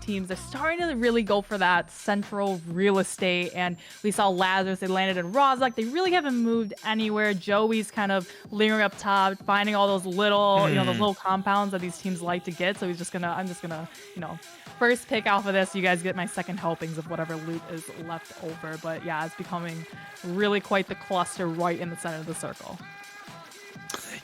teams, they're starting to really go for that central real estate. And we saw Lazarus, they landed in Rozak. They really haven't moved anywhere. Joey's kind of lingering up top, finding all those little, those Hmm. little compounds that these teams like to get. So I'm just gonna, first pick off of this. You guys get my second helpings of whatever loot is left over. But yeah, it's becoming really quite the cluster right in the center of the circle.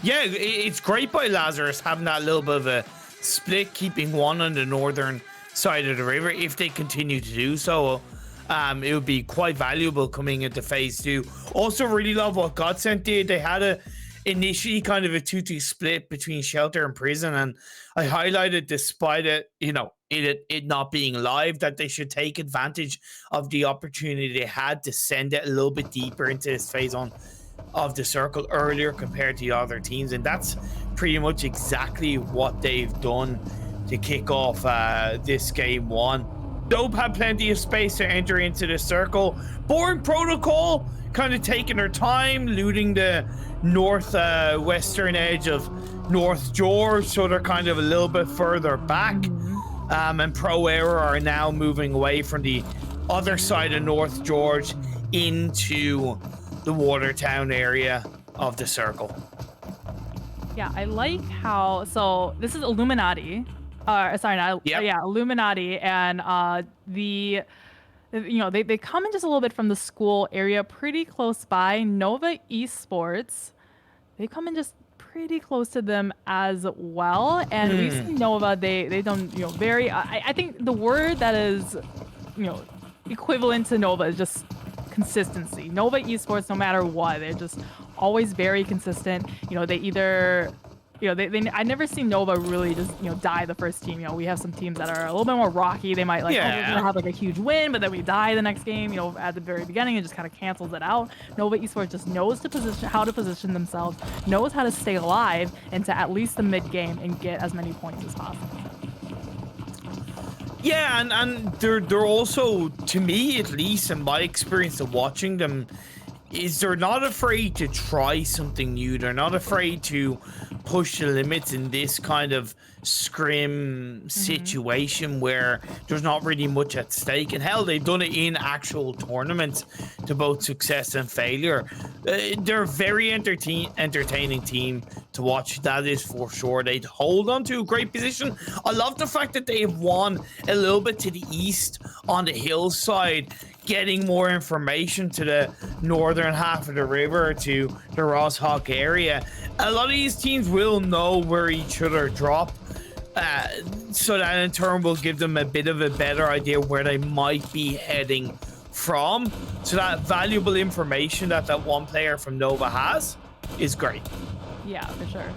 Yeah, it's great by Lazarus having that little bit of a split, keeping one on the northern side of the river. If they continue to do so, it would be quite valuable coming into phase 2. Also, really love what Godsent did. They had initially kind of a 2-2 split between Shelter and Prison, and I highlighted, despite it not being live, that they should take advantage of the opportunity they had to send it a little bit deeper into this phase on of the circle earlier compared to the other teams, and that's pretty much exactly what they've done to kick off this game 1. Dope had plenty of space to enter into the circle. Boring Protocol kind of taking their time, looting the north western edge of North George, so they're kind of a little bit further back. And Pro Era are now moving away from the other side of North George into the Watertown area of the circle. Yeah, I like how, so this is Illuminati. Sorry, not, Yep. yeah, Illuminati, and they come in just a little bit from the school area, pretty close by. Nova Esports, they come in just pretty close to them as well. And we see Nova, they don't, very. I think the word that is, equivalent to Nova is just consistency. Nova Esports, no matter what, they're just always very consistent. They either, I never see Nova really just, die the first team. We have some teams that are a little bit more rocky. They might we're gonna have like a huge win, but then we die the next game, at the very beginning, and just kind of cancels it out. Nova Esports just knows how to position themselves, knows how to stay alive into at least the mid game and get as many points as possible. Yeah, and they're also, to me at least, in my experience of watching them, is they're not afraid to try something new. They're not afraid to push the limits in this kind of scrim situation where there's not really much at stake. And hell, they've done it in actual tournaments to both success and failure. They're a very entertaining team to watch, that is for sure. They hold on to a great position. I love the fact that they've won a little bit to the east on the hillside, getting more information to the northern half of the river, to the Rosshawk area. A lot of these teams will know where each other drop, so that in turn will give them a bit of a better idea where they might be heading from. So that valuable information that one player from Nova has is great. Yeah, for sure.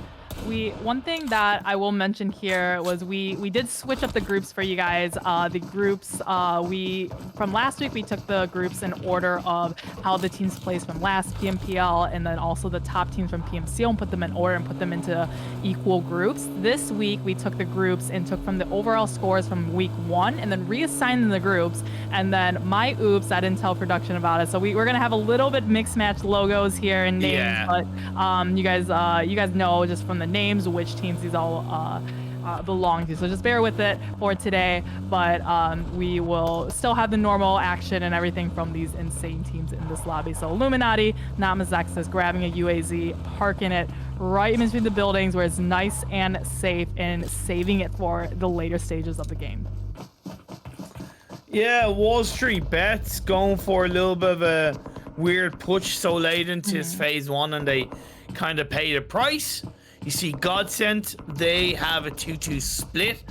One thing that I will mention here was we did switch up the groups for you guys. The groups, from last week, we took the groups in order of how the teams placed from last PMPL, and then also the top teams from PMCL, and put them in order and put them into equal groups. This week, we took the groups and took from the overall scores from week 1 and then reassigned them the groups. And then my oops, I didn't tell production about it. So we're going to have a little bit mixed match logos here and names, but you guys know just from the names which teams these all belong to, so just bear with it for today. But we will still have the normal action and everything from these insane teams in this lobby. So Illuminati, not Mazexis, grabbing a UAZ, parking it right in between the buildings where it's nice and safe, and saving it for the later stages of the game. Yeah, Wall Street Bets going for a little bit of a weird push so late into this phase 1, and they kind of pay the price. You see Godsent, they have a 2-2 split.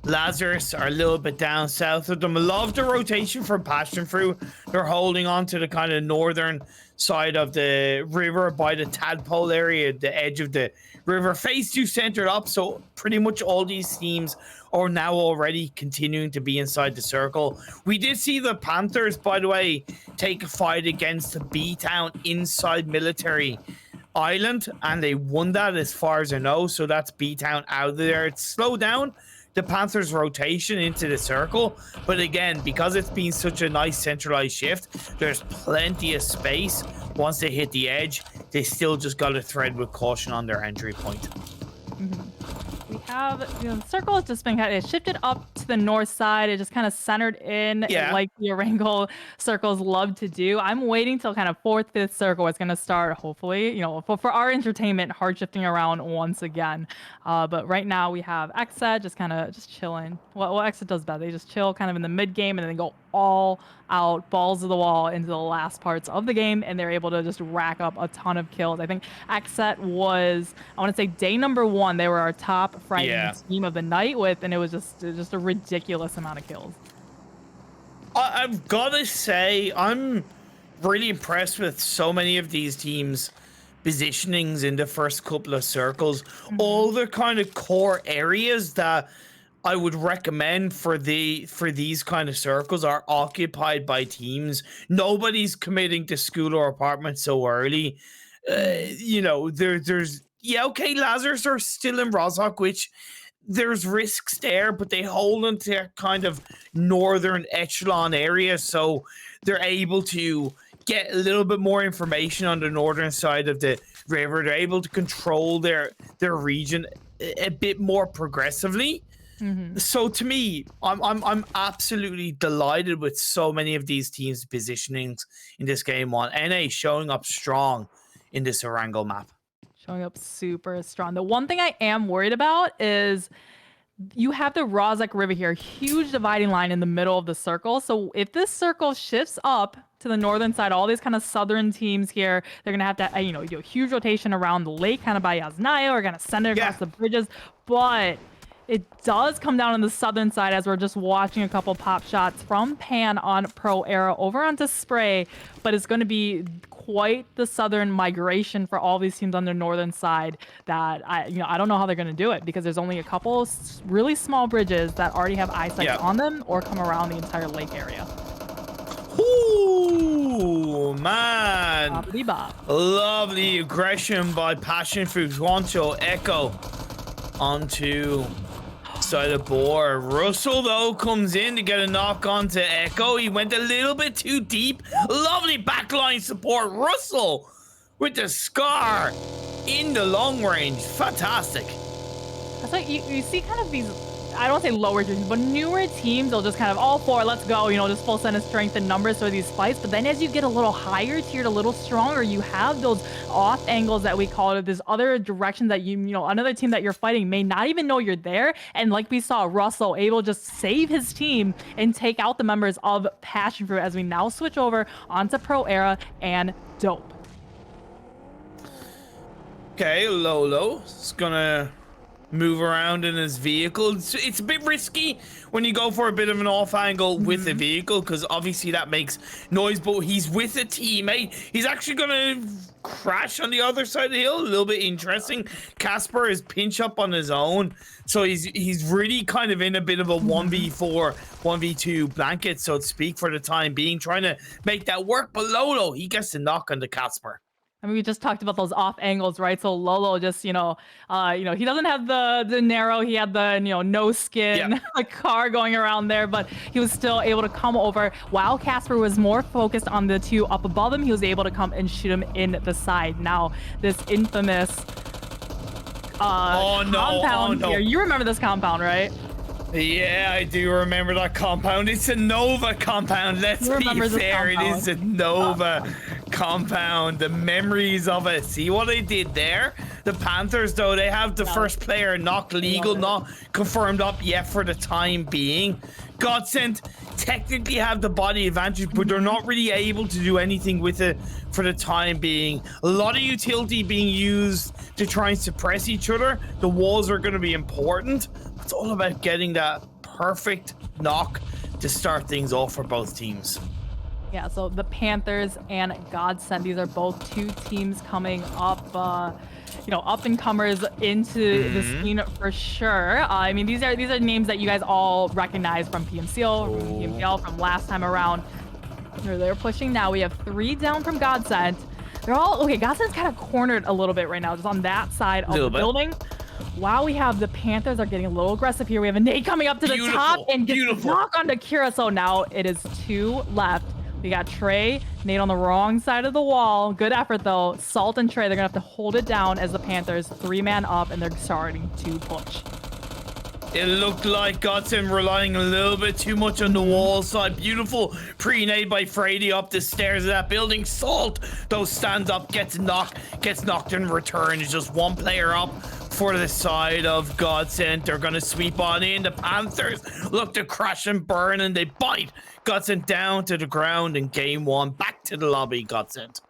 Lazarus are a little bit down south of them. I love the rotation from Passion Fruit. They're holding on to the kind of northern side of the river by the Tadpole area, the edge of the river. Phase 2 centered up, so pretty much all these teams are now already continuing to be inside the circle. We did see the Panthers, by the way, take a fight against the B-Town inside Military Island, and they won that as far as I know, so that's B-Town out of there. It's slowed down the Panthers' rotation into the circle, but again, because it's been such a nice centralized shift, there's plenty of space. Once they hit the edge, they still just got to thread with caution on their entry point. We have, the circle has just been kind of shifted up to the north side. It just kind of centered in Yeah. like the Erangel circles love to do. I'm waiting till kind of fourth, fifth circle is going to start, hopefully, for our entertainment, hard shifting around once again. But right now we have Exet just kind of just chilling. What Exet does best, they just chill kind of in the mid game and then go all out, balls to the wall into the last parts of the game, and they're able to just rack up a ton of kills. I think Exet was, I want to say day number 1, they were our top frightening team of the night with, and it was just a ridiculous amount of kills. I've got to say, I'm really impressed with so many of these teams' positionings in the first couple of circles. All the kind of core areas that I would recommend for these kind of circles are occupied by teams. Nobody's committing to school or apartment so early. There's okay, Lazarus are still in Rozhok, which there's risks there, but they hold into kind of northern echelon area, so they're able to get a little bit more information on the northern side of the river. They're able to control their region a bit more progressively. So to me, I'm absolutely delighted with so many of these teams' positionings in this game. One NA showing up strong in this Erangel map. Showing up super strong. The one thing I am worried about is you have the Rozhok River here, huge dividing line in the middle of the circle. So if this circle shifts up to the northern side, all these kind of southern teams here, they're gonna have to, do a huge rotation around the lake, kind of by Yasnaya, or gonna send it across the bridges. But it does come down on the southern side as we're just watching a couple pop shots from Pan on Pro Era over onto Spray, but it's going to be quite the southern migration for all these teams on the northern side that I don't know how they're going to do it, because there's only a couple really small bridges that already have eyesight on them or come around the entire lake area. Ooh, man. Lovely aggression by Passion Fruit. Juancho Echo onto side of board. Russell though comes in to get a knock onto Echo. He went a little bit too deep. Lovely backline support. Russell with the scar in the long range. Fantastic. That's like you see kind of these, I don't say lower teams, but newer teams, they'll just kind of all four, let's go, just full send of strength and numbers for these fights. But then as you get a little higher tiered, a little stronger, you have those off angles that we call it, this other direction that another team that you're fighting may not even know you're there. And like we saw, Russell able to just save his team and take out the members of Passion Fruit as we now switch over onto Pro Era and Dope. Okay, Lolo is gonna move around in his vehicle. It's a bit risky when you go for a bit of an off angle with the vehicle, because obviously that makes noise, but he's with a teammate. He's actually gonna crash on the other side of the hill. A little bit interesting. Casper is pinch up on his own, so he's really kind of in a bit of a 1v4 1v2 blanket, so to speak, for the time being, trying to make that work. But Lolo, he gets the knock on the Casper. I mean, we just talked about those off angles, right? So Lolo just, he doesn't have the narrow, he had the, no skin car going around there, but he was still able to come over. While Casper was more focused on the two up above him, he was able to come and shoot him in the side. Now, this infamous compound here. You remember this compound, right? Yeah, I do remember that compound. It's a Nova compound. Let's be fair, it is a Nova compound. The memories of it. See what they did there? The Panthers, though, they have the first player not legal, not confirmed up yet for the time being. Godsend technically have the body advantage, but they're not really able to do anything with it for the time being. A lot of utility being used to try and suppress each other. The walls are going to be important. It's all about getting that perfect knock to start things off for both teams. Yeah, so the Panthers and Godsend, these are both two teams coming up, up and comers into the scene for sure. I mean, these are names that you guys all recognize from PMPL from last time around. They're pushing now. We have 3 down from Godsend. They're all okay. Godsend's kind of cornered a little bit right now, just on that side of the building. While we have the Panthers are getting a little aggressive here. We have a nade coming up to the top and gets knocked onto Kira. So now it is 2 left. We got Trey, Nate on the wrong side of the wall. Good effort though. Salt and Trey, they're gonna have to hold it down as the Panthers 3-man up, and they're starting to push. It looked like Godson relying a little bit too much on the wall side. Beautiful pre-nade by Frady up the stairs of that building. Salt, though, stands up, gets knocked in return. It's just one player up for the side of Godsend. They're going to sweep on in. The Panthers look to crash and burn, and they bite Godsend down to the ground in game one. Back to the lobby, Godsend.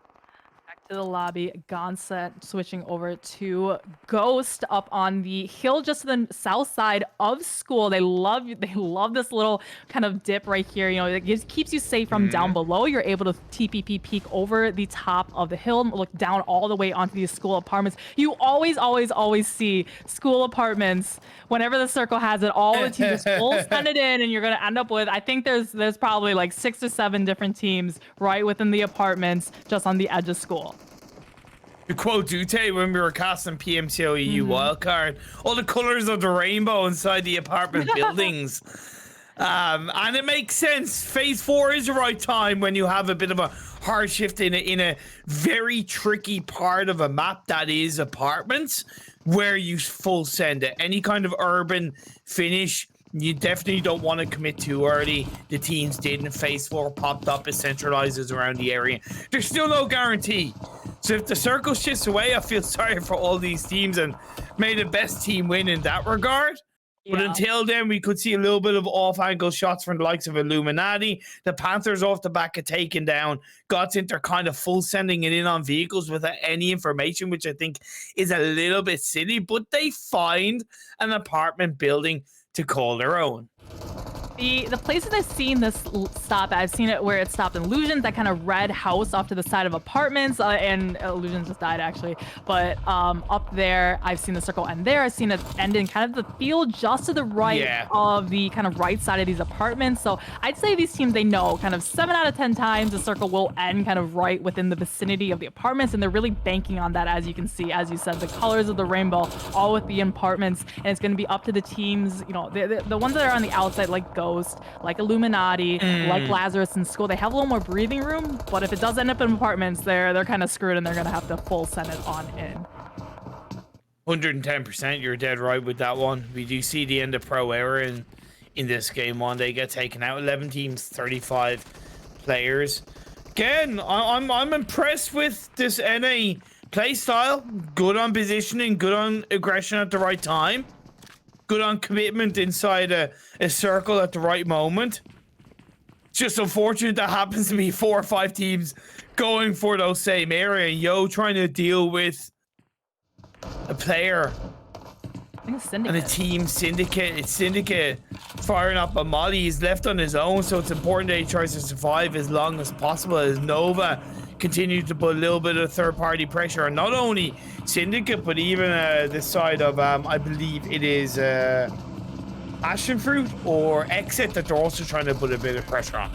To the lobby. Gonset switching over to Ghost up on the hill just to the south side of school. They love this little kind of dip right here. You know, it keeps you safe from down below. You're able to TPP peek over the top of the hill, look down all the way onto these school apartments. You always see school apartments whenever the circle has it. All the teams just full send it in, and you're gonna end up with, I think there's probably like 6 or 7 different teams right within the apartments just on the edge of school. To quote Dute when we were casting PMPL EU wildcard, all the colors of the rainbow inside the apartment buildings. And it makes sense. Phase 4 is the right time when you have a bit of a hard shift in a very tricky part of a map that is apartments, where you full send it. Any kind of urban finish, you definitely don't want to commit too early. The teams did in phase 4, popped up, it centralizes around the area. There's still no guarantee. So if the circle shifts away, I feel sorry for all these teams, and may the best team win in that regard. Yeah. But until then, we could see a little bit of off-angle shots from the likes of Illuminati. The Panthers off the back of taking down Godsend, they're kind of full sending it in on vehicles without any information, which I think is a little bit silly. But they find an apartment building to call their own. The places I've seen this stop at, I've seen it where it stopped in Illusions, that kind of red house off to the side of apartments, and Illusions just died actually, but up there I've seen the circle end there. I've seen it end in kind of the field just to the right of the kind of right side of these apartments. So I'd say these teams, they know kind of 7 out of 10 times the circle will end kind of right within the vicinity of the apartments, and they're really banking on that. As you can see, as you said, the colors of the rainbow all with the apartments, and it's going to be up to the teams, you know, the ones that are on the outside, like Ghost, like Illuminati, like Lazarus in school. They have a little more breathing room, but if it does end up in apartments, they're kind of screwed, and they're gonna have to full send it on in. 110%, you're dead right with that one. We do see the end of pro era in this game one. They get taken out. 11 teams, 35 players. Again, I'm impressed with this NA play style. Good on positioning, good on aggression at the right time. Good on commitment inside a circle at the right moment. It's just unfortunate that happens to be 4 or 5 teams going for those same area. Yo trying to deal with a player and a team syndicate. It's syndicate firing up a molly. He's left on his own, so it's important that he tries to survive as long as possible, as Nova continues to put a little bit of third-party pressure on not only Syndicate, but even this side of, I believe it is Passion Fruit or Exit, that they're also trying to put a bit of pressure on.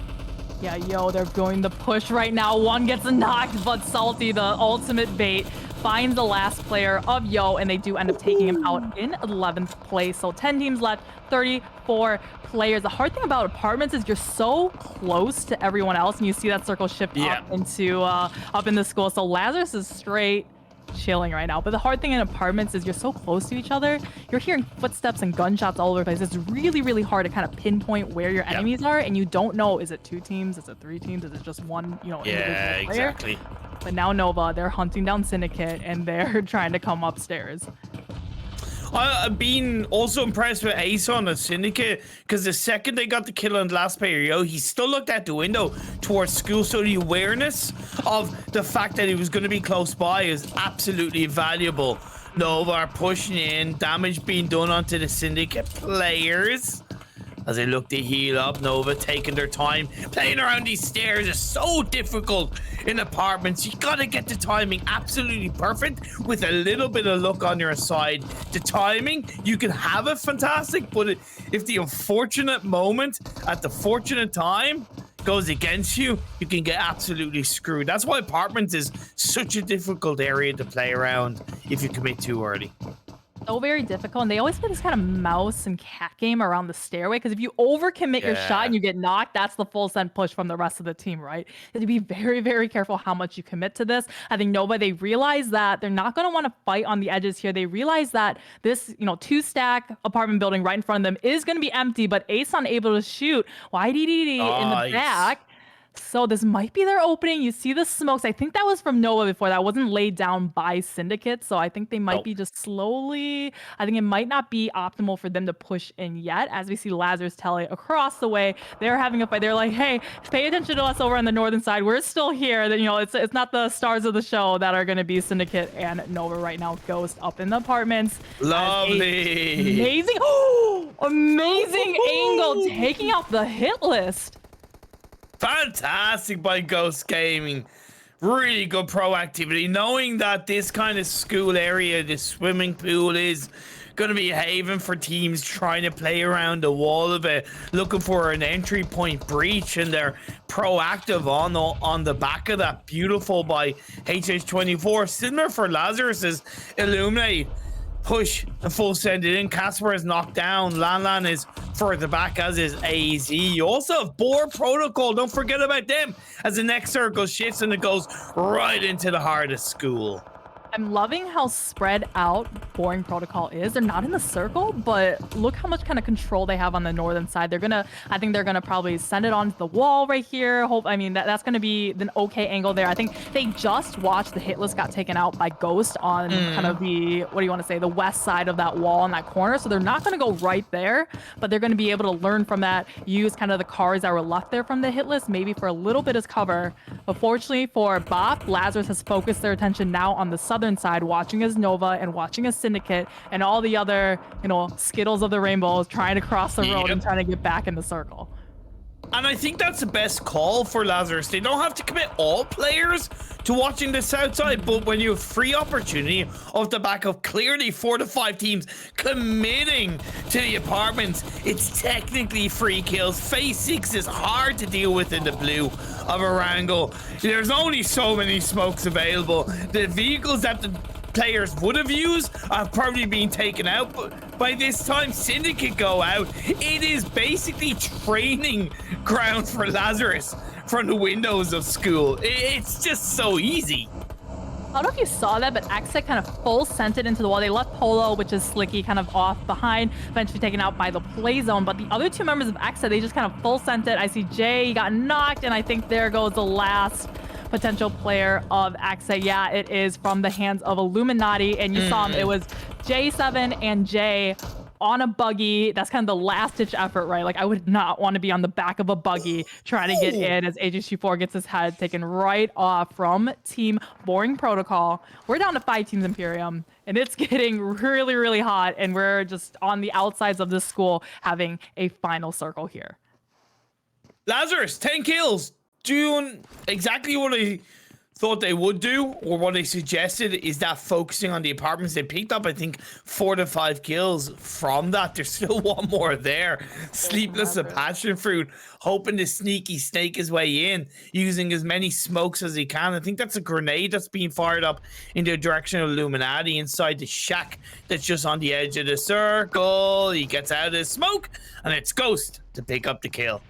Yeah, yo, they're going to push right now. One gets knocked, but Salty, the ultimate bait, finds the last player of Yo, and they do end up taking him out in 11th place. So 10 teams left, 34 players. The hard thing about apartments is you're so close to everyone else, and you see that circle shift up into up in the school. So Lazarus is straight chilling right now, but the hard thing in apartments is you're so close to each other. You're hearing footsteps and gunshots all over the place. It's really hard to kind of pinpoint where your enemies are, and you don't know, is it 2 teams, is it 3 teams, is it just one, you know, individual player? Exactly. But now Nova, they're hunting down Syndicate, and they're trying to come upstairs. I've been also impressed with Ace on the Syndicate, because the second they got the kill on the last player, yo, he still looked out the window towards school, so the awareness of the fact that he was going to be close by is absolutely valuable. Nova are pushing in, damage being done onto the Syndicate players as they look to heal up. Nova taking their time. Playing around these stairs is so difficult in apartments. You gotta get the timing absolutely perfect with a little bit of luck on your side. The timing, you can have it fantastic, but if the unfortunate moment at the fortunate time goes against you, you can get absolutely screwed. That's why apartments is such a difficult area to play around if you commit too early. so very difficult, and they always play this kind of mouse and cat game around the stairway, because if you overcommit your shot Yeah. and you get knocked, that's the full send push from the rest of the team, right? You have to be very, very careful how much you commit to this. I think Nova, they realize that they're not going to want to fight on the edges here. They realize that this, two-stack apartment building right in front of them is going to be empty, but Ace unable to shoot. YDDD in the Nice. back. So this might be their opening. You see the smokes. I think that was from Nova before. That wasn't laid down by Syndicate. So I think they might Nope. be just slowly. I think it might not be optimal for them to push in yet. As we see Lazarus Tele across the way, they're having a fight. They're like, hey, pay attention to us over on the northern side. We're still here. That it's not the stars of the show that are going to be Syndicate and Nova right now. Ghost up in the apartments. Lovely. Amazing. Amazing angle taking out the hit list. Fantastic by Ghost Gaming. Really good proactivity, knowing that this kind of school area, this swimming pool, is going to be a haven for teams trying to play around the wall of it, looking for an entry point breach, and they're proactive on the back of that. Beautiful by HH24. Similar for Lazarus's Illuminate. Push and full send it in. Casper is knocked down. Lan is further back, as is AZ. You also have Boar Protocol. Don't forget about them as the next circle shifts and it goes right into the heart of school. I'm loving how spread out Boring Protocol is. They're not in the circle, but look how much kind of control they have on the northern side. I think they're gonna probably send it onto the wall right here. That's gonna be an okay angle there. I think they just watched the hit list got taken out by Ghost on kind of the, what do you want to say, the west side of that wall in that corner. So they're not gonna go right there, but they're gonna be able to learn from that, use kind of the cars that were left there from the hit list, maybe for a little bit as cover. But fortunately for Bop, Lazarus has focused their attention now on the southern side, watching as Nova and watching as Syndicate and all the other, Skittles of the Rainbows trying to cross the road and trying to get back in the circle. And I think that's the best call for Lazarus. They don't have to commit all players to watching the south side, but when you have free opportunity off the back of clearly 4 to 5 teams committing to the apartments, it's technically free kills. Phase 6 is hard to deal with in the blue of Arango. There's only so many smokes available. The vehicles that the players would have used have probably been taken out, but by this time Syndicate go out. It is basically training ground for Lazarus from the windows of school. It's just so easy. I don't know if you saw that, but Axet kind of full sent it into the wall. They left Polo, which is Slicky, kind of off behind, eventually taken out by the play zone. But the other two members of Axet, they just kind of full sent it. I see Jay got knocked, and I think there goes the last potential player of Axet. Yeah, it is from the hands of Illuminati, and you saw him. It was J7 and Jay on a buggy. That's kind of the last-ditch effort, right? Like, I would not want to be on the back of a buggy trying to get in as AJC4 gets his head taken right off from Team Boring Protocol. We're down to 5 teams Imperium, and it's getting really, really hot, and we're just on the outsides of this school having a final circle here. Lazarus, 10 kills. Doing exactly what I thought they would do, or what they suggested, is that focusing on the apartments. They picked up, I think, 4 to 5 kills from that. There's still one more there. Sleepless and Passion Fruit, hoping to sneaky snake his way in, using as many smokes as he can. I think that's a grenade that's being fired up in the direction of Illuminati inside the shack that's just on the edge of the circle. He gets out of the smoke, and it's Ghost to pick up the kill.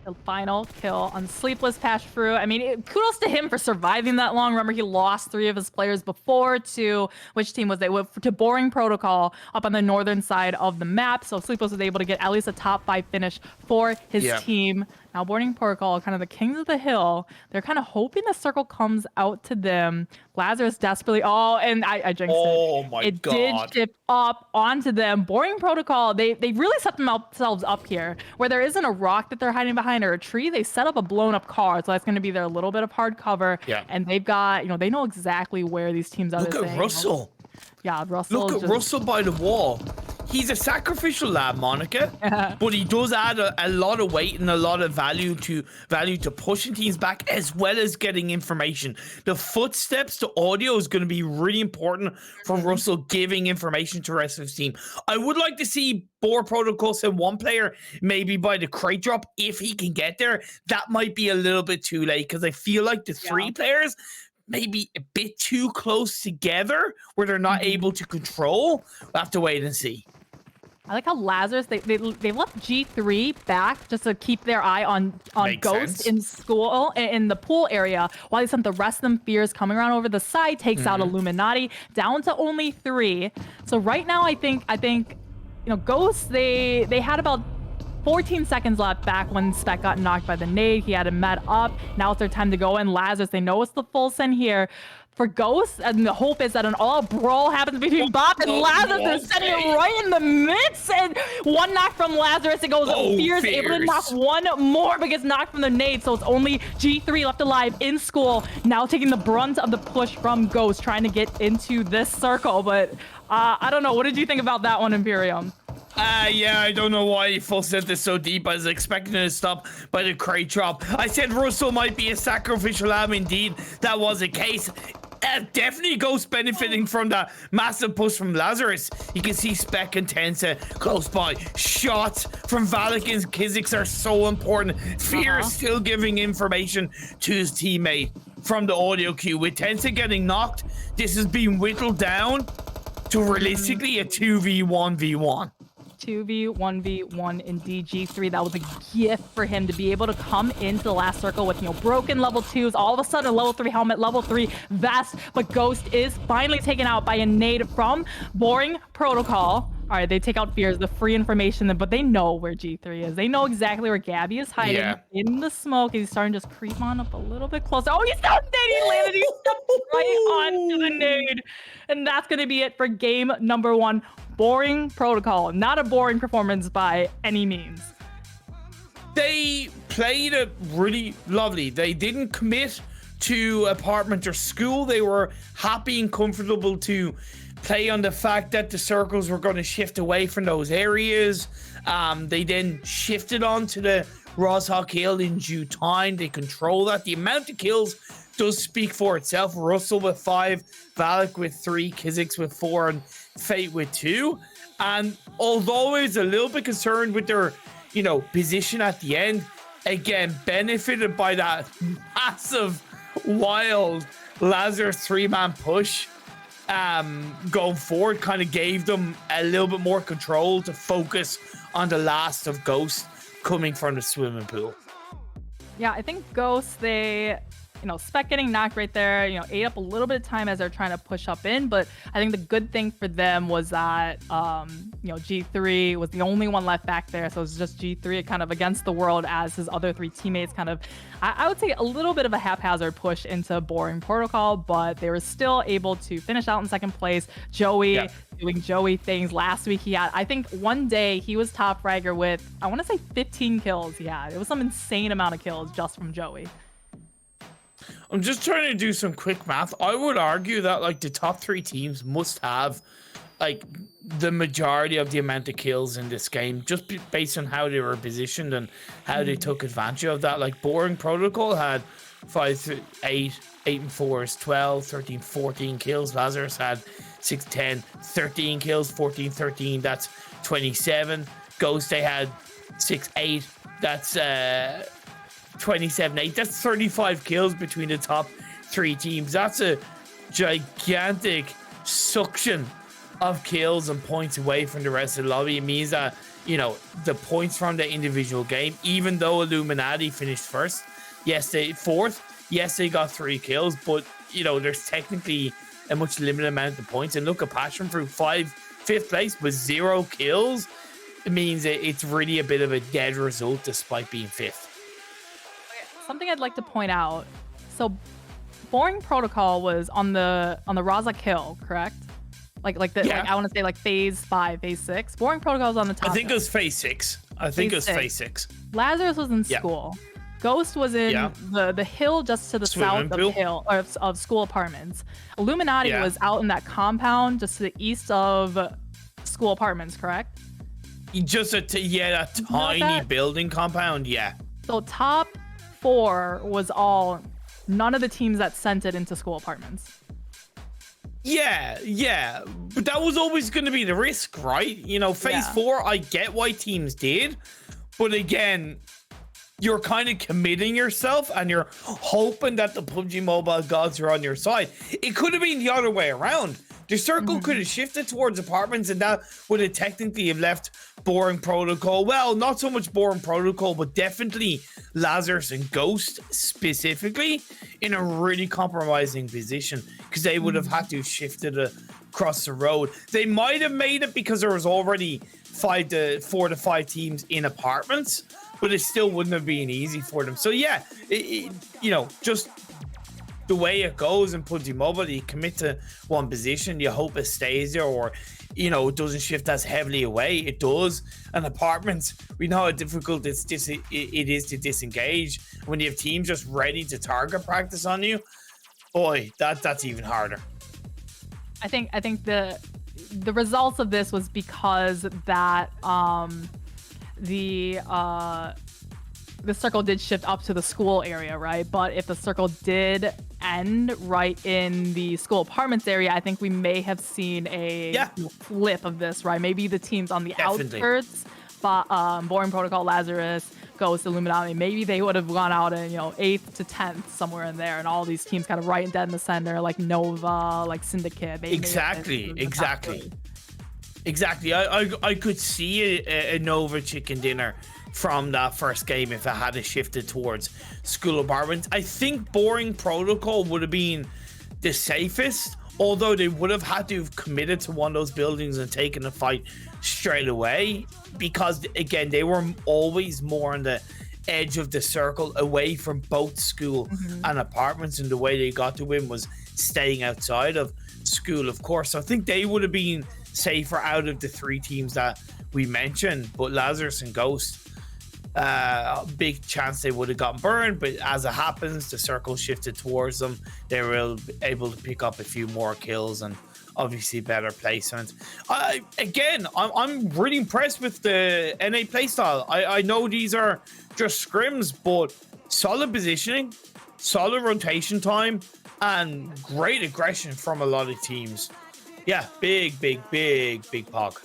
The final kill on Sleepless Passion Fruit. I mean, kudos to him for surviving that long. Remember, he lost 3 of his players before to, which team was they? To Boring Protocol up on the northern side of the map. So Sleepless was able to get at least a top 5 finish for his team. Now, Boring Protocol, kind of the kings of the hill, they're kind of hoping the circle comes out to them. Lazarus desperately, and I jinxed it. Oh my God. It did shift up onto them. Boring Protocol, they really set themselves up here. Where there isn't a rock that they're hiding behind or a tree, they set up a blown up car. So that's going to be their little bit of hard cover. Yeah. And they've got, they know exactly where these teams are. Look at Russell. Yeah, Russell. Look at Russell by the wall. He's a sacrificial lab, Monica, but he does add a lot of weight and a lot of value to pushing teams back, as well as getting information. The footsteps to audio is going to be really important for Russell giving information to the rest of his team. I would like to see Boar Protocol send one player maybe by the crate drop if he can get there. That might be a little bit too late, because I feel like the 3 players maybe a bit too close together where they're not able to control. We'll have to wait and see. I like how Lazarus they left G3 back just to keep their eye on Makes Ghost sense. in school in the pool area, while they sent the rest of them Fears coming around over the side, takes out Illuminati down to only 3. So right now I think Ghost they had about 14 seconds left back when Spec got knocked by the nade. He had him met up. Now it's their time to go in. Lazarus, they know it's the full send here. For Ghost, and the hope is that an all brawl happens between Bop and Lazarus. They're sending it right in the midst, and one knock from Lazarus. It goes Fears able to knock one more, but gets knocked from the nade. So it's only G3 left alive in school. Now taking the brunt of the push from Ghost, trying to get into this circle. But I don't know. What did you think about that one, Imperium? Yeah, I don't know why he full sent this so deep. I was expecting it to stop by the crate drop. I said Russell might be a sacrificial lamb. Indeed, that was the case. Definitely Ghost benefiting from that massive push from Lazarus. You can see Spec and Tensa close by. Shots from Valak and Kizix are so important. Fear is still giving information to his teammate from the audio cue. With Tensa getting knocked, this is being whittled down to realistically a 2v1v1. 2v1v1 in DG3. That was a gift for him to be able to come into the last circle with, broken level 2s. All of a sudden, a level 3 helmet, level 3 vest. But Ghost is finally taken out by a nade from Boring Protocol. All right, they take out Fears, the free information, but they know where G3 is. They know exactly where Gabby is hiding in the smoke. He's starting to just creep on up a little bit closer. Oh, he's not dead. He landed. He stepped right onto the nade. And that's going to be it for game number 1. Boring Protocol. Not a boring performance by any means. They played it really lovely. They didn't commit to apartment or school. They were happy and comfortable to play on the fact that the circles were going to shift away from those areas. They then shifted onto the Roshawk Hill in due time. They control that. The amount of kills does speak for itself. Russell with 5, Valak with 3, Kizix with 4, and Fate with 2. And although I was a little bit concerned with their, position at the end, again, benefited by that massive, wild Lazarus 3-man push going forward, kind of gave them a little bit more control to focus on the last of Ghost coming from the swimming pool. Yeah, I think Ghost, they, Spec getting knocked right there, ate up a little bit of time as they're trying to push up in. But I think the good thing for them was that, G3 was the only one left back there. So it's just G3 kind of against the world as his other 3 teammates kind of, I would say a little bit of a haphazard push into Boring Protocol, but they were still able to finish out in second place. Joey doing Joey things. Last week he had, I think one day he was top fragger with, I want to say 15 kills he had. It was some insane amount of kills just from Joey. I'm just trying to do some quick math. I would argue that the top 3 teams must have the majority of the amount of kills in this game, just based on how they were positioned and how they took advantage of that. Boring Protocol had 5, 8 and 4s, 12, 13, 14 kills. Lazarus had 6, 10, 13 kills, 14, 13. That's 27. Ghost, they had 6, 8. That's 27, 8. That's 35 kills between the top 3 teams. That's a gigantic suction of kills and points away from the rest of the lobby. It means that, the points from the individual game, even though Illuminati finished first, fourth, they got 3 kills, but, there's technically a much limited amount of points. And look at Passion Fruit, 5th place with 0 kills. It means it's really a bit of a dead result despite being 5th. Something I'd like to point out. So, Boring Protocol was on the Raza kill, correct? I want to say phase 5, phase 6. Boring Protocol was on the top. I think it was phase 6. Phase 6. Lazarus was in school. Ghost was in the hill just to the south of the hill of school apartments. Illuminati was out in that compound just to the east of school apartments, correct? Just that tiny building compound, So top 4 was all none of the teams that sent it into school apartments. Yeah. But that was always going to be the risk, right? Phase 4, I get why teams did. But again, you're kind of committing yourself and you're hoping that the PUBG Mobile gods are on your side. It could have been the other way around. The circle could have shifted towards apartments, and that would have technically have left Boring Protocol. Well, not so much Boring Protocol, but definitely Lazarus and Ghost specifically in a really compromising position, because they would have had to have shifted across the road. They might have made it because there was already 4 to 5 teams in apartments, but it still wouldn't have been easy for them. So yeah, just the way it goes in PUBG Mobile, you commit to one position, you hope it stays there, or it doesn't shift as heavily away. It does. And apartments, we know how difficult it is to disengage. When you have teams just ready to target practice on you, boy, that's even harder. I think the results of this was because that the circle did shift up to the school area, right? But if the circle did end right in the school apartments area, I think we may have seen a flip of this, right? Maybe the teams on the outskirts, but Boring Protocol, Lazarus, Ghost, Illuminati, maybe they would have gone out in 8th to 10th, somewhere in there, and all these teams kind of right dead in the center, like Nova, like Syndicate. Exactly. I could see a Nova chicken dinner from that first game if it had shifted towards school apartments. I think Boring Protocol would have been the safest, although they would have had to have committed to one of those buildings and taken a fight straight away, because again, they were always more on the edge of the circle, away from both school and apartments, and the way they got to win was staying outside of school, of course. So I think they would have been safer out of the 3 teams that we mentioned, but Lazarus and Ghost, big chance they would have gotten burned, but as it happens, the circle shifted towards them. They were able to pick up a few more kills and obviously better placement. I'm really impressed with the NA playstyle. I know these are just scrims, but solid positioning, solid rotation time, and great aggression from a lot of teams. Yeah, big pog.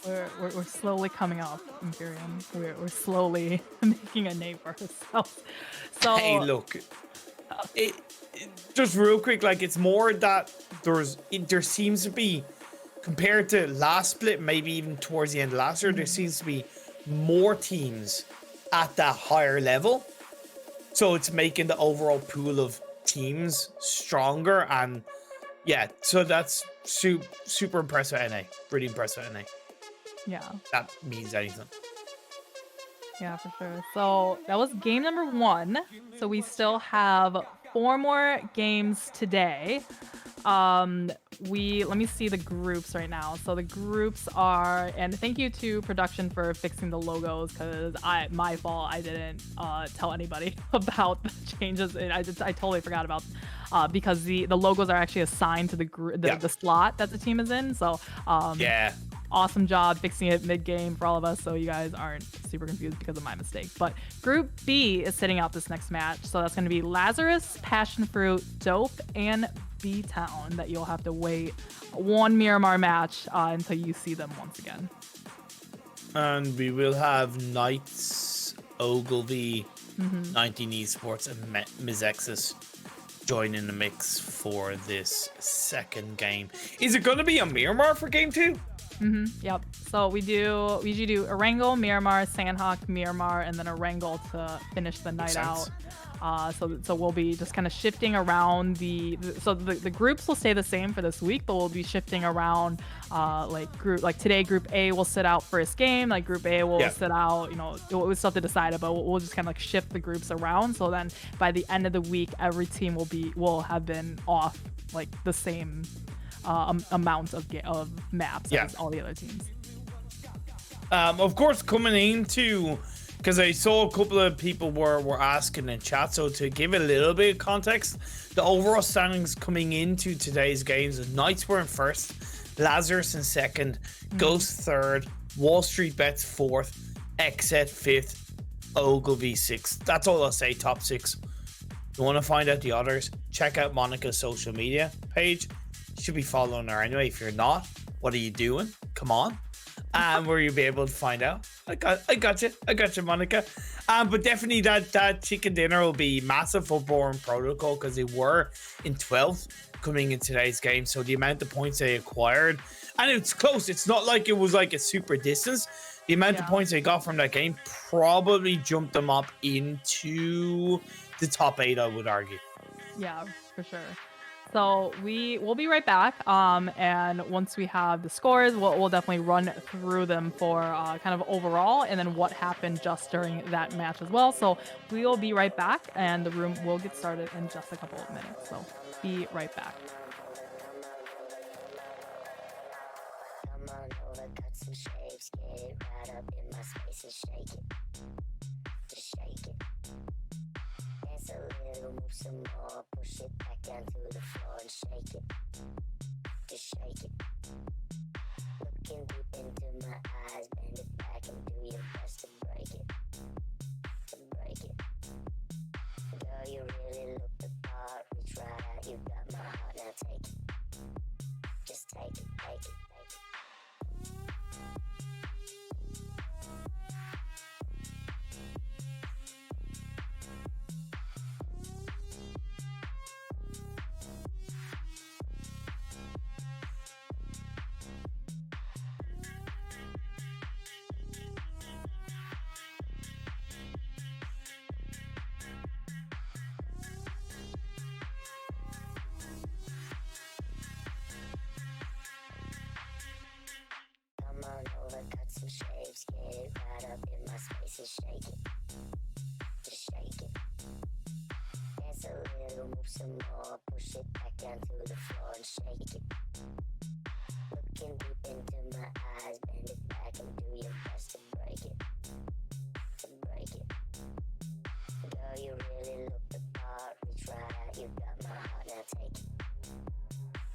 We're slowly coming up, Imperium. We're slowly making a name for ourselves. So hey, look, just real quick, like, it's more that there seems to be, compared to last split, maybe even towards the end of last year, there seems to be more teams at that higher level. So it's making the overall pool of teams stronger, and yeah, so that's super impressive. NA, really impressive. NA. Yeah, that means anything. Yeah, for sure. So that was game number 1. So we still have 4 more games today. Let me see the groups right now. So the groups are, and thank you to production for fixing the logos, because my fault, I didn't tell anybody about the changes. I totally forgot about, because the logos are actually assigned to the slot that the team is in. So awesome job fixing it mid-game for all of us, so you guys aren't super confused because of my mistake. But Group B is sitting out this next match, so that's going to be Lazarus, Passion Fruit, Dope, and B-Town, that you'll have to wait one Miramar match until you see them once again. And we will have Knights, Ogilvy, 19 Esports, and Mizexis join in the mix for this second game. Is it going to be a Miramar for game 2? Yep. So we usually do Erangel, Miramar, Sandhawk, Miramar, and then Erangel to finish the night out. So we'll be just kind of shifting around the groups will stay the same for this week, but we'll be shifting around like today Group A will sit out first game, like Group A will sit out, it was stuff to decide, but we'll just kind of like shift the groups around, so then by the end of the week every team will have been off like the same amount of maps as all the other teams. Of course, coming into, because I saw a couple of people were asking in chat, so to give it a little bit of context, the overall standings coming into today's games: Knights were in first, Lazarus in second, Ghost third, Wall Street Bets fourth, Exet fifth, Ogilvy sixth. That's all I'll say. Top 6. If you want to find out the others, check out Monica's social media page. You should be following her anyway. If you're not, what are you doing? Come on. Where you'll be able to find out. I got you, Monica. But definitely that chicken dinner will be massive for Bourne Protocol because they were in 12th coming in today's game. So the amount of points they acquired, and it's close. It's not like it was like a super distance. The amount of points they got from that game probably jumped them up into the top 8, I would argue. Yeah, for sure. So we'll be right back. And once we have the scores, we'll definitely run through them for kind of overall, and then what happened just during that match as well. So we will be right back, and the room will get started in just a couple of minutes. So be right back. Move some more, push it back down to the floor and shake it. Just shake it. Looking deep into my eyes, bend it back and do your best to break it. To break it. Girl, you really look the part. Reach right out, you got my heart, now take it. Just take it, take it, take it. Come on over, cut some shapes, get it right up in my space and shake it. Just shake it. Dance a little, move some more, push it back down to the floor and shake it. Looking deep into my eyes, bend it back and do your best to break it. To break it. Girl, you really look the part, reach right out, you got my heart, now take it.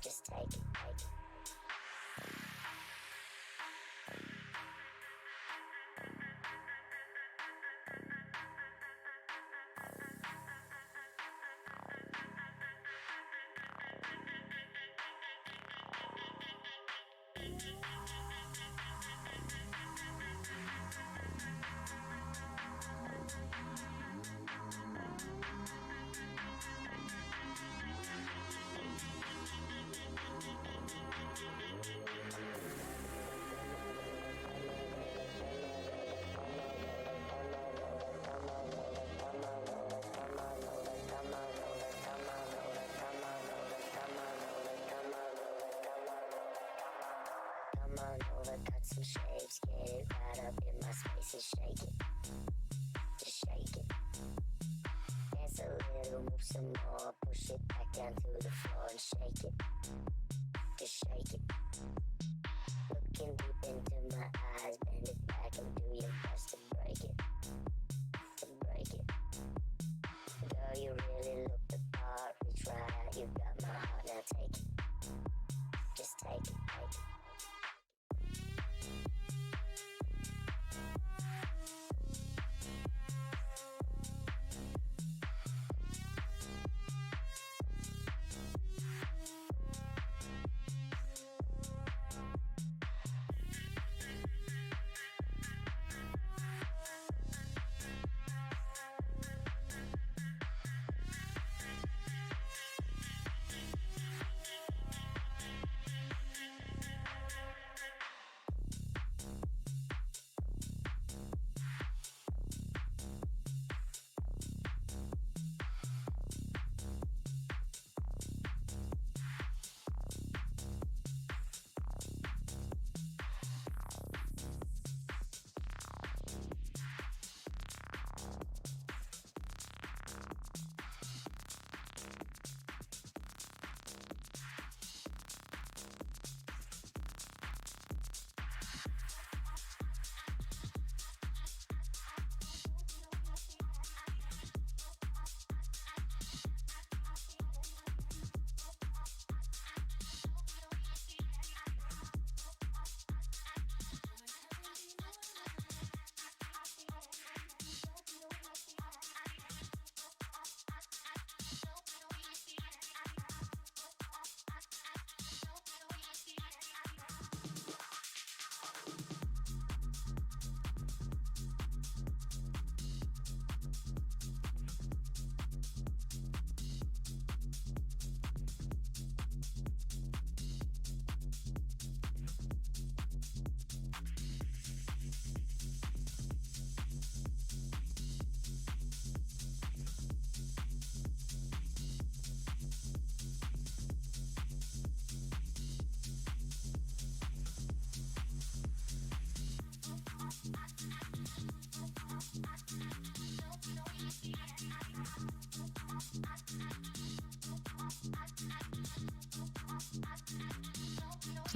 Just take it, take it. Come on over, cut some shapes, get it right up in my space and shake it. Just shake it. Dance a little, move some more, push it back down to the floor and shake it. Just shake it. Looking deep into my eyes, bend it back and do your best to break it. To break it. Girl, you really look the part, reach right out, you got my heart, now take it. Just take it, take it.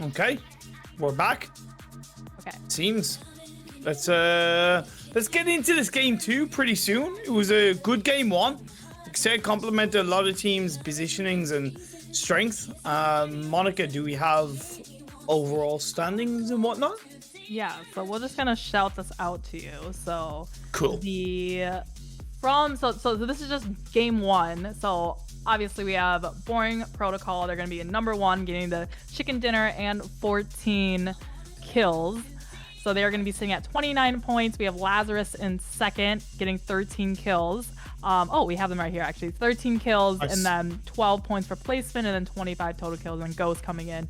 Okay, we're back. Okay. Seems. Let's get into this game 2 pretty soon. It was a good game 1. Like I said, complimented a lot of teams' positionings and strength. Monica, do we have overall standings and whatnot? Yeah, so we're just gonna shout this out to you. So Cool. So this is just game 1. So obviously we have Boring Protocol. They're gonna be in number 1, getting the chicken dinner and 14 kills. So they're gonna be sitting at 29 points. We have Lazarus in second, getting 13 kills. We have them right here actually. 13 kills, Nice. and then 12 points for placement, and then 25 total kills. And Ghost coming in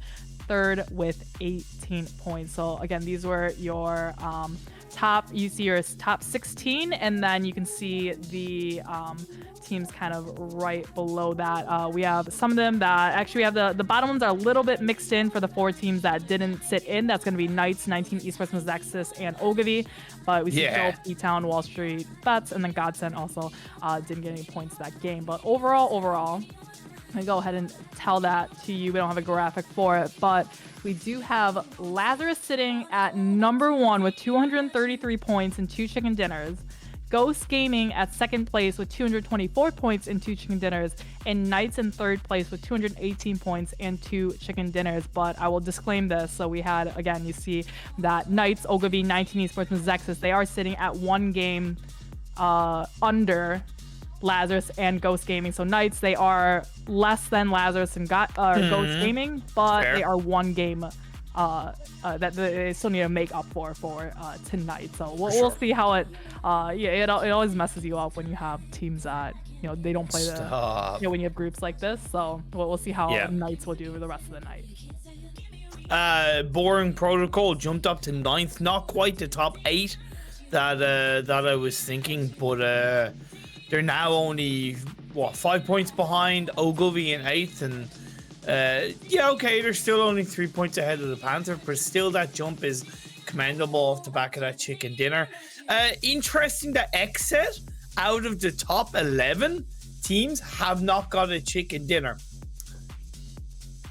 third with 18 points. So again, these were your you see your top 16, and then you can see the teams kind of right below that. We have some of them that actually have the bottom ones are a little bit mixed in for the 4 teams that didn't sit in. That's going to be Knights, 19 Esports, Nexus, and Ogilvy. But we see Joe, P-Town, Wall Street, Bets, and then Godsend also didn't get any points that game. But overall, I go ahead and tell that to you. We don't have a graphic for it, but we do have Lazarus sitting at number 1 with 233 points and 2 chicken dinners. Ghost Gaming at second place with 224 points and 2 chicken dinners, and Knights in third place with 218 points and 2 chicken dinners. But I will disclaim this. So we had, again, you see that Knights, Ogilvy, 19 Esports, and Zexus, they are sitting at 1 game under Lazarus and Ghost Gaming. So Knights, they are less than Lazarus and Ghost Gaming, but they are 1 game that they still need to make up for tonight. So we'll see how it always messes you up when you have teams that they don't play when you have groups like this. So we'll see how Knights will do for the rest of the night. Boring Protocol jumped up to 9th, not quite the top 8 that I was thinking, but they're now only 5 points behind Ogilvy in 8th, and they're still only 3 points ahead of the Panther, but still that jump is commendable off the back of that chicken dinner. Interesting that Exit, out of the top 11 teams, have not got a chicken dinner.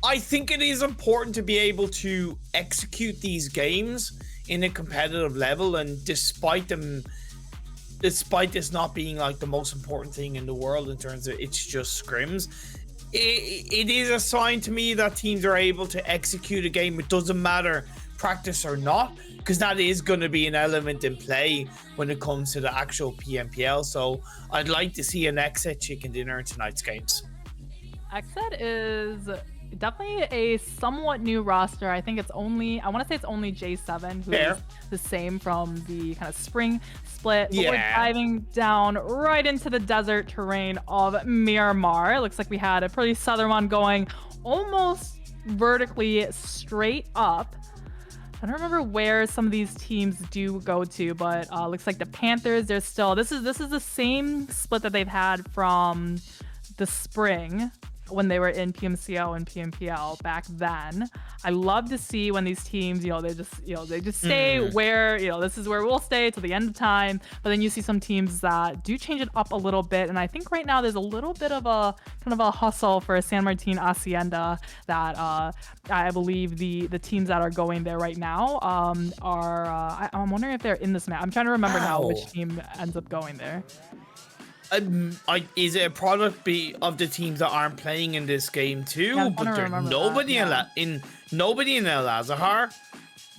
I think it is important to be able to execute these games in a competitive level, and despite this not being like the most important thing in the world in terms of it's just scrims, it is a sign to me that teams are able to execute a game. It doesn't matter practice or not, because that is going to be an element in play when it comes to the actual PMPL. So I'd like to see an Exit chicken dinner in tonight's games. Exit is definitely a somewhat new roster. I think I want to say it's only J7 who is the same from the kind of spring split. But we're diving down right into the desert terrain of Myanmar. It looks like we had a pretty southern one going almost vertically straight up. I don't remember where some of these teams do go to, but looks like the Panthers, they're still, this is the same split that they've had from the spring when they were in PMCO and PMPL back then. I love to see when these teams, they just stay where, this is where we'll stay till the end of time. But then you see some teams that do change it up a little bit. And I think right now there's a little bit of a kind of a hustle for San Martin Hacienda that I believe the teams that are going there right now I'm wondering if they're in this map. I'm trying to remember now which team ends up going there. Is it a product of the teams that aren't playing in this game too? Yeah, but there's nobody nobody in El Azahar,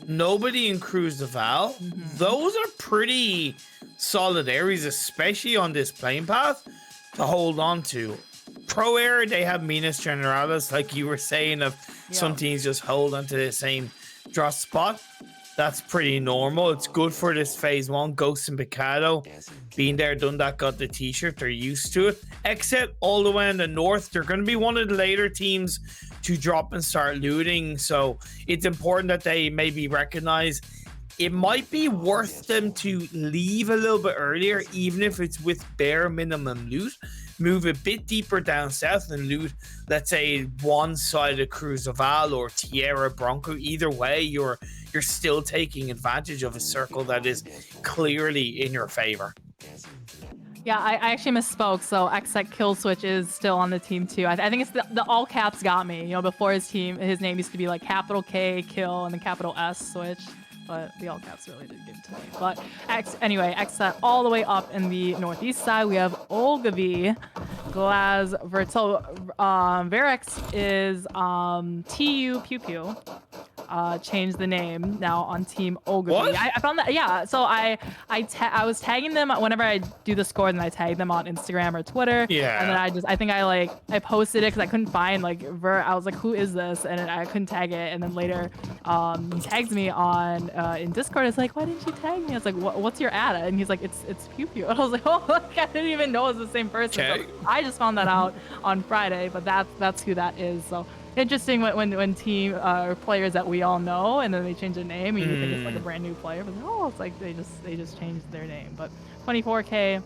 nobody in Cruz de Val. Those are pretty solid areas, especially on this playing path, to hold on to. Pro Air, they have Minas Generalis, like you were saying, of some teams just hold onto the same draw spot. That's pretty normal. It's good for this phase 1. Ghost and Picado, being there, done that, got the t-shirt. They're used to it. Exit all the way in the north. They're going to be one of the later teams to drop and start looting. So it's important that they maybe recognize it might be worth them to leave a little bit earlier, even if it's with bare minimum loot. Move a bit deeper down south and loot, let's say, one side of Cruz de Val or Tierra Bronco. Either way, you're still taking advantage of a circle that is clearly in your favor. Yeah, I actually misspoke. So Xsec Kill Switch is still on the team too. I think it's the all caps got me. You know, before his name used to be like capital K Kill and then capital S Switch, but the all caps really did give it to me. But anyway, Xsec all the way up in the northeast side, we have Olgavi, Glaz, Vertel, Verex is TU Pew Pew. Changed the name now on Team Ogilvy. What? I found that, yeah. So I was tagging them whenever I do the score, and I tag them on Instagram or Twitter. Yeah. And then I think I posted it because I couldn't find like I was like, who is this? And I couldn't tag it. And then later, he tags me on in Discord. It's like, why didn't you tag me? I was like, what's your ad? And he's like, it's Pew Pew. And I was like, oh, like, I didn't even know it was the same person. Okay. So I just found that out on Friday, but that's who that is. So. Interesting when team players that we all know and then they change their name and you think it's like a brand new player, but it's like they just changed their name. But 24K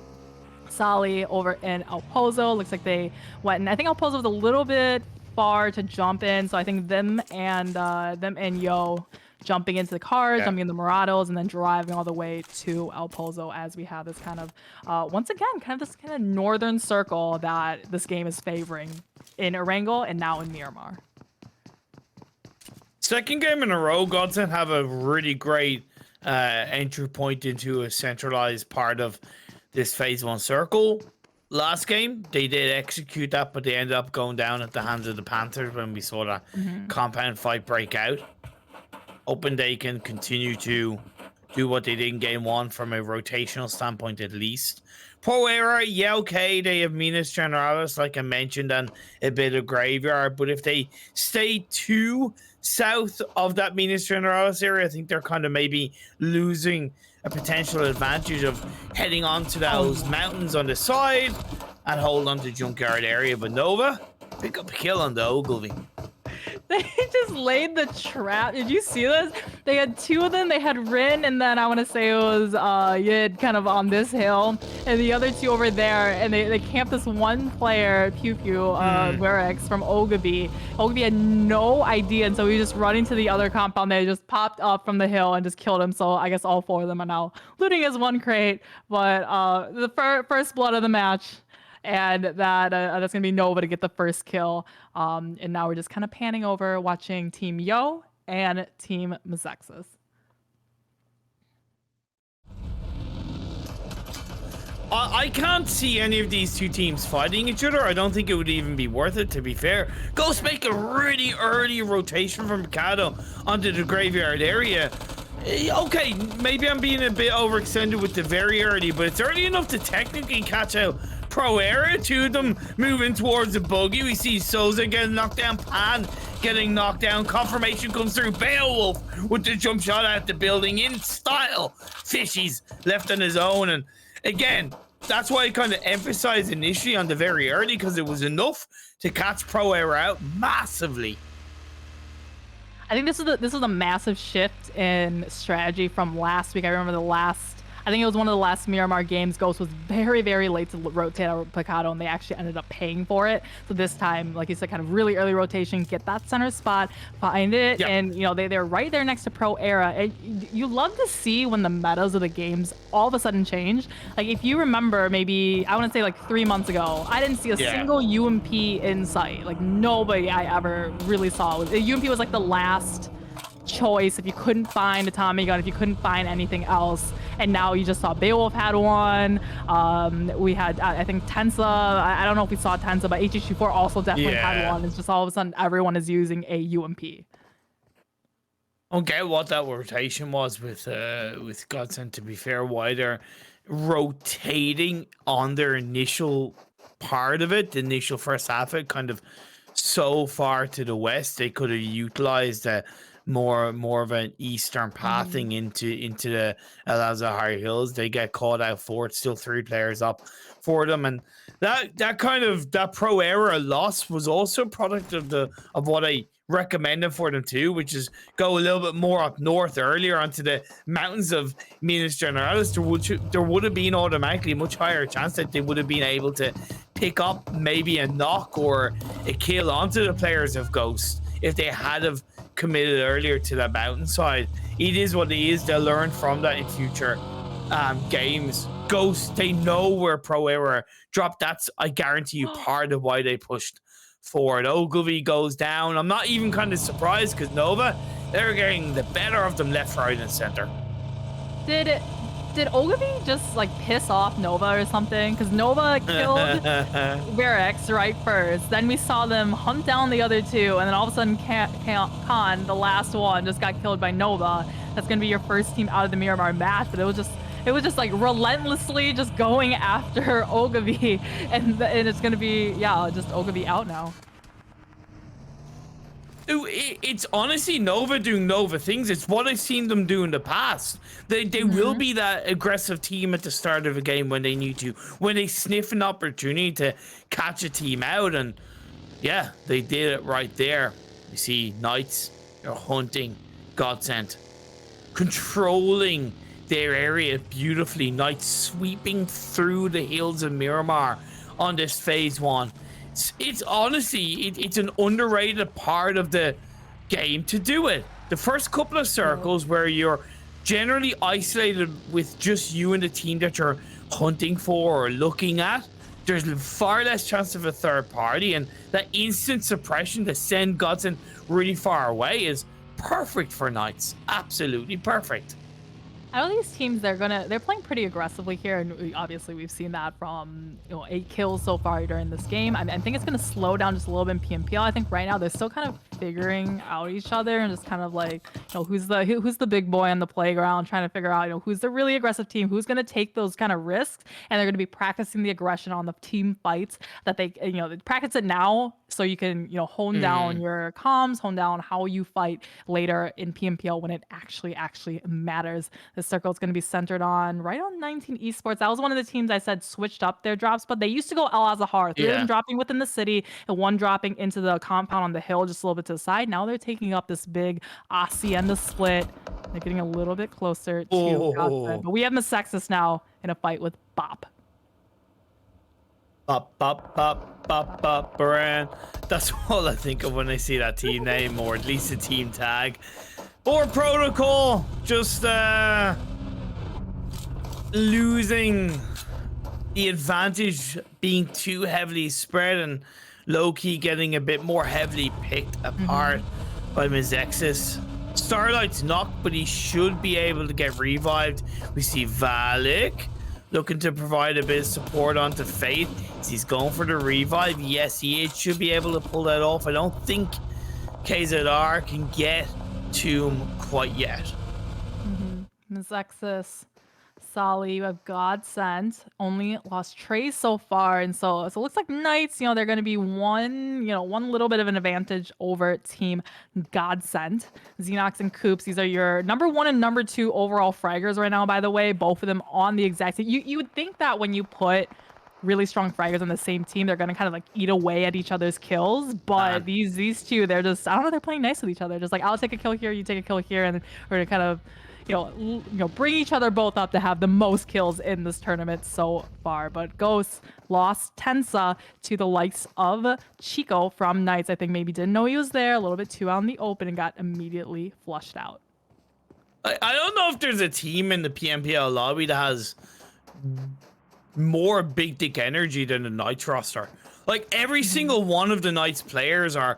Sally over in El Pozo, looks like they went, and I think El Pozo was a little bit far to jump in, so I think them and Yo jumping into the cars, jumping in the Morados, and then driving all the way to El Pozo as we have this kind of once again this kind of northern circle that this game is favoring in Erangel and now in Miramar. Second game in a row, Godsend have a really great entry point into a centralized part of this phase 1 circle. Last game, they did execute that, but they ended up going down at the hands of the Panthers when we saw that compound fight break out. Hoping they can continue to do what they did in game 1 from a rotational standpoint at least. Pro Era, yeah, okay, they have Minas Generalis, like I mentioned, and a bit of Graveyard, but if they stay too south of that Minas Generalis area, I think they're kind of maybe losing a potential advantage of heading onto those mountains on the side and hold on to Junkyard area. But Nova, pick up a kill on the Ogilvy. They just laid the trap. Did you see this? They had two of them. They had Rin, and then I want to say it was Yid kind of on this hill, and the other two over there. And they camped this one player, Pew Pew, Verex from Ogilvy. Ogilvy had no idea, and so he was just running to the other compound. They just popped up from the hill and just killed him. So I guess all four of them are now looting his one crate. But the first blood of the match. And that's gonna be Nova to get the first kill. And now we're just kind of panning over, watching Team Yo and Team Mazexis. I can't see any of these two teams fighting each other. I don't think it would even be worth it, to be fair. Ghost make a really early rotation from Mikado onto the graveyard area. Okay, maybe I'm being a bit overextended with the very early, but it's early enough to technically catch out Pro Era. Two of them moving towards the buggy. We see Souza getting knocked down, Pan getting knocked down. Confirmation comes through. Beowulf with the jump shot at the building in style. Fishy's left on his own, and again, that's why I kind of emphasized initially on the very early, because it was enough to catch Pro Era out massively. I think this is a massive shift in strategy from last week. I remember I think it was one of the last Miramar games. Ghost was very, very late to rotate out Picado, and they actually ended up paying for it. So this time, like you said, kind of really early rotation, get that center spot, find it, and they're right there next to Pro Era. And you love to see when the metas of the games all of a sudden change. Like if you remember, maybe I want to say like 3 months ago, I didn't see a single UMP in sight. Like nobody I ever really saw. UMP was like the last choice if you couldn't find a Tommy gun, if you couldn't find anything else. And now you just saw Beowulf had one. We had, I think, Tensa. I don't know if we saw Tensa, but HH4 also definitely had one. It's just all of a sudden everyone is using a UMP. I don't get what that rotation was with Godsend, to be fair, why they're rotating on their initial part of it, the initial first half of it, kind of so far to the west. They could have utilized more of an eastern pathing into the Elazar Hills. They get caught out for it. Still 3 players up for them, and that Pro Era loss was also a product of what I recommended for them too, which is go a little bit more up north earlier onto the mountains of Minas Generalis. There would have been automatically a much higher chance that they would have been able to pick up maybe a knock or a kill onto the players of Ghost if they had have committed earlier to that mountainside. It is what it is. They'll learn from that in future games. Ghost, they know where Pro Era dropped. That's, I guarantee you, part of why they pushed forward. Ogilvy goes down. I'm not even kind of surprised because Nova, they're getting the better of them left, right, and center. Did Ogilvy just like piss off Nova or something? Because Nova killed Varix right first. Then we saw them hunt down the other two, and then all of a sudden Khan, the last one, just got killed by Nova. That's gonna be your first team out of the Miramar match, but it was just like relentlessly just going after Ogilvy, and it's gonna be, yeah, just Ogilvy out now. It's honestly Nova doing Nova things. It's what I've seen them do in the past. They will be that aggressive team at the start of a game when they need to, when they sniff an opportunity to catch a team out, and yeah, they did it right there. You see Knights, they're hunting, Godsent, controlling their area beautifully. Knights sweeping through the hills of Miramar on this phase 1. It's honestly, it's an underrated part of the game to do it. The first couple of circles where you're generally isolated with just you and the team that you're hunting for or looking at, there's far less chance of a third party, and that instant suppression to send Godsent really far away is perfect for Knights. Absolutely perfect. I know these teams, they're playing pretty aggressively here, and obviously we've seen that from 8 kills so far during this game. I think it's gonna slow down just a little bit in PMPL. I think right now they're still kind of figuring out each other and just kind of like, who's the big boy on the playground, trying to figure out who's the really aggressive team, who's gonna take those kind of risks, and they're gonna be practicing the aggression on the team fights that they practice it now so you can hone down your comms, hone down how you fight later in PMPL when it actually matters. The circle is going to be centered on 19 Esports. That was one of the teams I said switched up their drops, but they used to go Al Azahar, 3 of them dropping within the city and 1 dropping into the compound on the hill just a little bit to the side. Now they're taking up this big Hacienda split. They're getting a little bit closer to Godsent. But we have Misexus now in a fight with Bop. Bop, Baran. That's all I think of when I see that team name, or at least a team tag. Or Protocol, just losing the advantage, being too heavily spread, and low-key getting a bit more heavily picked apart by Misexus. Starlight's knocked, but he should be able to get revived. We see Valik looking to provide a bit of support onto Faith. He's going for the revive. Yes, he should be able to pull that off. I don't think KZR can get to him quite yet. Misexus, Sally, you have Godsent, only lost Trace so far, and so it looks like Knights, they're going to be one little bit of an advantage over Team Godsent. Xenox and Coops, these are your number 1 and number 2 overall fraggers right now, by the way, both of them on the exact same. You would think that when you put really strong fraggers on the same team, they're going to kind of like eat away at each other's kills, but these two, they're just, I don't know, they're playing nice with each other. Just like, I'll take a kill here, you take a kill here, and we're going to kind of bring each other both up to have the most kills in this tournament so far. But Ghost lost Tensa to the likes of Chico from Knights. I think maybe didn't know he was there, a little bit too out in the open, and got immediately flushed out. I don't know if there's a team in the PMPL lobby that has more big dick energy than the Knights roster. Like, every single one of the Knights players are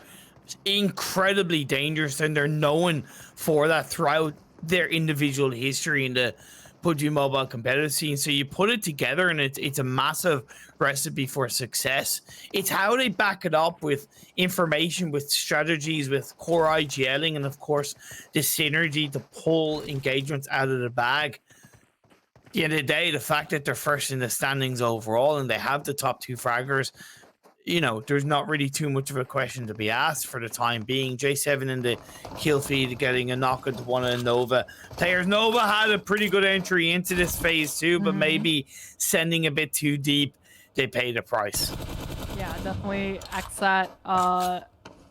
incredibly dangerous, and they're known for that throughout their individual history in the PUBG Mobile competitive scene. So you put it together, and it's a massive recipe for success. It's how they back it up with information, with strategies, with core IGLing, and of course the synergy to pull engagements out of the bag. At the end of the day, the fact that they're first in the standings overall and they have the top 2 fraggers, there's not really too much of a question to be asked for the time being. J7 in the kill feed getting a knock into one of Nova players. Nova had a pretty good entry into this phase 2, but maybe sending a bit too deep, they paid a price. Yeah, definitely Xat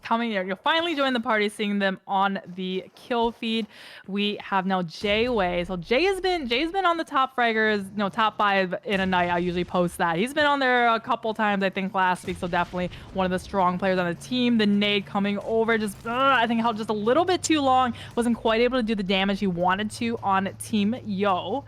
coming here. You'll finally join the party, seeing them on the kill feed. We have now Jay. So Jay's been on the top fraggers, top 5 in a night. I usually post that. He's been on there a couple times, I think, last week. So definitely one of the strong players on the team. The nade coming over, I think held just a little bit too long. Wasn't quite able to do the damage he wanted to on Team Yo.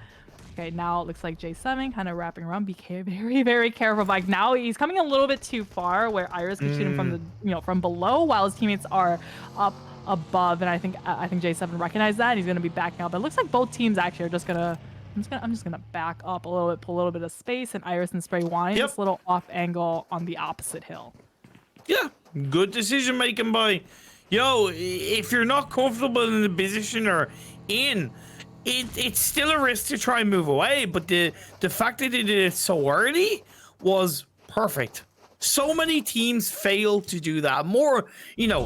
Okay, now it looks like J7 kind of wrapping around. Be very, very careful. Like now he's coming a little bit too far where Iris can shoot him from the, from below while his teammates are up above. And I think J7 recognized that and he's gonna be backing up. It looks like both teams actually are just gonna. I'm just gonna back up a little bit, pull a little bit of space, and Iris and Spray wanting this little off angle on the opposite hill. Yeah, good decision making by, if you're not comfortable in the position or in. It's still a risk to try and move away, but the fact that they did it so early was perfect. So many teams fail to do that. More,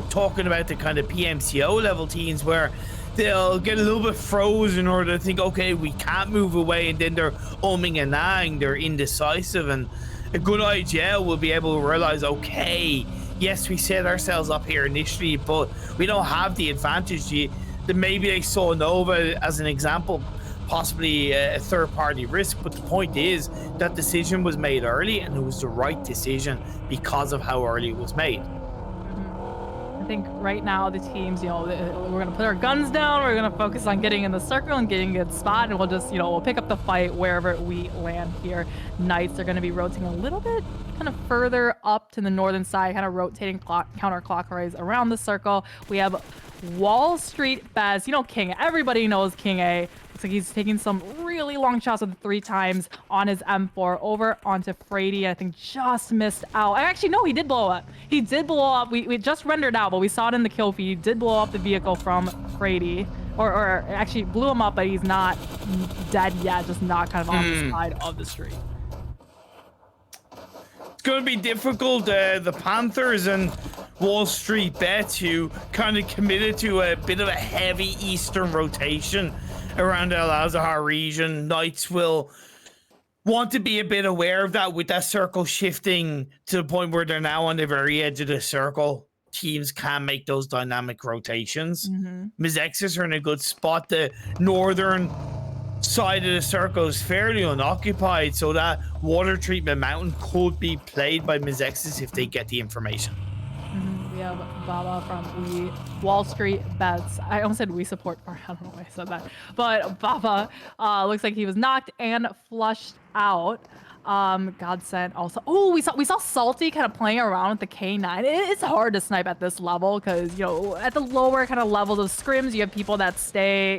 talking about the kind of PMCO level teams where they'll get a little bit frozen in order to think, okay, we can't move away, and then they're umming and ahhing, they're indecisive, and a good IGL will be able to realize, okay, yes, we set ourselves up here initially, but we don't have the advantage. Then maybe they saw Nova as an example, possibly a third-party risk, but the point is that decision was made early, and it was the right decision because of how early it was made. I think right now the teams, we're gonna put our guns down, we're gonna focus on getting in the circle and getting a good spot, and we'll just, we'll pick up the fight wherever we land here. Knights are gonna be rotating a little bit kind of further up to the northern side, kind of rotating counterclockwise around the circle. We have Wall Street Baz, King. Everybody knows King A. Looks like he's taking some really long shots with 3 times on his M4 over onto Frady. I think just missed out. Actually, no, he did blow up. He did blow up. We just rendered out, but we saw it in the kill feed. He did blow up the vehicle from Frady. Or actually blew him up, but he's not dead yet, just not kind of on the side of the street. It's going to be difficult. The Panthers and Wall Street Bets, who kind of committed to a bit of a heavy eastern rotation around the Al-Azhar region. Knights will want to be a bit aware of that with that circle shifting to the point where they're now on the very edge of the circle. Teams can make those dynamic rotations. Ms. X's are in a good spot. The northern side of the circle is fairly unoccupied, so that water treatment mountain could be played by Ms. X's if they get the information. We have Baba from Wall Street Bets. I almost said we support. I don't know why I said that, but Baba looks like he was knocked and flushed out. Godsend also. Oh, we saw Salty kind of playing around with the K9. It's hard to snipe at this level because at the lower kind of levels of scrims, you have people that stay.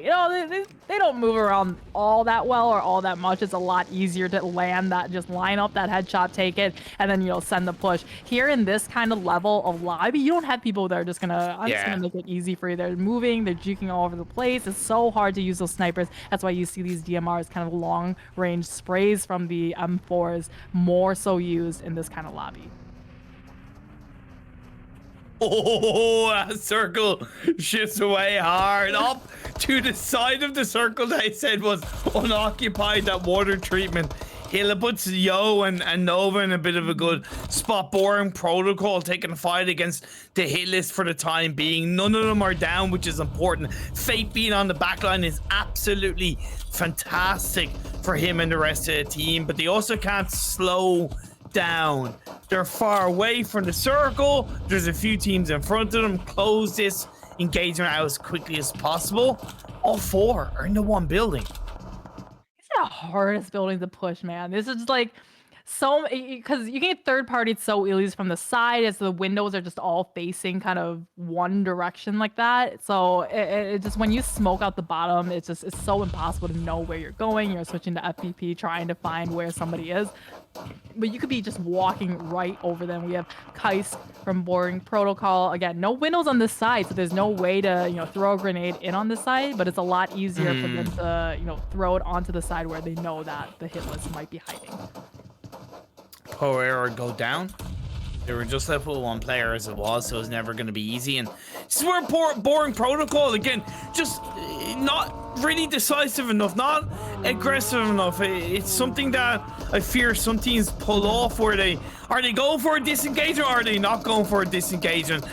They don't move around all that well or all that much. It's a lot easier to land that, just line up that headshot, take it, and then send the push. Here in this kind of level of lobby, you don't have people that are just gonna make it easy for you. They're moving, they're juking all over the place. It's so hard to use those snipers. That's why you see these DMRs, kind of long range sprays from the M4 more so used in this kind of lobby. Oh, that circle shifts away hard up to the side of the circle that I said was unoccupied, that water treatment. It puts Yo and Nova in a bit of a good spot. Boring Protocol taking a fight against the hit list for the time being. None of them are down, which is important. Fate being on the backline is absolutely fantastic for him and the rest of the team, but they also can't slow down. They're far away from the circle. There's a few teams in front of them. Close this engagement out as quickly as possible. All 4 are in the one building. The hardest building to push, man. This is like so, because you can get third parties so easily from the side, as the windows are just all facing kind of one direction like that. So it just, when you smoke out the bottom, it's so impossible to know where you're going. You're switching to FPP, trying to find where somebody is, but you could be just walking right over them. We have Keist from Boring Protocol. Again, no windows on this side, so there's no way to throw a grenade in on this side, but it's a lot easier for them to throw it onto the side where they know that the hit list might be hiding. Power go down. They were just left with 1 player as it was, so it's never going to be easy. And this is where Boring Protocol, again, just not really decisive enough, not aggressive enough. It's something that I fear some teams pull off, where are they going for a disengage or are they not going for a disengagement?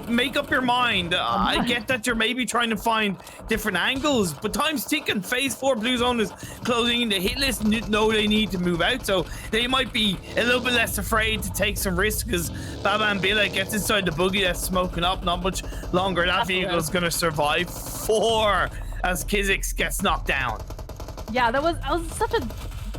Make up your mind. I get that you're maybe trying to find different angles, but time's ticking. Phase 4 Blue Zone is closing in. The hit list know they need to move out, so they might be a little bit less afraid to take some risks, because Baba and Bila gets inside the buggy that's smoking up. Not much longer that vehicle's going to survive. 4 as Kizix gets knocked down. Yeah, that was such a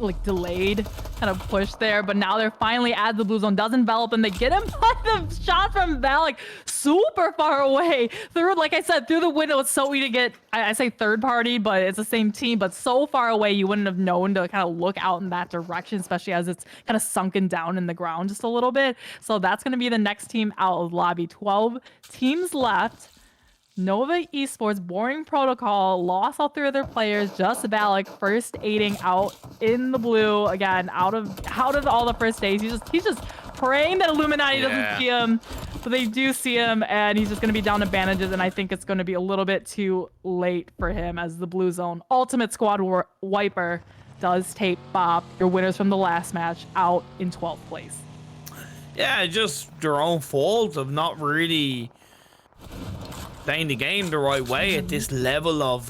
like delayed kind of push there, but now they're finally at the blue zone, does envelop, and they get him by the shot from Valak super far away through, like I said, through the window. It's so easy to get, I say third party, but it's the same team, but so far away you wouldn't have known to kind of look out in that direction, especially as it's kind of sunken down in the ground just a little bit. So that's going to be the next team out of lobby. 12 teams left. Nova Esports, Boring Protocol, lost all 3 of their players. Just Valak first aiding out in the blue again, out of all the first aids. He's just praying that Illuminati doesn't see him, but they do see him, and he's just gonna be down to bandages. And I think it's gonna be a little bit too late for him as the blue zone ultimate squad wiper does take Bob, your winners from the last match, out in 12th place. Yeah, just their own fault of not really playing the game the right way at this level of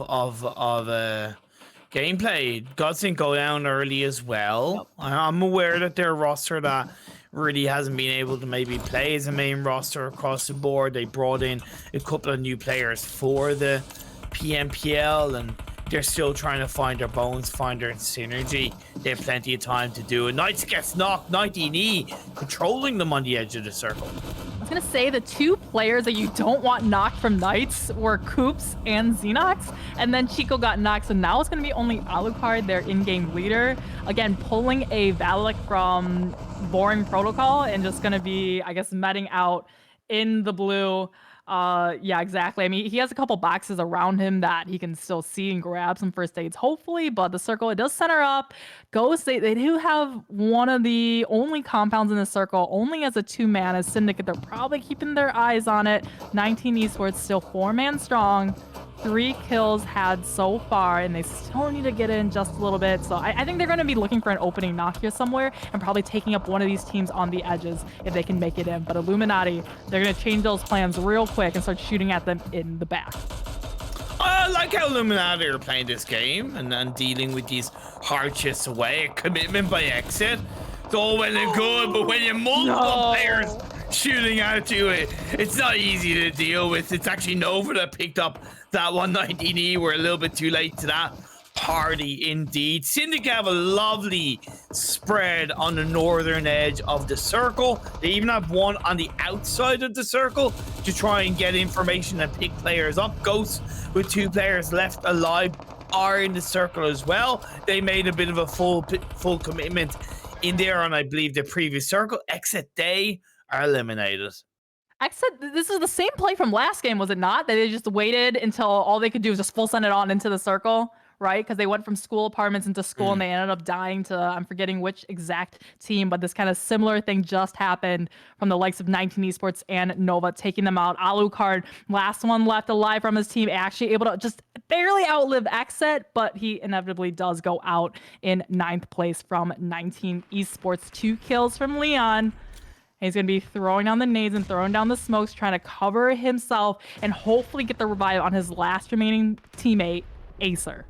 gameplay. Godsink go down early as well. Yep. I'm aware that their roster that really hasn't been able to maybe play as a main roster across the board. They brought in a couple of new players for the PMPL, and they're still trying to find their bones, find their synergy. They have plenty of time to do it. Knights gets knocked, 90 controlling them on the edge of the circle. I was gonna say the 2 players that you don't want knocked from Knights were Coops and Xenox, and then Chico got knocked, so now it's gonna be only Alucard, their in-game leader, again pulling a Valak from Boring Protocol, and just gonna be, I guess, meting out in the blue. Yeah, exactly. I mean, he has a couple boxes around him that he can still see and grab some first aids, hopefully, but the circle, it does center up. Ghost, they do have one of the only compounds in the circle, only as a 2-man Syndicate. They're probably keeping their eyes on it. 19 Esports still 4-man strong. 3 kills had so far, and they still need to get in just a little bit. So I think they're going to be looking for an opening knock here somewhere and probably taking up one of these teams on the edges if they can make it in. But Illuminati, they're going to change those plans real quick and start shooting at them in the back. I like how Illuminati are playing this game and dealing with these hardships away. A commitment by exit. It's all well and good, but when you're multiple players shooting at you, it's not easy to deal with. It's actually Nova that picked up that 119E. We're a little bit too late to that party indeed. Syndicate have a lovely spread on the northern edge of the circle. They even have one on the outside of the circle to try and get information and pick players up. Ghosts with 2 players left alive are in the circle as well. They made a bit of a full commitment in there on, I believe, the previous circle. Exit, they are eliminated. Exit, this is the same play from last game, was it not? That they just waited until all they could do was just full send it on into the circle, right? Because they went from school apartments into school and they ended up dying to, I'm forgetting which exact team, but this kind of similar thing just happened from the likes of 19 Esports and Nova, taking them out. Alucard, last one left alive from his team, actually able to just barely outlive Exit, but he inevitably does go out in 9th place from 19 Esports. 2 kills from Leon. He's going to be throwing down the nades and throwing down the smokes, trying to cover himself and hopefully get the revive on his last remaining teammate, Acer.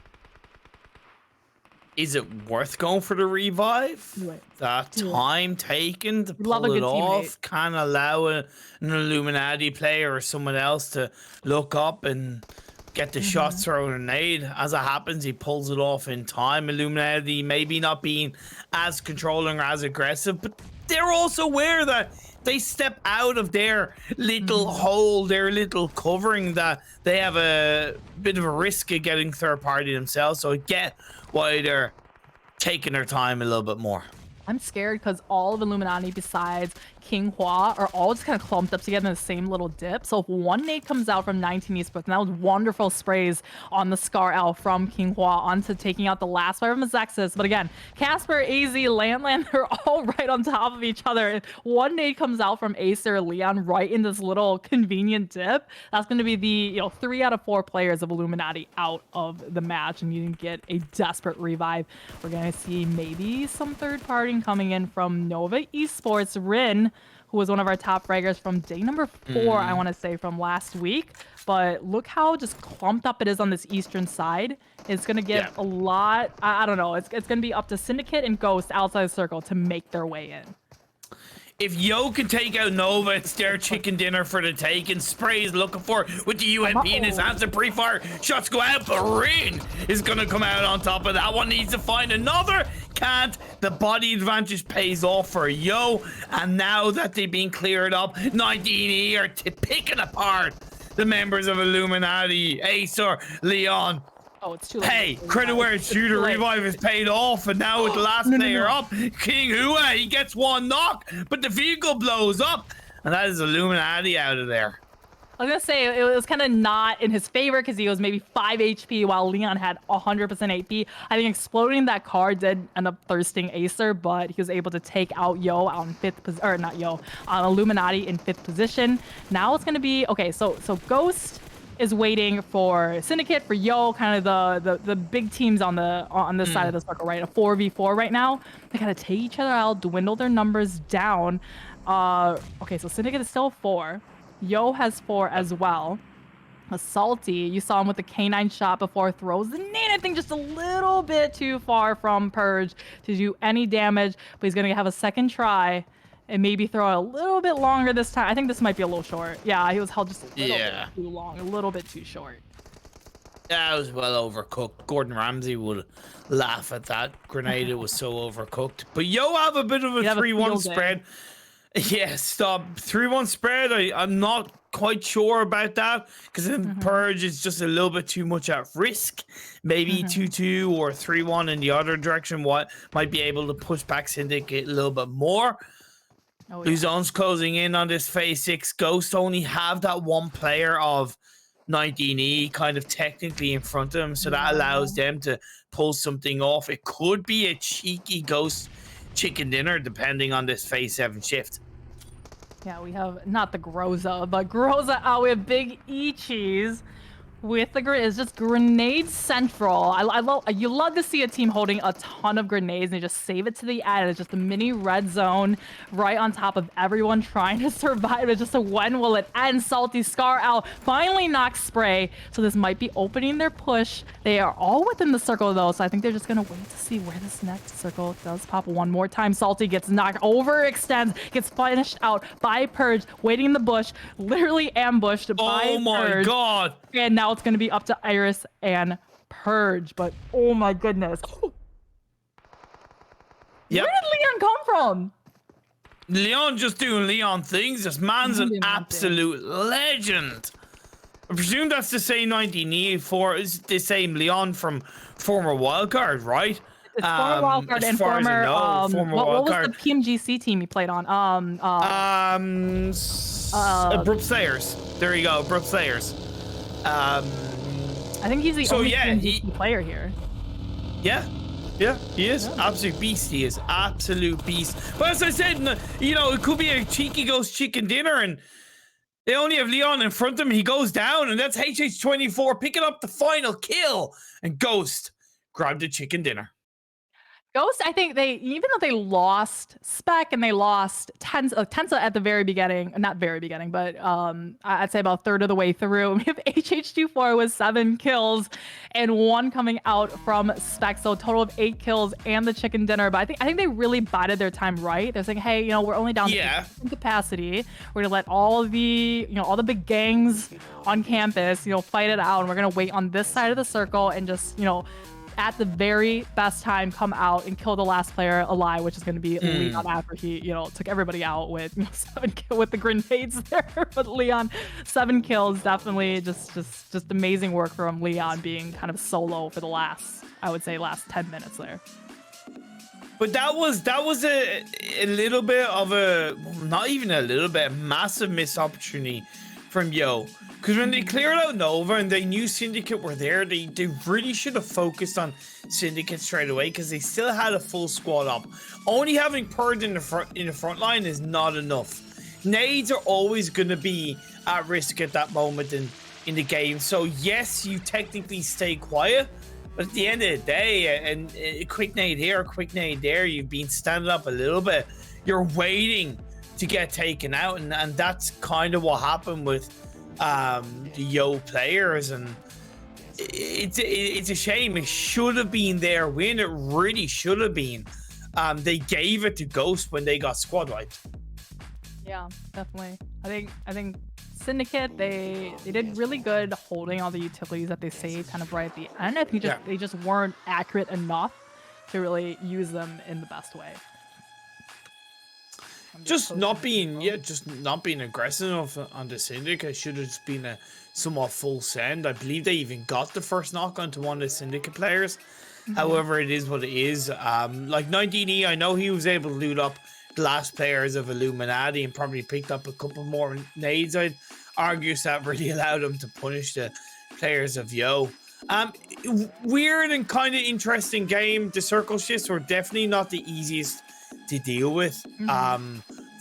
Is it worth going for the revive? That time taken to pull it off can allow an Illuminati player or someone else to look up and get the shots thrown a nade. As it happens, he pulls it off in time. Illuminati maybe not being as controlling or as aggressive, but they're also aware that they step out of their little hole, their little covering, that they have a bit of a risk of getting third party themselves. So I get why they're taking their time a little bit more. I'm scared because all of Illuminati besides King Hua are all just kind of clumped up together in the same little dip. So if one nade comes out from 19 Esports, and that was wonderful sprays on the Scar L from King Hua onto taking out the last five from his X's. But again, Casper, AZ, Landland, they're all right on top of each other. If one nade comes out from Acer or Leon right in this little convenient dip, that's going to be the 3 out of 4 players of Illuminati out of the match, and you can get a desperate revive. We're going to see maybe some third party coming in from Nova Esports. Rin, who was one of our top fraggers from day number 4, I want to say, from last week. But look how just clumped up it is on this eastern side. It's going to get a lot, I don't know, it's going to be up to Syndicate and Ghost outside the circle to make their way in. if Yo can take out Nova, it's their chicken dinner for the taking. Spray is looking for it with the UMP in his hands. The pre-fire shots go out, but Rin is going to come out on top of that one. Needs to find another. Can't. The body advantage pays off for Yo. And now that they've been cleared up, 19E are picking apart the members of Illuminati. Acer, Leon. Oh, it's too late. Hey, credit where it's due. The revive is paid off, and now with the last player up, King Hua, he gets one knock, but the vehicle blows up, and that is Illuminati out of there. I was gonna say it was kind of not in his favor because he was maybe 5 HP while Leon had 100% AP. I think exploding that car did end up thirsting Acer, but he was able to take out Yo on 5th position, or not Yo, on Illuminati in 5th position. Now it's gonna be okay. So Ghost is waiting for Syndicate, for Yo, kind of the big teams on this side of the circle, right? A 4v4 right now. They gotta take each other out, dwindle their numbers down. Okay, so Syndicate is still 4. Yo has 4 as well. Salty, you saw him with the K9 shot before, throws the nade, I think just a little bit too far from Purge to do any damage, but he's gonna have a second try and maybe throw it a little bit longer this time. I think this might be a little short. Yeah, he was held just a little bit too long, a little bit too short. That was well overcooked. Gordon Ramsay would laugh at that grenade. It was so overcooked. But Yo have a bit of a 3-1 spread. Yeah, stop. 3-1 spread. I'm not quite sure about that because Purge is just a little bit too much at risk. Maybe 2-2 or 3-1 in the other direction. What might be able to push back Syndicate a little bit more. Oh, Blue Zone's closing in on this phase 6. Ghost only have that one player of 19E kind of technically in front of them, so that allows them to pull something off. It could be a cheeky Ghost chicken dinner depending on this phase 7 shift. Yeah, we have not the Groza, but Groza out with Big E Cheese with the grenade. It's just grenade central. I love, you love to see a team holding a ton of grenades and they just save it to the end. It's just a mini red zone right on top of everyone trying to survive. It's just a when will it end? Salty Scar out, finally knocks Spray. So this might be opening their push. They are all within the circle though, so I think they're just gonna wait to see where this next circle does pop one more time. Salty gets knocked, overextends, gets finished out by Purge, waiting in the bush, literally ambushed by Purge. Oh my god! And now it's going to be up to Iris and Purge, but oh my goodness. Yep. Where did Leon come from? Leon just doing Leon things. This man's an absolute legend. I presume that's the same 19E for is the same Leon from former Wildcard, right? It's former Wildcard and former what was the PMGC team he played on? Abrupt Slayers. There you go, Abrupt Slayers. I think he's the only PMGC player here. Yeah, he is. Absolute beast, he is. Absolute beast. But as I said, you know, it could be a cheeky Ghost chicken dinner and they only have Leon in front of him. He goes down and that's HH24 picking up the final kill. And Ghost grabbed the chicken dinner. Ghost, I think even though they lost Spec and they lost Tensa at the very beginning, not very beginning, but I'd say about a third of the way through. We have HH24 with 7 kills and 1 coming out from Spec, so a total of 8 kills and the chicken dinner. But I think they really bided their time right. They're saying, hey, you know, we're only down to capacity. We're gonna let all the big gangs on campus, fight it out, and we're gonna wait on this side of the circle and just, at the very best time come out and kill the last player alive, which is going to be Leon after he, took everybody out with 7 kills with the grenades there. But Leon, 7 kills, definitely just amazing work from Leon being kind of solo for the last 10 minutes there. But that was a little bit of not even a little bit, massive missed opportunity from Yo. Because when they cleared out Nova and they knew Syndicate were there, they really should have focused on Syndicate straight away because they still had a full squad up. Only having Purge in the front line is not enough. Nades are always going to be at risk at that moment in the game. So yes, you technically stay quiet, but at the end of the day, and a quick nade here, a quick nade there, you've been standing up a little bit. You're waiting to get taken out, and that's kind of what happened with the Yo players, and it's a shame. It should have been their win. It really should have been. They gave it to Ghost when they got squad wiped. Yeah, definitely. I think Syndicate they did really good holding all the utilities that they saved kind of right at the end. I think Yeah. they just weren't accurate enough to really use them in the best way. I'm Just posting not this being, info. yeah, just not being aggressive enough on the Syndicate. Should have just been a somewhat full send. I believe they even got the first knock onto one of the Syndicate players. However, it is what it is. Like 19E, I know he was able to loot up the last players of Illuminati and probably picked up a couple more nades. I'd argue that really allowed him to punish the players of Yo. Um, Weird and kind of interesting game. The circle shifts were definitely not the easiest to deal with.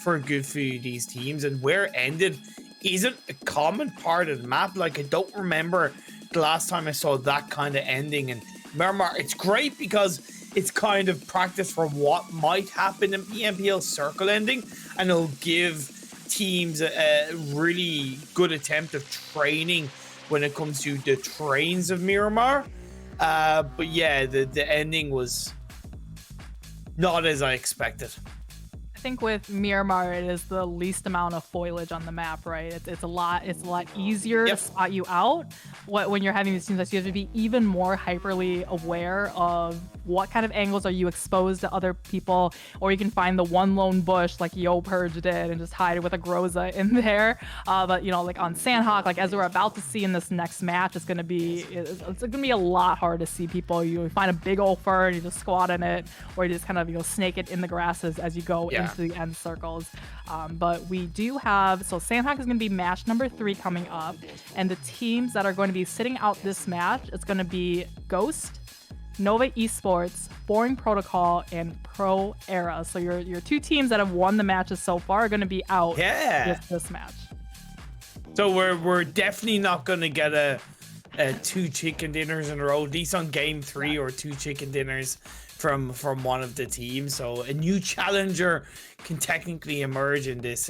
For a good few of these teams, and where it ended isn't a common part of the map. Like, I don't remember the last time I saw that kind of ending. And Miramar, it's great because it's kind of practice for what might happen in PMPL circle ending, and it'll give teams a really good attempt of training when it comes to the trains of Miramar. But yeah, the ending was not as I expected. I think with Miramar, it is the least amount of foliage on the map, right? It's a lot easier to Yep. spot you out. When you're having these teams, like, you have to be even more hyperly aware of what kind of angles are you exposed to other people, or you can find the one lone bush like Yo Purge did and just hide it with a Groza in there. But like on Sandhawk, like as we're about to see in this next match, it's gonna be a lot harder to see people. You find a big old fur and you just squat in it, or you just kind of snake it in the grasses as you go Yeah. into the end circles. But we do have, so Sandhawk is going to be match number 3 coming up, and the teams that are going to be sitting out this match, it's going to be Ghost, Nova Esports, Boring Protocol, and Pro Era. So your 2 teams that have won the matches so far are going to be out this match. So we're definitely not going to get a 2 chicken dinners in a row, at least on game 3, or 2 chicken dinners from one of the teams. So a new challenger can technically emerge in this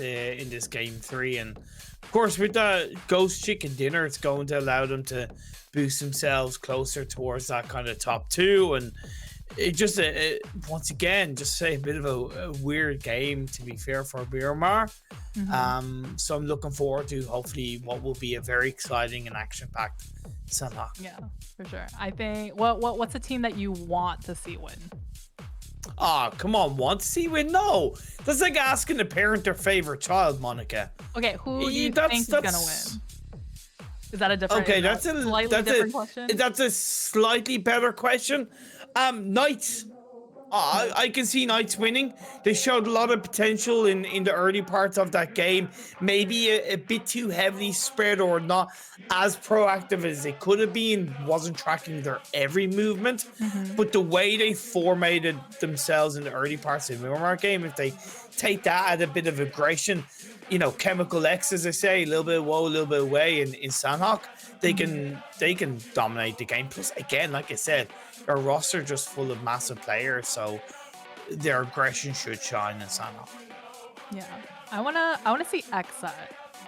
game 3, and of course with the Ghost chicken dinner, it's going to allow them to boost themselves closer towards that kind of top 2. And it just once again, just say a bit of a weird game, to be fair, for Miramar. So I'm looking forward to hopefully what will be a very exciting and action-packed Sunhawk. Yeah, for sure. I think what's a team that you want to see win? Oh, come on, want to see win? No, that's like asking a parent their favorite child, Monica. Okay, who do you That's- think is gonna that's- win? Is that a different? Okay, is that that's a slightly different question. That's a slightly better question. Knights. I can see Knights winning. They showed a lot of potential in the early parts of that game. Maybe a bit too heavily spread, or not as proactive as they could have been. Wasn't tracking their every movement. But the way they formatted themselves in the early parts of the Miramar game, if they take that at a bit of aggression, Chemical X, as I say, a little bit of woe, a little bit away in Sandhawk, they can dominate the game. Plus, again, like I said, their roster just full of massive players, so their aggression should shine in Sandhawk. Yeah, I wanna see Exa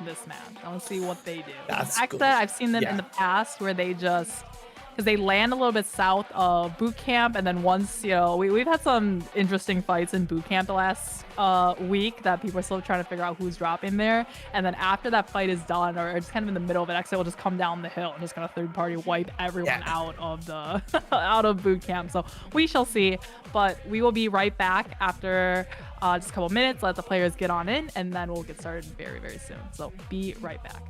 this match. I want to see what they do. That's Exa, good. I've seen them in Yeah. the past where they just, because they land a little bit south of boot camp, and then once we've had some interesting fights in boot camp the last week that people are still trying to figure out who's dropping there, and then after that fight is done, or it's kind of in the middle of it, Exa will just come down the hill and just kind of third party wipe everyone out of the out of boot camp. So we shall see, but we will be right back after just a couple minutes. Let the players get on in, and then we'll get started very, very soon. So be right back.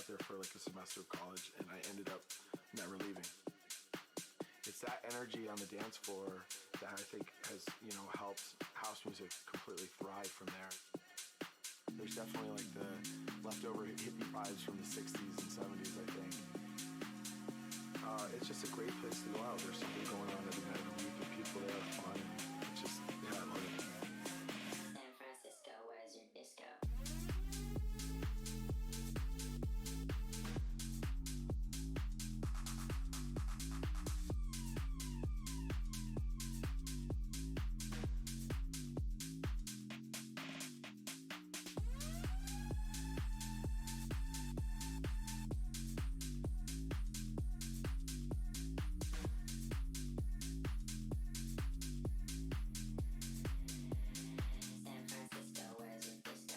out there for like a semester of college, and I ended up never leaving. It's that energy on the dance floor that I think has, you know, helped house music completely thrive from there. There's definitely like the leftover hippie vibes from the 60s and 70s, I think. It's just a great place to go out. There's something going on every night of the week, and people there are fun. It's just, yeah, I love it. San Francisco, where's your disco? San Francisco, where's your disco?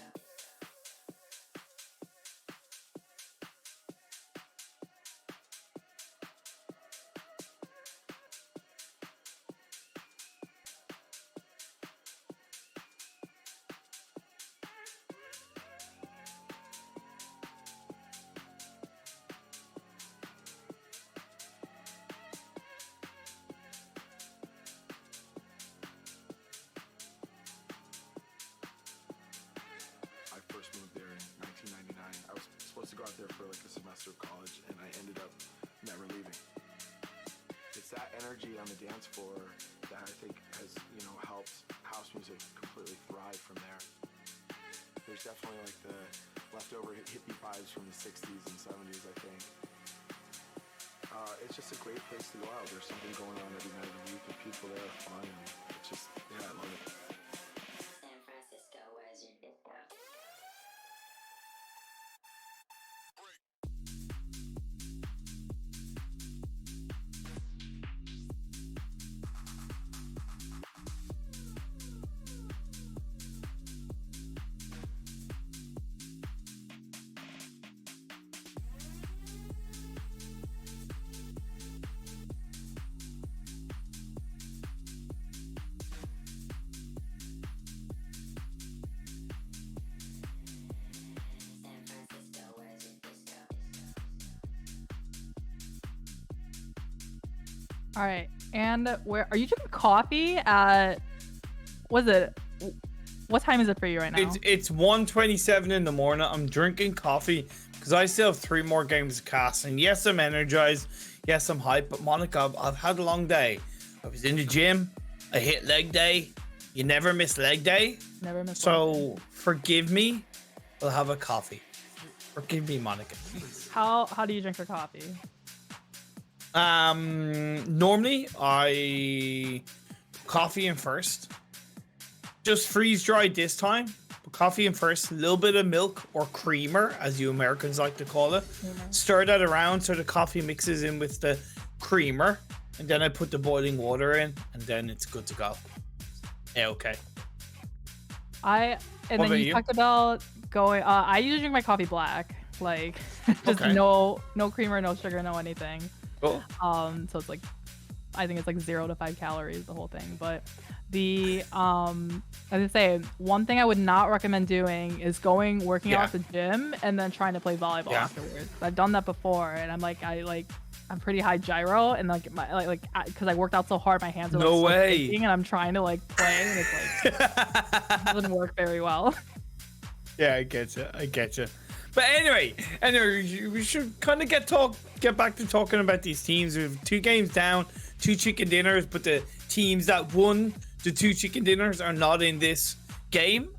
I first moved there in 1999. I was supposed to go out there for like a semester of college, and I ended up never leaving. It's that energy on the dance floor that I think has, you know, helped house music completely thrive from there. There's definitely like the leftover hippie vibes from the 60s and 70s, I think. It's just a great place to go out. There's something going on every night of the week, and people there are fun, and it's just, yeah, I love it. San Francisco, where's your disco? San Francisco, where's your disco? All right. And where are you drinking coffee at? Was it? What time is it for you right now? It's 1:27 in the morning. I'm drinking coffee because I still have 3 more games to cast. And yes, I'm energized. Yes, I'm hyped. But Monica, I've had a long day. I was in the gym. I hit leg day. You never miss leg day. Never miss. So forgive me. I'll have a coffee. Forgive me, Monica, please. How do you drink your coffee? Normally I put coffee in first. Just freeze dried this time. Put coffee in first, a little bit of milk or creamer, as you Americans like to call it. Stir that around so the coffee mixes in with the creamer, and then I put the boiling water in, and then it's good to go. Yeah, okay. And What then about you you? talked about going. I usually drink my coffee black, like just Okay. no creamer, no sugar, no anything. Cool. So it's like, I think it's like 0 to 5 calories, the whole thing. But the as I say, one thing I would not recommend doing is working out Yeah. at the gym and then trying to play volleyball Yeah. afterwards. I've done that before, and I'm pretty high gyro, and because I worked out so hard, my hands are like, No so way. shaking, and I'm trying to like play, and it's like it doesn't work very well. Yeah, I get you. But anyway, we should kind of get back to talking about these teams. We have 2 games down, 2 chicken dinners, but the teams that won the 2 chicken dinners are not in this game.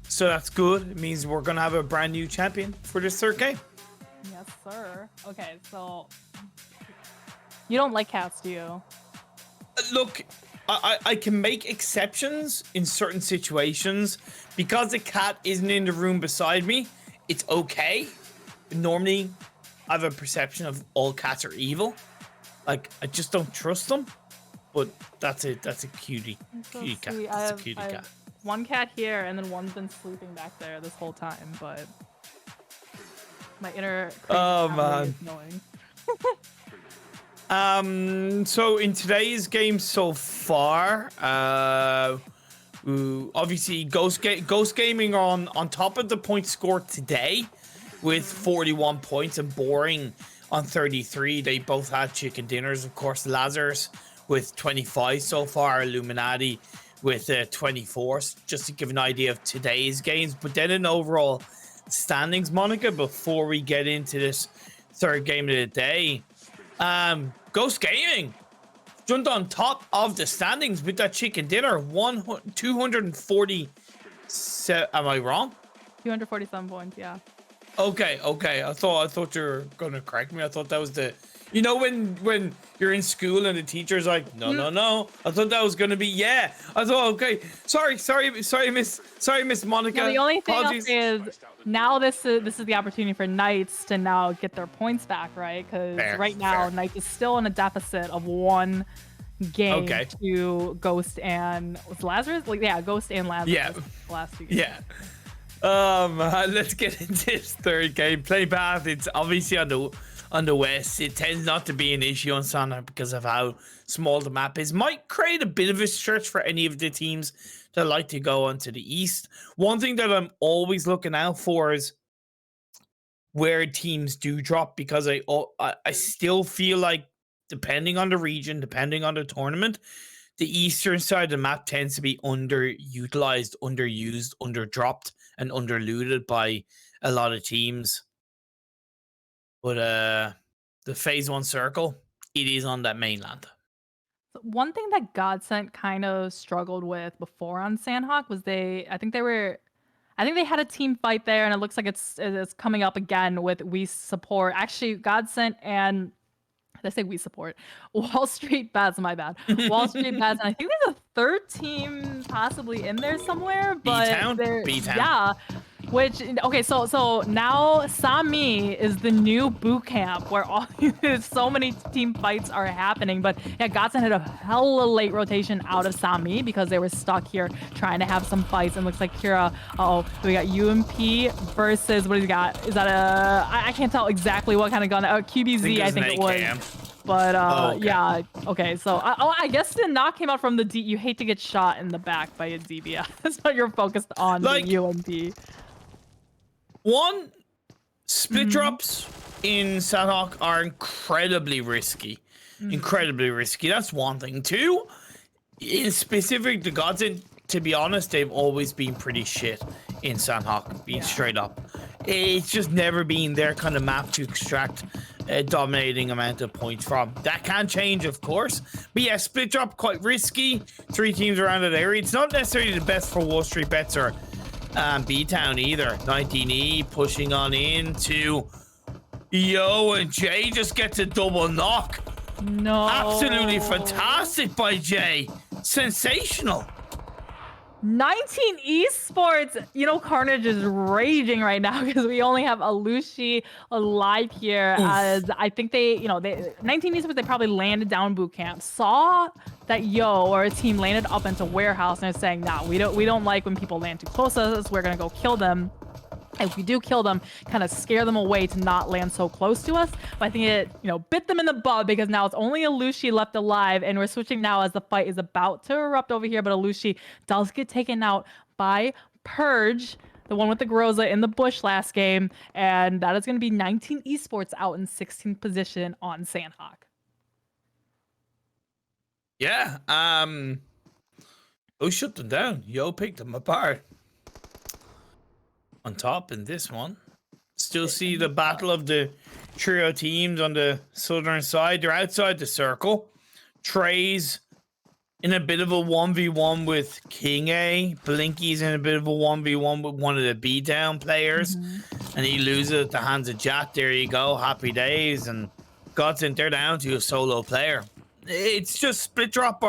So that's good. It means we're gonna have a brand new champion for this 3rd game. Yes, sir. Okay, so you don't like cats, do you? Look, I can make exceptions in certain situations because the cat isn't in the room beside me. It's okay. Normally, I have a perception of all cats are evil. Like, I just don't trust them. But that's it. That's a cutie So cat. sweet. That's a cutie I cat. have one cat here, and then one's been sleeping back there this whole time, but my inner crazy Oh, family man. is knowing. So in today's game so far, obviously Ghost Gaming are on top of the point score today. with 41 points and Boring on 33. They both had chicken dinners. Of course, Lazarus with 25 so far, Illuminati with 24, just to give an idea of today's games. But then in overall standings, Monica, before we get into this third game of the day, Ghost Gaming jumped on top of the standings with that chicken dinner. 240. Am I wrong? 247 points, yeah. Okay. I thought you were gonna correct me. I thought that was the, you know, when you're in school and the teacher's like, no. I thought that was gonna be, yeah. I thought, okay, sorry, Miss Monica. Well, the only thing Apologies. I'll say is now this is the opportunity for Knights to now get their points back, right? Because right now Knights is still in a deficit of 1 game to Ghost and Lazarus. Like, yeah, Ghost and Lazarus. Yeah. The last 2 games. Yeah. Let's get into this third game. Play path. It's obviously on the west. It tends not to be an issue on Sana because of how small the map is. Might create a bit of a stretch for any of the teams that like to go onto the east. One thing that I'm always looking out for is where teams do drop, because I still feel like, depending on the region, depending on the tournament, the eastern side of the map tends to be underutilized, underused, underdropped, and underlooted by a lot of teams. But the phase 1 circle, it is on that mainland. One thing that Godsent kind of struggled with before on Sandhawk was I think they had a team fight there, and it looks like it's coming up again with We Support. Actually, Godsent and I say We Support. Wall Street Bats, my bad. Wall Street Bats, and I think there's a third team possibly in there somewhere. But B-Town. Yeah. Which, okay, so now Sami is the new boot camp where so many team fights are happening. But yeah, Godsent had a hella late rotation out of Sami because they were stuck here trying to have some fights. And looks like Kira, we got UMP versus, what do you got? Is that I can't tell exactly what kind of gun. QBZ, I think it was. But okay. Yeah, okay. So I guess the knock came out from the D. You hate to get shot in the back by a DBS, but you're focused on the UMP. One, split drops in Sandhawk are incredibly risky. Incredibly risky. That's one thing. Two, in specific to Godsent, to be honest, they've always been pretty shit in Sandhawk, being straight up. It's just never been their kind of map to extract a dominating amount of points from. That can change, of course. But yeah, split drop, quite risky. 3 teams around that area. It's not necessarily the best for Wall Street Bets or B-Town either. 19E pushing on into Yo, and Jay just gets a double knock. No. Absolutely fantastic by Jay. Sensational. 19 esports. You know, Carnage is raging right now because we only have Alushi alive here. As I think they 19 esports, they probably landed down boot camp, saw that or a team landed up into warehouse, and they're saying, nah, we don't like when people land too close to us. We're gonna go kill them. If we do kill them, kind of scare them away to not land so close to us. But I think it, bit them in the butt, because now it's only Alushi left alive, and we're switching now as the fight is about to erupt over here. But Alushi does get taken out by Purge, the one with the Groza in the bush last game, and that is going to be 19 esports out in 16th position on Sandhawk. Yeah, who shut them down? Yo picked them apart. On top in this one. Still see the battle of the trio teams on the southern side. They're outside the circle. Trey's in a bit of a 1v1 with King A. Blinky's in a bit of a 1v1 with one of the B-Down players. And he loses at the hands of Jat. There you go. Happy days. And Godsent, they're down to a solo player. It's just split drops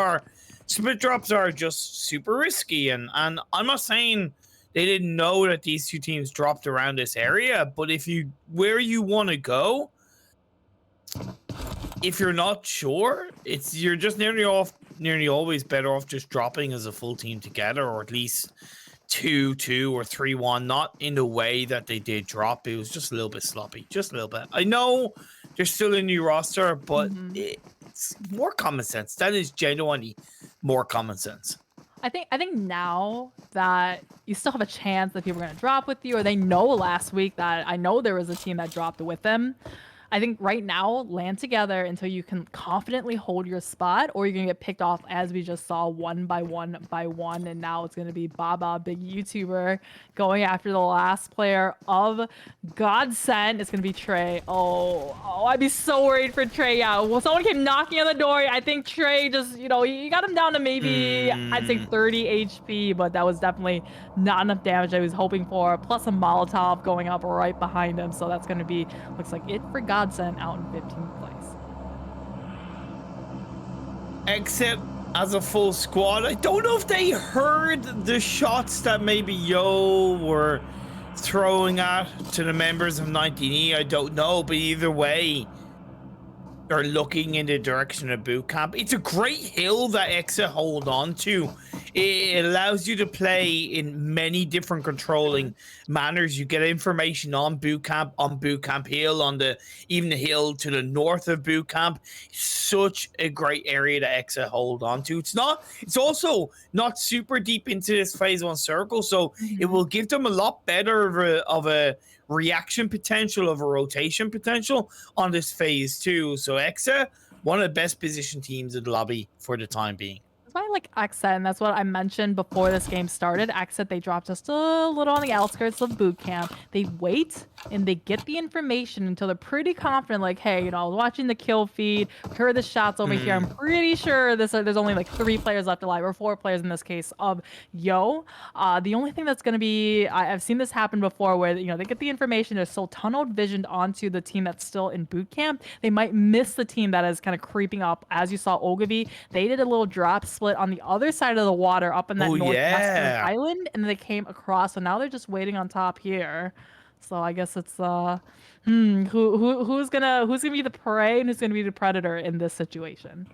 are just super risky. And I'm not saying they didn't know that these 2 teams dropped around this area, but where you want to go, if you're not sure, you're just nearly always better off just dropping as a full team together, or at least 2-2 or 3-1, not in the way that they did drop. It was just a little bit sloppy, just a little bit. I know they're still a new roster, but it's more common sense. That is genuinely more common sense. I think now that you still have a chance that people are gonna drop with you, or they know last week that I know there was a team that dropped with them. I think right now, land together until you can confidently hold your spot, or you're gonna get picked off as we just saw one by one by one, and now it's gonna be Baba, big YouTuber, going after the last player of Godsent. It's gonna be Trey. Oh, I'd be so worried for Trey. Yeah, well, someone came knocking on the door. I think Trey just, you got him down to maybe, I'd say 30 HP, but that was definitely not enough damage I was hoping for. Plus a Molotov going up right behind him, so that's gonna be, looks like it for Godsent out in 15th place. Except as a full squad, I don't know if they heard the shots that maybe Yo were throwing at to the members of 19E. I don't know, but either way, they're looking in the direction of boot camp. It's a great hill that Exa hold on to. It allows you to play in many different controlling manners. You get information on boot camp hill, even the hill to the north of boot camp. Such a great area to Exa hold on to. It's also not super deep into this phase 1 circle, so it will give them a lot better of a reaction potential, of a rotation potential on this phase 2. So Exa, one of the best positioned teams in the lobby for the time being. That's why I like Exet, and that's what I mentioned before this game started. Exet, they drop just a little on the outskirts of boot camp. They wait and they get the information until they're pretty confident, like, hey, I was watching the kill feed, heard the shots over here. I'm pretty sure there's only like 3 players left alive, or 4 players in this case, of Yo. The only thing that's going to be, I've seen this happen before where, they get the information, they're still tunneled visioned onto the team that's still in boot camp. They might miss the team that is kind of creeping up. As you saw, Ogilvy, they did a little drop split on the other side of the water up in that northwestern island, and they came across, so now they're just waiting on top here. So I guess it's who's gonna be the prey and who's gonna be the predator in this situation?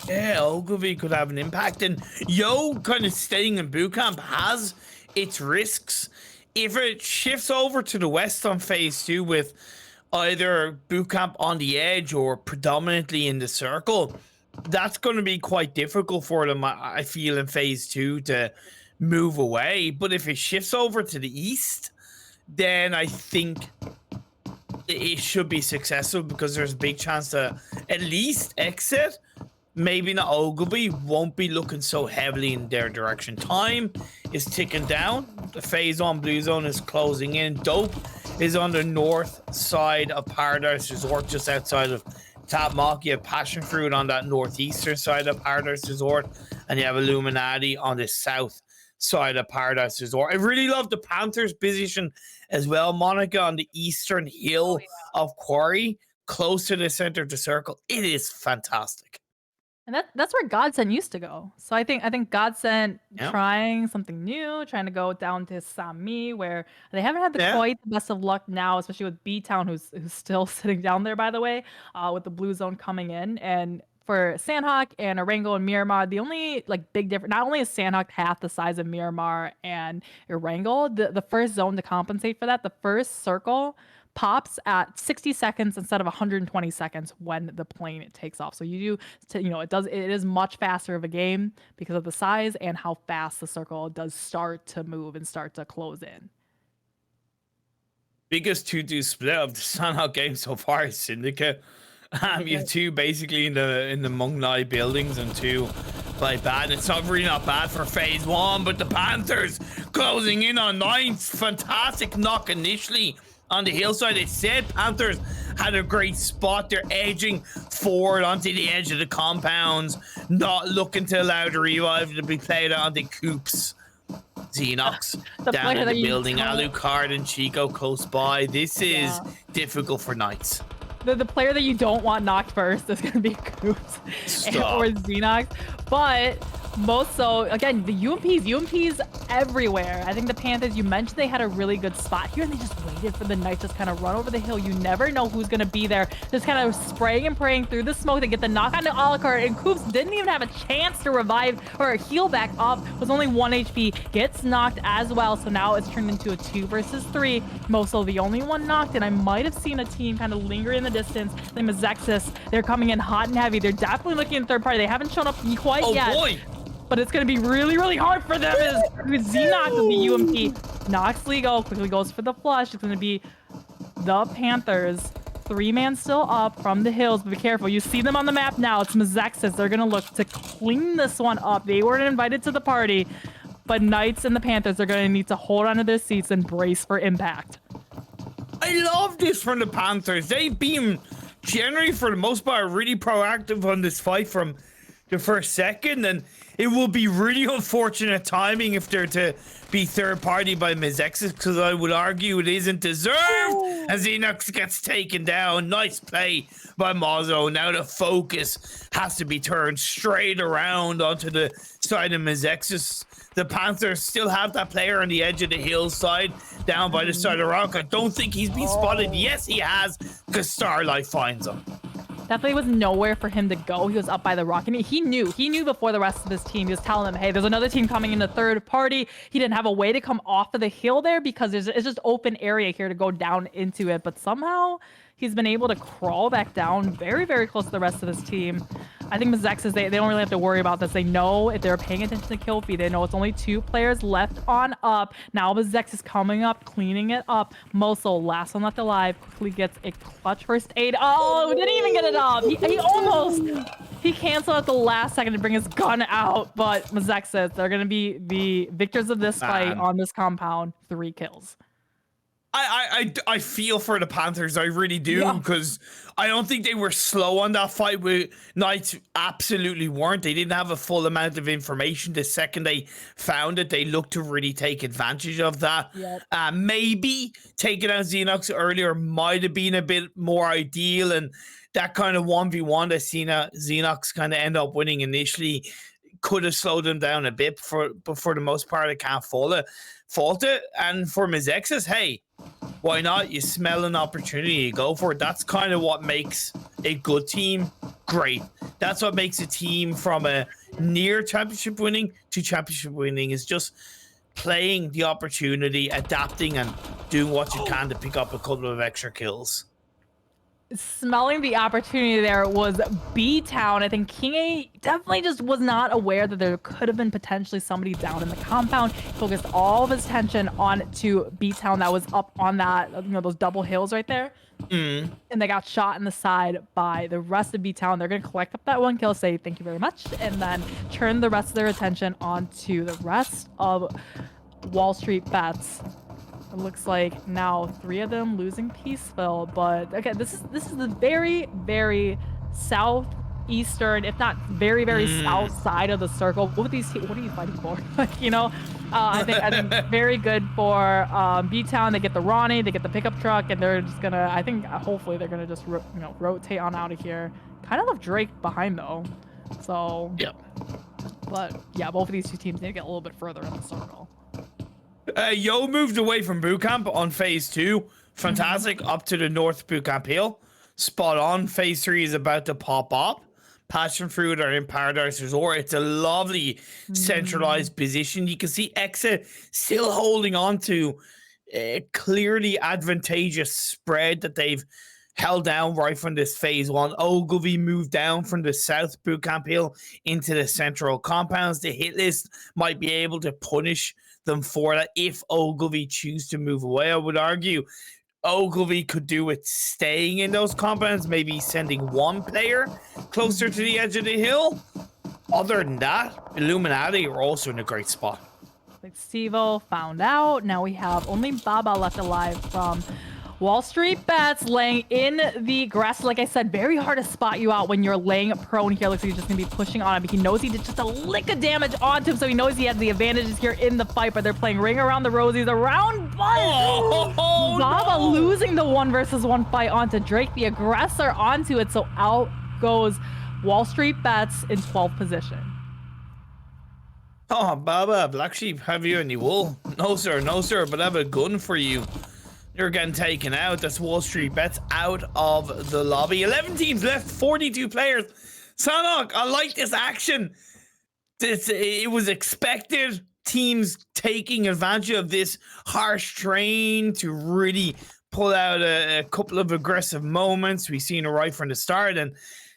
Yeah, Ogilvy could have an impact, and Yo kind of staying in boot camp has its risks. If it shifts over to the west on phase 2 with either boot camp on the edge or predominantly in the circle, that's going to be quite difficult for them, I feel, in phase 2 to move away. But if it shifts over to the east, then I think it should be successful, because there's a big chance to at least exit. Maybe not Ogilvy, won't be looking so heavily in their direction. Time is ticking down. The phase 1 blue zone is closing in. Dope is on the north side of Paradise Resort, just outside of Tapmock. You have Passion Fruit on that northeastern side of Paradise Resort, and you have Illuminati on the south side of Paradise Resort. I really love the Panthers position as well, Monica, on the eastern hill of Quarry, close to the center of the circle. It is fantastic. And that's where Godsent used to go. So I think Godsent trying something new, trying to go down to Sami, where they haven't had quite the best of luck now, especially with B-Town, who's still sitting down there, by the way, with the blue zone coming in. And for Sandhawk and Erangel and Miramar, the only big difference, not only is Sandhawk half the size of Miramar and Erangel, the first zone to compensate for that, the first circle pops at 60 seconds instead of 120 seconds when the plane takes off. So it is much faster of a game because of the size and how fast the circle does start to move and start to close in. Biggest 2-2 split of the Sandhawk game so far is Syndicate. You have 2 basically in the Mung Lai buildings and 2 by bad. It's not bad for phase 1, but the Panthers closing in on 9th. Fantastic knock initially on the hillside. It said Panthers had a great spot. They're edging forward onto the edge of the compounds, not looking to allow the revive to be played on the coops. Xenox down in the building. Alucard and Chico close by. This is difficult for Knights. The player that you don't want knocked first is going to be Coops or Xenox. But most so, again, the UMPs everywhere. I think the Panthers, you mentioned they had a really good spot here, and they just waited for the Knights just kind of run over the hill. You never know who's going to be there. Just kind of spraying and praying through the smoke to get the knock on to Alucard, and Coops didn't even have a chance to revive or heal back up. Was only 1 HP. Gets knocked as well, so now it's turned into a 2 versus 3. Moso the only one knocked, and I might have seen a team kind of linger in the distance. The name is Zexus. They're coming in hot and heavy. They're definitely looking in third party. They haven't shown up quite yet. Oh boy! but it's going to be really, really hard for them. Is Xenox with the UMP. Nox Legal quickly goes for the flush. It's going to be the Panthers. 3-man still up from the hills, but be careful. You see them on the map now. It's Mazexis. They're going to look to clean this one up. They weren't invited to the party, but Knights and the Panthers are going to need to hold onto their seats and brace for impact. I love this from the Panthers. They've been generally, for the most part, really proactive on this fight from the first second, and it will be really unfortunate timing if they're to be third party by Mazexis, because I would argue it isn't deserved as Xenox gets taken down. Nice play by Mozzo. Now the focus has to be turned straight around onto the side of Mazexis. The Panthers still have that player on the edge of the hillside down by the side of the rock. I don't think he's been spotted. Yes, he has, because Starlight finds him. Definitely was nowhere for him to go. He was up by the rock, and he knew before the rest of his team. He was telling them, hey, there's another team coming in the third party. He didn't have a way to come off of the hill there because it's just open area here to go down into it. But somehow he's been able to crawl back down very, very close to the rest of his team. I think Mazexis, they don't really have to worry about this. They know if they're paying attention to kill feed, they know it's only 2 players left on up. Now Mazexis coming up, cleaning it up. Moso, last one left alive, quickly gets a clutch first aid. Oh, didn't even get it off. He almost, he canceled at the last second to bring his gun out, but Mazexis, they're going to be the victors of this fight on this compound. 3 kills. I feel for the Panthers, I really do, because I don't think they were slow on that fight with Knights. Absolutely weren't. They didn't have a full amount of information. The second they found it, they looked to really take advantage of that. Maybe taking out Xenox earlier might have been a bit more ideal, and that kind of 1v1 that Xenox kind of end up winning initially could have slowed them down a bit, but for the most part, I can't fault it. And for Mazexis, hey, why not? You smell an opportunity, you go for it. That's kind of what makes a good team great. That's what makes a team from a near championship winning to championship winning, is just playing the opportunity, adapting, and doing what you can to pick up a couple of extra kills. Smelling the opportunity there was B-Town. I think King A definitely just was not aware that there could have been potentially somebody down in the compound. Focused all of his attention onto B-Town that was up on that, those double hills right there. And they got shot in the side by the rest of B-Town. They're going to collect up that 1 kill, say thank you very much, and then turn the rest of their attention onto the rest of Wall Street Bets. It looks like now 3 of them losing peaceful, but okay, this is the very, very southeastern, if not very, very south side of the circle. What are you fighting for? I think very good for B-Town. They get the Ronnie, they get the pickup truck, and they're just gonna, I think hopefully they're gonna just rotate on out of here. Kind of left Drake behind though, so yeah. But yeah, both of these 2 teams need to get a little bit further in the circle. Yo moved away from boot camp on phase 2. Fantastic. Up to the North boot camp hill. Spot on. Phase 3 is about to pop up. Passion fruit are in Paradise Resort. It's a lovely centralized position. You can see Exa still holding on to a clearly advantageous spread that they've held down right from this phase 1. Ogilvy moved down from the South boot camp hill into the central compounds. The hit list might be able to punish them for that if Ogilvy choose to move away. I would argue Ogilvy could do with staying in those compounds, maybe sending 1 player closer to the edge of the hill. Other than that, Illuminati are also in a great spot. Like Stevo found out. Now we have only Baba left alive from Wall Street Bets, laying in the grass. Like I said, very hard to spot you out when you're laying prone here. Looks like he's just going to be pushing on him. But he knows he did just a lick of damage onto him, so he knows he has the advantages here in the fight. But they're playing Ring Around the Rosies around Buzz. Baba losing the 1 versus 1 fight onto Drake, the aggressor, onto it. So out goes Wall Street Bets in 12th position. Oh, Baba, Black Sheep, have you any wool? No, sir, but I have a gun for you. You're getting taken out. That's Wall Street Bets out of the lobby. 11 teams left, 42 players. Sanok, I like this action. It was expected. Teams taking advantage of this harsh terrain to really pull out a couple of aggressive moments. We've seen it right from the start, and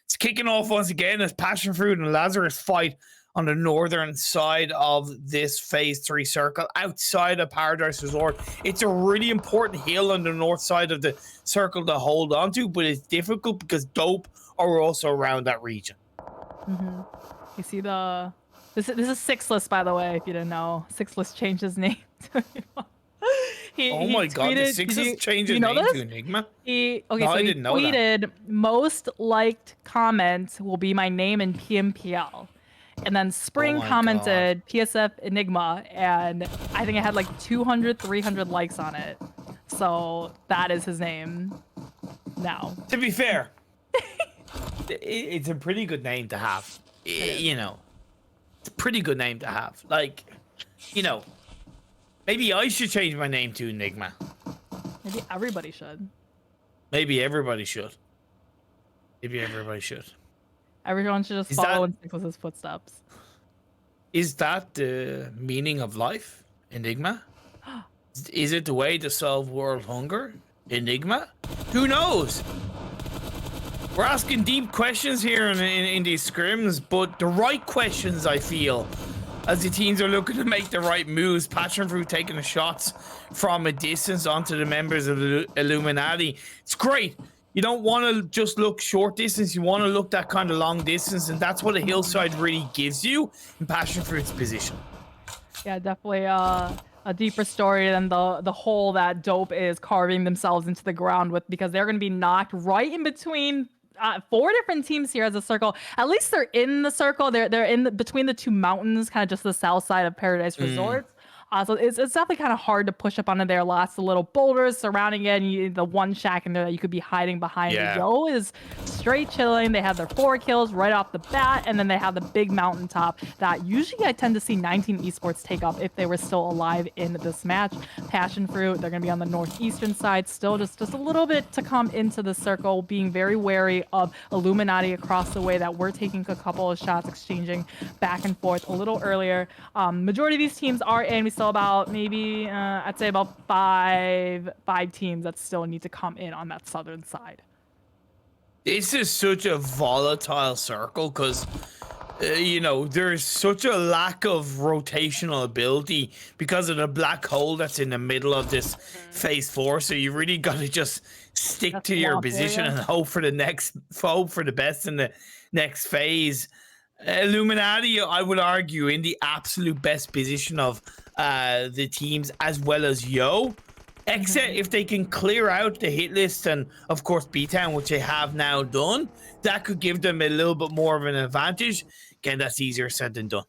it's kicking off once again as Passion Fruit and Lazarus fight on the northern side of this phase 3 circle outside of Paradise Resort. It's a really important hill on the north side of the circle to hold on to, but it's difficult because dope are also around that region. You see the this is Sixless, by the way, if you didn't know. Sixless changed his name. Oh my god, the Sixes changed his name to Enigma? He didn't know that. tweeted, most liked comment will be my name in PMPL. And then Spring commented PSF Enigma, and I think it had like 200, 300 likes on it. So that is his name now. To be fair, it's a pretty good name to have. You know, it's a pretty good name to have. Like, you know, maybe I should change my name to Enigma. Maybe everybody should. Maybe everybody should. Maybe everybody should. Everyone should just follow in Sixless's footsteps. Is that the meaning of life? Enigma? Is it the way to solve world hunger? Enigma? Who knows? We're asking deep questions here in these scrims, but the right questions, I feel, as the teams are looking to make the right moves. Passion Fruit taking the shots from a distance onto the members of the Illuminati. It's great. You don't want to just look short distance. You want to look that kind of long distance, and that's what a hillside really gives you in Passion Fruit's position. Yeah, definitely a deeper story than the hole that Dope is carving themselves into the ground with, because they're going to be knocked right in between 4 different teams here as a circle. At least they're in the circle. They're in between the 2 mountains, kind of just the south side of Paradise Resorts. So it's definitely kind of hard to push up onto there. Lots of little boulders surrounding it. And the one shack in there that you could be hiding behind. Yeah. Yo is straight chilling. They have their 4 kills right off the bat. And then they have the big mountaintop that usually I tend to see 19 Esports take up if they were still alive in this match. Passion Fruit, they're going to be on the northeastern side. Still just a little bit to come into the circle. Being very wary of Illuminati across the way that we're taking a couple of shots, exchanging back and forth a little earlier. Majority of these teams are in. We still about maybe I'd say about five teams that still need to come in on that southern side. This is such a volatile circle because you know, there's such a lack of rotational ability because of the black hole that's in the middle of this phase 4. So you really got to just stick to your position and hope for the best in the next phase. Illuminati, I would argue, in the absolute best position of the teams, as well as Yo. Except if they can clear out the hit list and, of course, B-Town, which they have now done, that could give them a little bit more of an advantage. Again, that's easier said than done.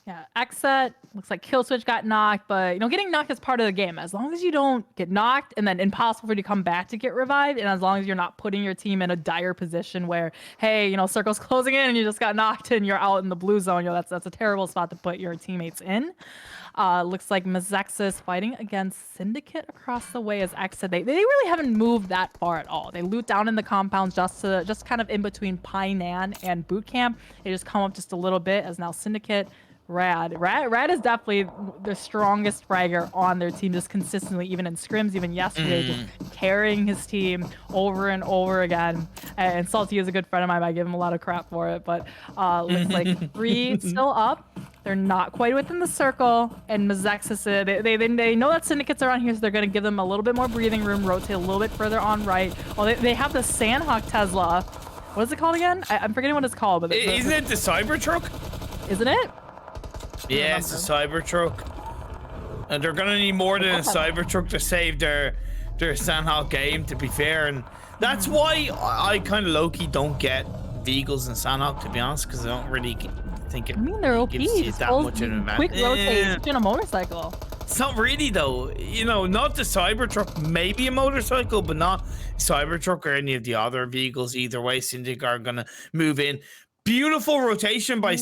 Yeah, Xset, looks like Killswitch got knocked, but, you know, getting knocked is part of the game. As long as you don't get knocked and then impossible for you to come back to get revived, and as long as you're not putting your team in a dire position where, hey, you know, circle's closing in and you just got knocked and you're out in the blue zone, you know, that's a terrible spot to put your teammates in. Looks like Mazexis fighting against Syndicate across the way as Xset. They really haven't moved that far at all. They loot down in the compounds just kind of in between Painan and Boot Camp. They just come up just a little bit as now Syndicate. Rad is definitely the strongest fragger on their team, just consistently, even in scrims, even yesterday, just carrying his team over and over again. And Salty is a good friend of mine. I give him a lot of crap for it, but looks like 3 still up. They're not quite within the circle, and Mazexis, they know that Syndicates are on here, so they're going to give them a little bit more breathing room, rotate a little bit further on right. Oh, they have the Sandhawk Tesla. What is it called again? I'm forgetting what it's called. But isn't it the Cybertruck? Isn't it? Yeah, it's a Cybertruck. And they're gonna need more than a Cybertruck to save their Sandhawk game, to be fair. And that's why I kind of low-key don't get vehicles and Sandhawk, to be honest, because I don't really think it they're OP. gives you that much of an advantage. Quick rotate in a motorcycle. It's not really, though. You know, not the Cybertruck, maybe a motorcycle, but not Cybertruck or any of the other vehicles. Either way, Syndic are gonna move in. Beautiful rotation by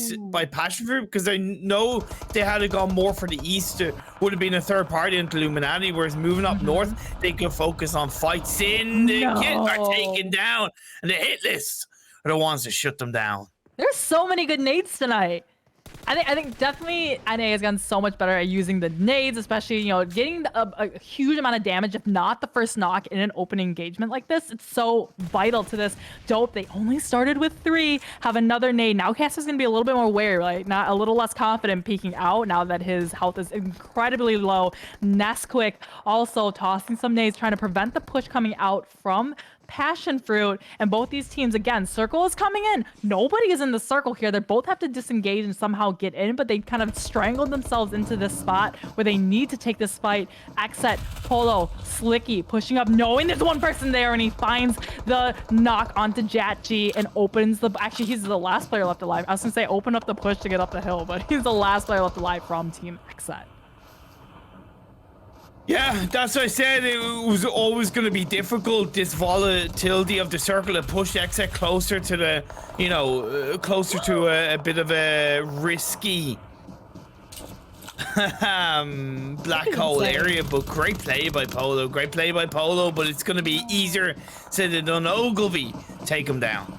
Passion Fruit, because I know they had gone more for the east, would have been a third party into Illuminati, whereas moving up north, they could focus on fights. Syndicate are taken down, and the hit lists are the ones that shut them down. There's so many good nades tonight. I think definitely NA has gotten so much better at using the nades, especially, you know, getting a huge amount of damage, if not the first knock in an open engagement like this. It's so vital to this. Dope. They only started with 3, have another nade. Now Caster's going to be a little bit more wary, right? Not a little less confident peeking out now that his health is incredibly low. Nesquik also tossing some nades, trying to prevent the push coming out from Passion Fruit. And both these teams, again, circle is coming in. Nobody is in the circle here. They both have to disengage and somehow get in, but they kind of strangled themselves into this spot where they need to take this fight. Xset, Polo, Slicky pushing up, knowing there's one person there, and he finds the knock onto Jatji and opens the... Actually, he's the last player left alive. I was going to say open up the push to get up the hill, but he's the last player left alive from Team Xset. Yeah, that's what I said. It was always going to be difficult, this volatility of the circle to push Xset closer to the, you know, closer to a bit of a risky black hole area. But great play by Polo, but it's going to be easier said than done. Ogilvy take him down.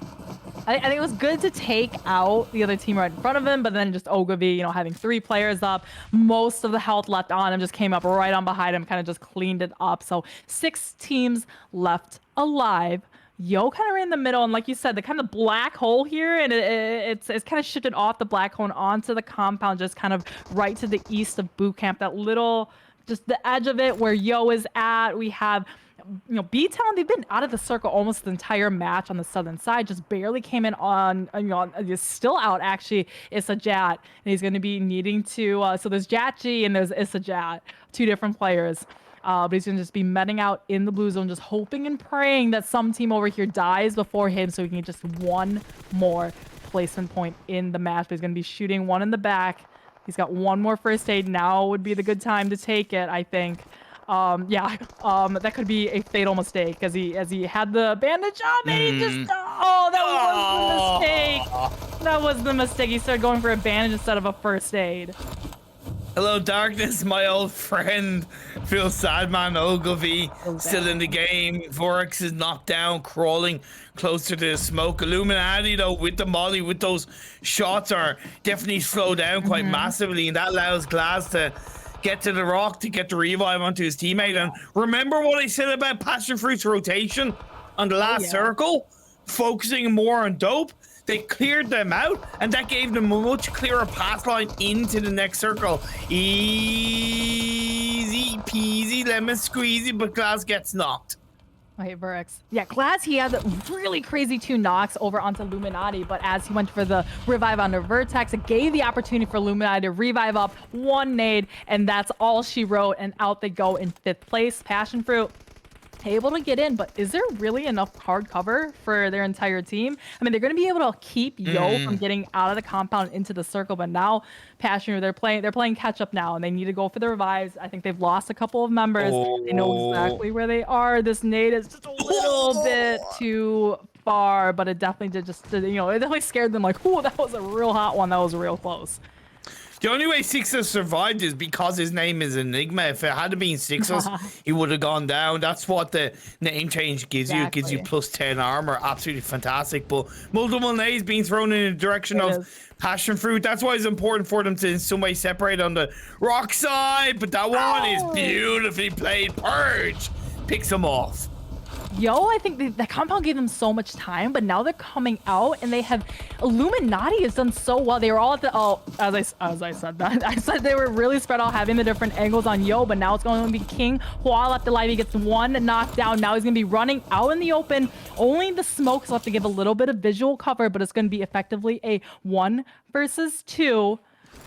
I think it was good to take out the other team right in front of him, but then just Ogilvy, you know, having 3 players up, most of the health left on him, just came up right on behind him, kind of just cleaned it up. So 6 teams left alive. Yo kind of ran in the middle, and like you said, the kind of black hole here, and it's kind of shifted off the black hole and onto the compound, just kind of right to the east of boot camp. That little, just the edge of it where Yo is at. We have, you know, B-Town, they've been out of the circle almost the entire match on the southern side, just barely came in on, you know, is still out actually. Issa Jat, and he's going to be needing to, so there's Jatji and there's Issa Jat, 2 different players. But he's going to just be meting out in the blue zone, just hoping and praying that some team over here dies before him so he can get just one more placement point in the match. But he's going to be shooting one in the back. He's got one more first aid. Now would be the good time to take it, I think. That could be a fatal mistake as he had the bandage on and he just, that was the mistake. That was the mistake. He started going for a bandage instead of a first aid. Hello, darkness, my old friend. Feel sad, man. Ogilvy still in the game. Vorax is knocked down, crawling closer to the smoke. Illuminati, though, with the molly, with those shots, are definitely slowed down quite massively, and that allows Glass to get to the rock to get the revive onto his teammate. And remember what I said about Passion Fruit's rotation on the last circle? Focusing more on Dope. They cleared them out, and that gave them a much clearer path line into the next circle. Easy peasy, lemon squeezy, but Glass gets knocked. Okay, Verix. Yeah, Glass, he had really crazy 2 knocks over onto Illuminati, but as he went for the revive onto Vertex, it gave the opportunity for Illuminati to revive up 1 nade, and that's all she wrote, and out they go in 5th place. Passion Fruit able to get in, but is there really enough hard cover for their entire team? I mean, they're going to be able to keep Yo from getting out of the compound into the circle, but now Passion, they're playing catch up now, and they need to go for the revives. I think they've lost a couple of members. They know exactly where they are. This nade is just a little bit too far, but it definitely did just, you know, it definitely scared them. Like, oh, that was a real hot one. That was real close. The only way Sixus survived is because his name is Enigma. If it had been Sixus, he would have gone down. That's what the name change gives you. It gives you plus 10 armor. Absolutely fantastic. But multiple nades being thrown in the direction of Passion Fruit. That's why it's important for them to in some way separate on the rock side. But that one is beautifully played. Purge picks him off. Yo, I think the compound gave them so much time, but now they're coming out and they have Illuminati has done so well. They were all at the as I said that. I said they were really spread out, having the different angles on Yo, but now it's going to be King Hua left alive. He gets 1 knocked down. Now he's going to be running out in the open. Only the smoke's left to give a little bit of visual cover, but it's going to be effectively a 1 versus 2.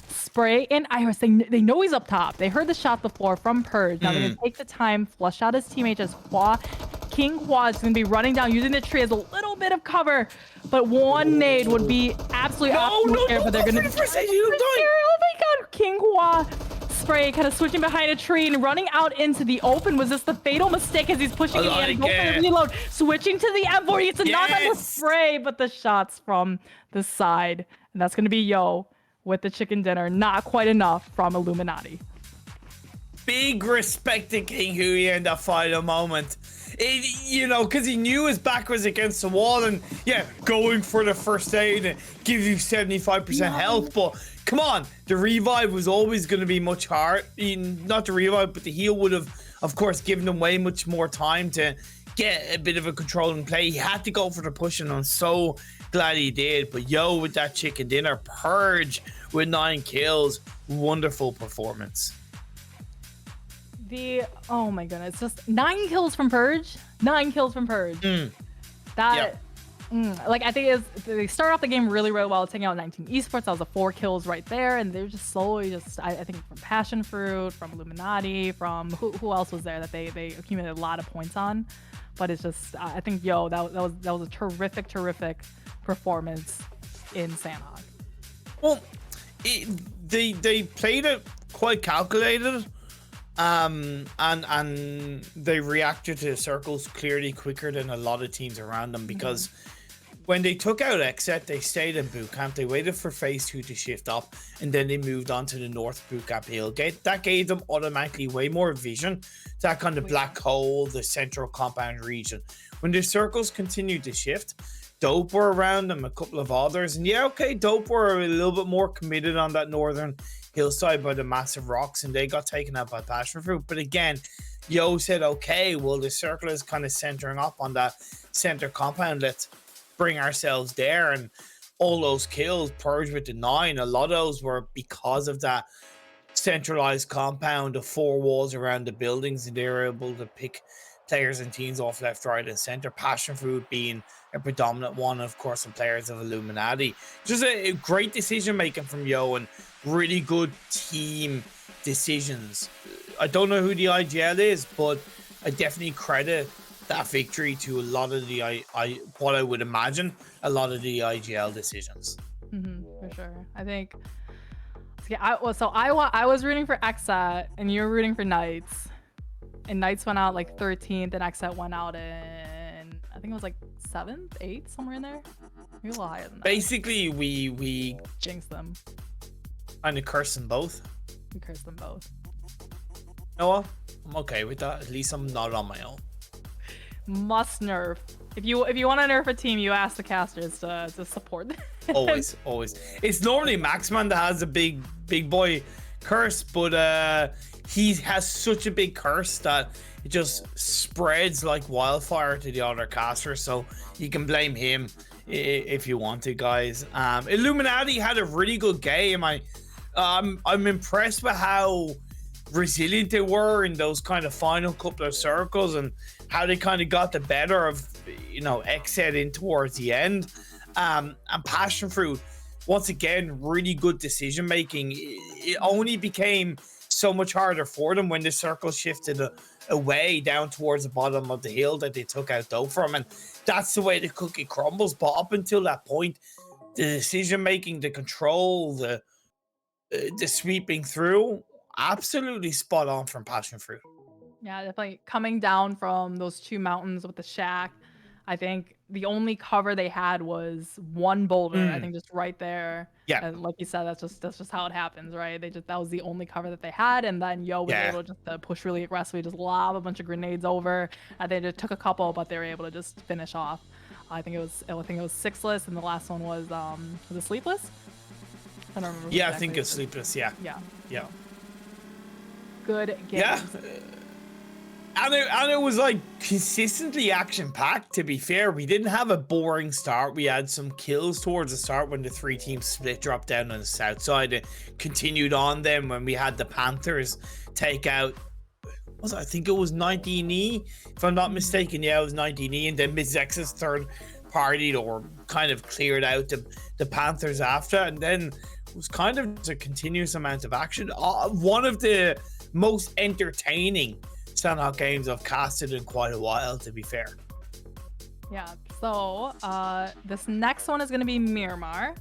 Spray and Iris, they know he's up top. They heard the shot before from Purge. Now they're going to take the time, flush out his teammate as King Hua is going to be running down using the tree as a little bit of cover, but 1 nade would be absolutely fair, but they're going to be oh my god, King Hua Spray kind of switching behind a tree and running out into the open. Was this the fatal mistake as he's pushing in the end? Go for the reload, switching to the M4. He gets a knock on the Spray, but the shots from the side, and that's going to be Yo with the chicken dinner. Not quite enough from Illuminati. Big respect to King Hui in that final moment. You know, because he knew his back was against the wall, and yeah, going for the first aid and gives you 75% health, but come on, the revive was always going to be much hard. Not the revive, but the heal would have, of course, given him way much more time to get a bit of a control and play. He had to go for the push, and I'm so glad he did. But yo, with that chicken dinner, Purge with 9 kills, wonderful performance. Oh my goodness, just 9 kills from Purge. 9 kills from Purge. That. Yep. Like, I think they start off the game really, really well, taking out 19 esports. That was the 4 kills right there, and they're just slowly I think from Passion Fruit, from Illuminati, from who else was there that they accumulated a lot of points on. But it's just, I think, yo, that was a terrific performance in Sandhog. Well, they played it quite calculated, and they reacted to circles clearly quicker than a lot of teams around them, because when they took out Exet, they stayed in boot camp. They waited for phase 2 to shift up, and then they moved on to the north boot camp hill gate. That gave them automatically way more vision to that kind of black hole, the central compound region. When the circles continued to shift, Dope were around them, a couple of others, and yeah, okay, Dope were a little bit more committed on that northern hillside by the massive rocks, and they got taken out by Passion Fruit. But again, Yo said, okay, well, the circle is kind of centering up on that center compound. Let's bring ourselves there. And all those kills, Purge with the 9, a lot of those were because of that centralized compound, the 4 walls around the buildings, and they were able to pick players and teams off left, right, and center. Passion Fruit being a predominant one, of course, some players of Illuminati. Just a great decision making from Yo, and really good team decisions. I don't know who the IGL is, but I definitely credit that victory to a lot of the what I would imagine a lot of the IGL decisions. For sure. I think. Yeah, I was rooting for Exat, and you were rooting for Knights, and Knights went out like 13th, and Exat went out in, I think it was like 7th, 8th, somewhere in there. Maybe a little higher than that. Basically, we jinxed them. Kind of cursed them both. We cursed them both. You know what? I'm okay with that. At least I'm not on my own. Must nerf. If you want to nerf a team, you ask the casters to support them. always. It's normally Maxman that has a big boy curse, but he has such a big curse that it just spreads like wildfire to the other casters. So you can blame him if you want to, guys. Illuminati had a really good game. I'm impressed with how resilient they were in those kind of final couple of circles, and how they kind of got the better of, you know, Exet in towards the end. And Passion Fruit, once again, really good decision making. It only became so much harder for them when the circle shifted away down towards the bottom of the hill that they took out Dope from, and that's the way the cookie crumbles. But up until that point, the decision making, the control, the sweeping through, absolutely spot on from Passion Fruit. Yeah, definitely coming down from those 2 mountains with the shack. I think the only cover they had was one boulder. I think just right there. Yeah. And like you said, that's just how it happens, right? That was the only cover that they had, and then Yo was able just to push really aggressively, just lob a bunch of grenades over. And they just took a couple, but they were able to just finish off. I think it was Sixless, and the last one was it Sleepless? I don't remember. Yeah, exactly. I think it's Sleepless. Yeah. Good game. Yeah. And it was like consistently action-packed, to be fair. We didn't have a boring start. We had some kills towards the start when the 3 teams split, dropped down on the south side. It continued on then when we had the Panthers take out, I think it was 19E, if I'm not mistaken. Yeah, it was 19E, and then Mizex's third party or kind of cleared out the Panthers after, and then it was kind of just a continuous amount of action. One of the most entertaining Sandhog games I've casted in quite a while, to be fair. Yeah, so this next one is going to be Miramar.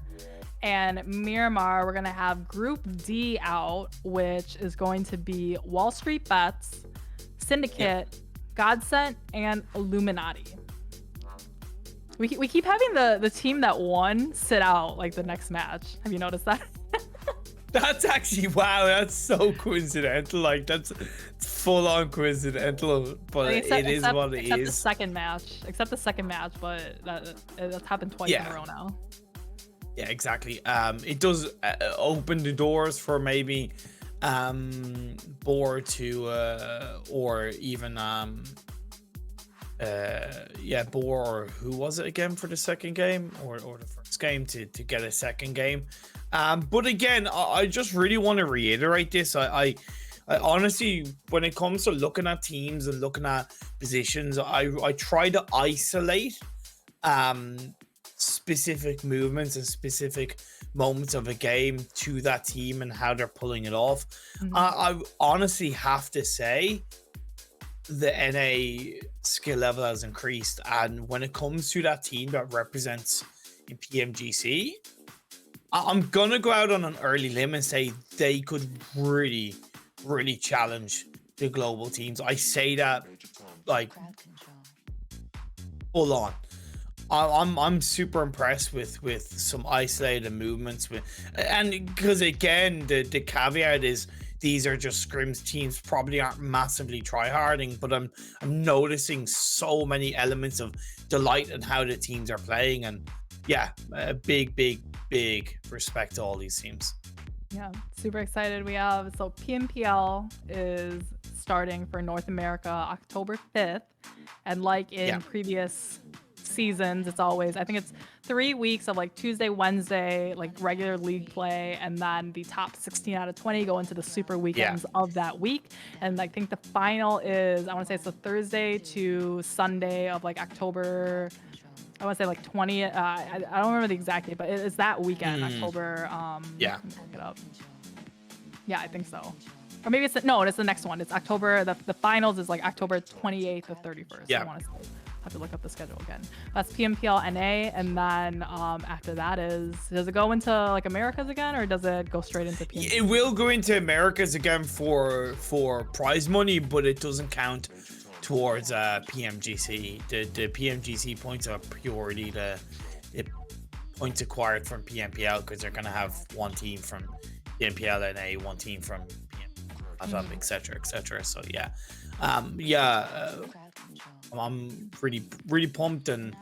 And Miramar, we're going to have Group D out, which is going to be Wall Street Bets, Syndicate, Godsent, and Illuminati. We keep having the team that won sit out like the next match. Have you noticed that? That's actually, wow, that's so coincidental. Like, that's full on coincidental, but it is what it is. Except the second match, but that's happened twice in a row now. Yeah, exactly. It does open the doors for maybe Boar to or even yeah, Boar, or who was it again for the second game, or the first game to get a second game. But again, I just really want to reiterate this. I honestly, when it comes to looking at teams and looking at positions, I try to isolate um specific movements and specific moments of a game to that team and how they're pulling it off. I honestly have to say the NA skill level has increased, and when it comes to that team that represents in PMGC, I'm gonna go out on an early limb and say they could really, really challenge the global teams. I say that like full on. I'm super impressed with some isolated movements with, and because again the caveat is these are just scrims, teams probably aren't massively tryharding, but I'm noticing so many elements of delight in how the teams are playing, and yeah, a big respect to all these teams. Yeah, super excited. We have, so PMPL is starting for North America October 5th. And like in Yeah. previous seasons, it's always, I think it's 3 weeks of like Tuesday, Wednesday, like regular league play. And then the top 16 out of 20 go into the super weekends of that week. And I think the final is, I want to say it's the Thursday to Sunday of like October. I want to say like 20. I don't remember the exact date, but it's that weekend, October. Yeah. Let me look it up. Yeah, I think so. Or maybe it's it's the next one. It's October. The finals is like October 28th or 31st. Yeah. I want to say. Have to look up the schedule again. That's PMPL NA, and then after that does it go into like Americas again, or does it go straight into PMPL? It will go into Americas again for prize money, but it doesn't count towards PMGC. The PMGC points are purely the points acquired from PMPL, because they're gonna have one team from PMPL NA, one team from PMPL, etc. So yeah, I'm really pumped, and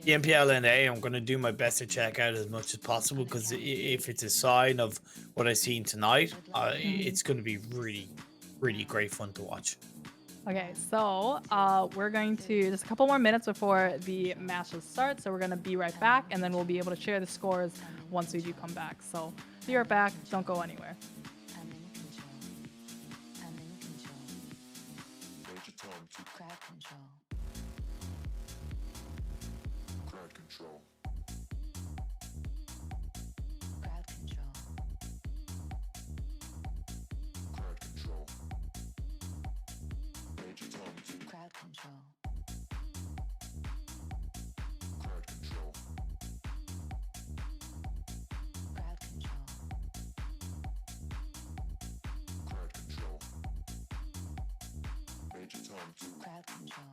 PMPL NA, I'm gonna do my best to check out as much as possible, because if it's a sign of what I've seen tonight, it's gonna be really great fun to watch. Okay, so we're going to just a couple more minutes before the matches start, so we're going to be right back, and then we'll be able to share the scores once we do come back. So be right back. Don't go anywhere. I'm in control. I'm in control. Major Tom to Crowd control. crowd control. Crowd control. Crowd control. Major Tom to Crowd control. crowd control. Crowd control. Crowd control. Major Tom to Crowd control.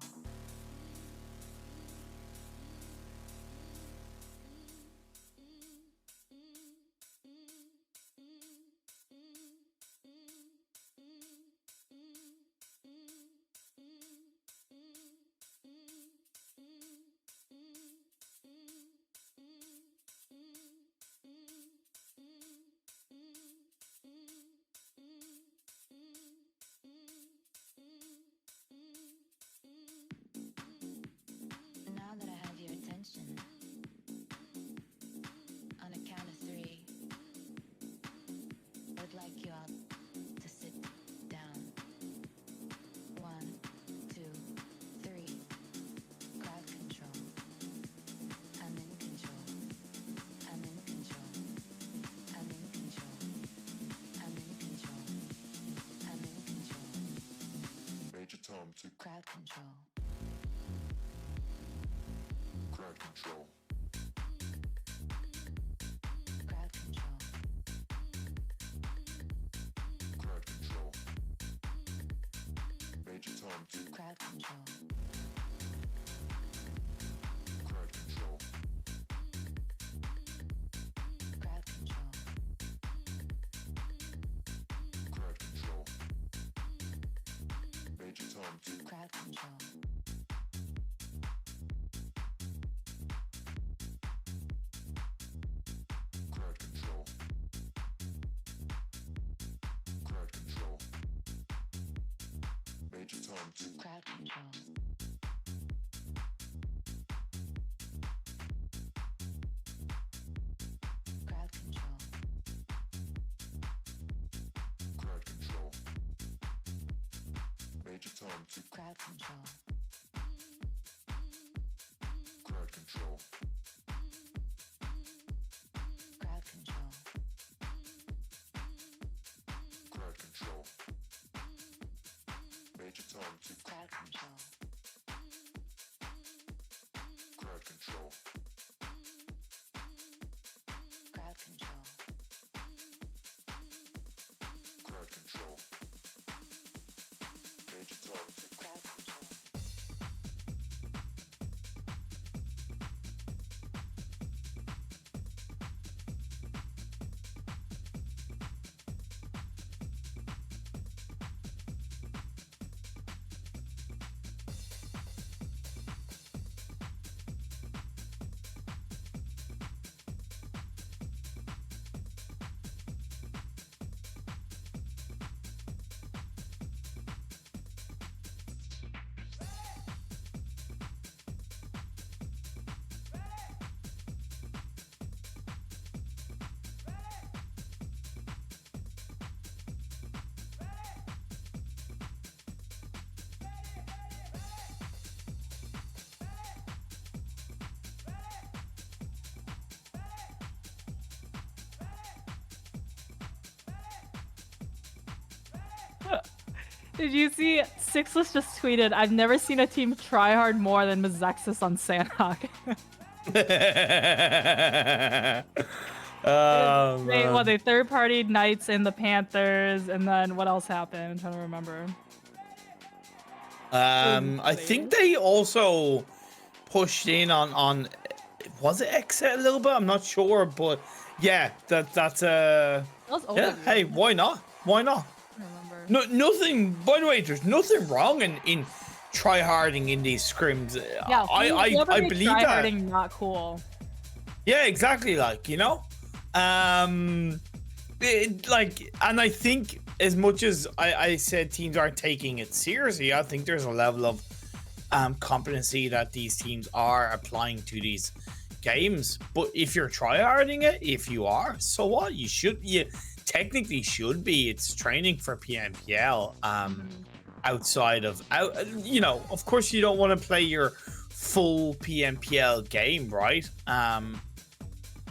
Now that I have your attention, on a count of 3, I would like you all to sit down. 1, 2, 3. Crowd control. I'm in control. I'm in control. I'm in control. I'm in control. I'm in control. Major Tom to Crowd control. crowd control. Crowd control. Crowd control. Major Tom to Crowd control. crowd control. Crowd control. Crowd control. Major Tom to Crowd control. Crowd control. Crowd control. Crowd control. Major time to Crowd control. crowd control. Crowd control. Crowd control. Major time to Crowd control. crowd control. Crowd control. Crowd control. Major time to Crowd control. Did you see Sixless just tweeted, I've never seen a team try hard more than Mazexis on Sandhawk. They third-partied Knights and the Panthers, and then what else happened? I'm trying to remember. I think they also pushed in on was it Exit a little bit? I'm not sure, but yeah, that's That was yeah. overview. Hey, why not? Why not? I don't remember. No, nothing. By the way, there's nothing wrong in try harding in these scrims. Yeah, I believe that. tryharding not cool. Yeah, exactly. Like, you know, and I think as much as I said teams aren't taking it seriously, I think there's a level of competency that these teams are applying to these games. But if you're tryharding it, if you are, so what? You technically should be. It's training for PMPL. Outside of you know, of course you don't want to play your full PMPL game, right? And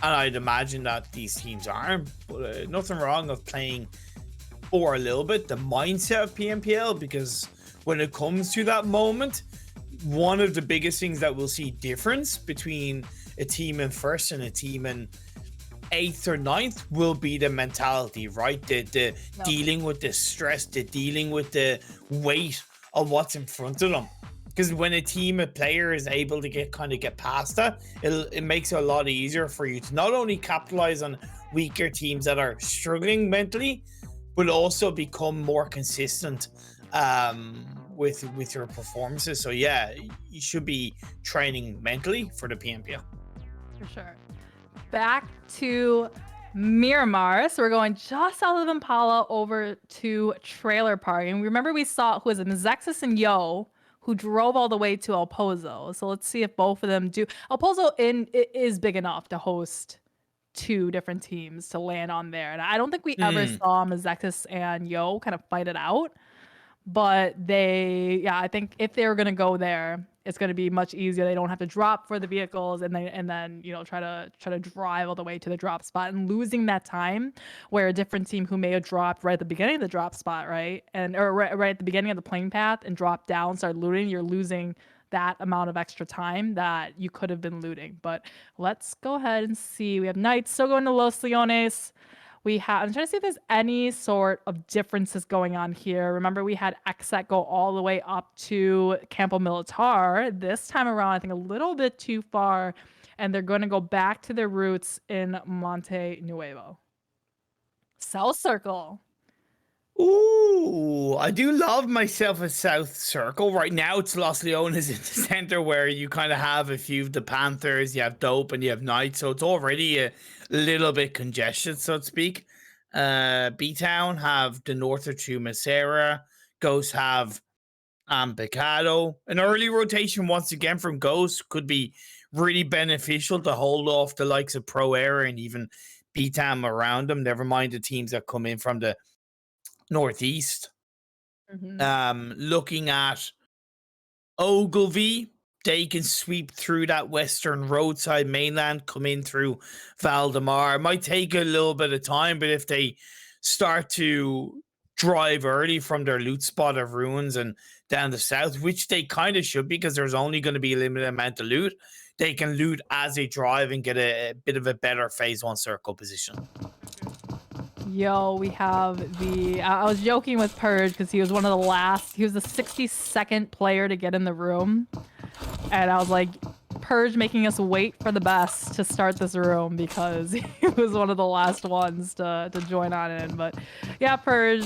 I'd imagine that these teams aren't, but nothing wrong of playing for a little bit the mindset of PMPL, because when it comes to that moment, one of the biggest things that we'll see difference between a team in first and a team in 8th or 9th will be the mentality, right? The dealing with the stress, the dealing with the weight of what's in front of them. Because when a team of players is able to get past that, it makes it a lot easier for you to not only capitalize on weaker teams that are struggling mentally, but also become more consistent with your performances. So yeah, you should be training mentally for the PMPL. For sure. Back to Miramar. So we're going just south of Impala over to Trailer Park. And remember we saw who was it, Mazexis and Yo, who drove all the way to El Pozo. So let's see if both of them do. El Pozo is big enough to host two different teams to land on there. And I don't think we ever saw Mazexis and Yo kind of fight it out. But I think if they were going to go there, it's going to be much easier. They don't have to drop for the vehicles and then you know try to drive all the way to the drop spot, and losing that time where a different team who may have dropped right at the beginning of the drop spot, right, or right at the beginning of the plane path and dropped down, start looting, you're losing that amount of extra time that you could have been looting. But let's go ahead and see. We have Knights still going to Los Leones. I'm trying to see if there's any sort of differences going on here. Remember, we had Exet go all the way up to Campo Militar. This time around, I think a little bit too far, and they're going to go back to their roots in Monte Nuevo. South Circle. Ooh, I do love myself a South Circle. Right now, it's Los Leones in the center, where you kind of have a few of the Panthers, you have Dope, and you have Knights, so it's already a little bit congested, so to speak. B-Town have the north of Chumacera. Ghosts have Picado. An early rotation once again from Ghost could be really beneficial to hold off the likes of Pro Air and even BTAM around them. Never mind the teams that come in from the northeast. Hmm. Looking at Ogilvy, they can sweep through that western roadside mainland, come in through Valdemar. It might take a little bit of time, but if they start to drive early from their loot spot of ruins and down the south, which they kind of should because there's only going to be a limited amount of loot, they can loot as they drive and get a bit of a better phase one circle position. Yo, we have the. I was joking with Purge because he was one of the last. He was the 62nd player to get in the room, and I was like, Purge making us wait for the best to start this room because he was one of the last ones to join on in. But yeah, Purge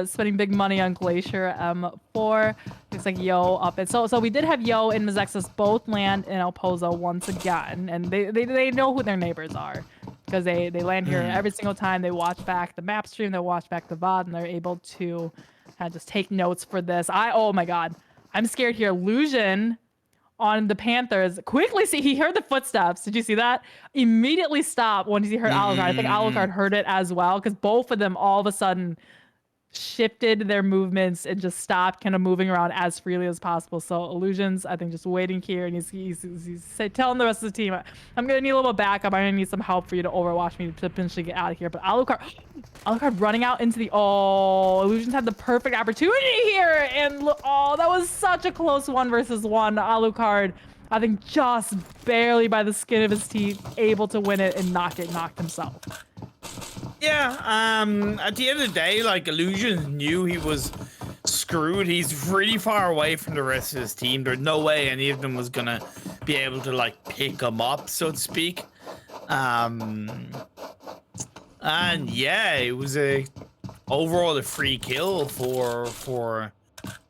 spending big money on Glacier M4. Looks like Yo up it. So we did have Yo and Mizexus both land in El Pozo once again, and they know who their neighbors are. Because they land here every single time. They watch back the map stream, they watch back the VOD, and they're able to kind of just take notes for this. Oh my god, I'm scared here. Illusion on the Panthers quickly see he heard the footsteps. Did you see that? Immediately stopped when he heard Alucard. I think Alucard heard it as well because both of them all of a sudden shifted their movements and just stopped kind of moving around as freely as possible. So Illusions, I think, just waiting here, and he's telling the rest of the team, I'm gonna need a little backup. I'm gonna need some help for you to overwatch me to potentially get out of here. But Alucard running out into the Illusions had the perfect opportunity here, and that was such a close 1v1. Alucard, I think, just barely by the skin of his teeth, able to win it and not get knocked himself. Yeah, at the end of the day, like, Illusion knew he was screwed. He's really far away from the rest of his team. There's no way any of them was gonna be able to, like, pick him up, so to speak. And yeah, it was overall a free kill for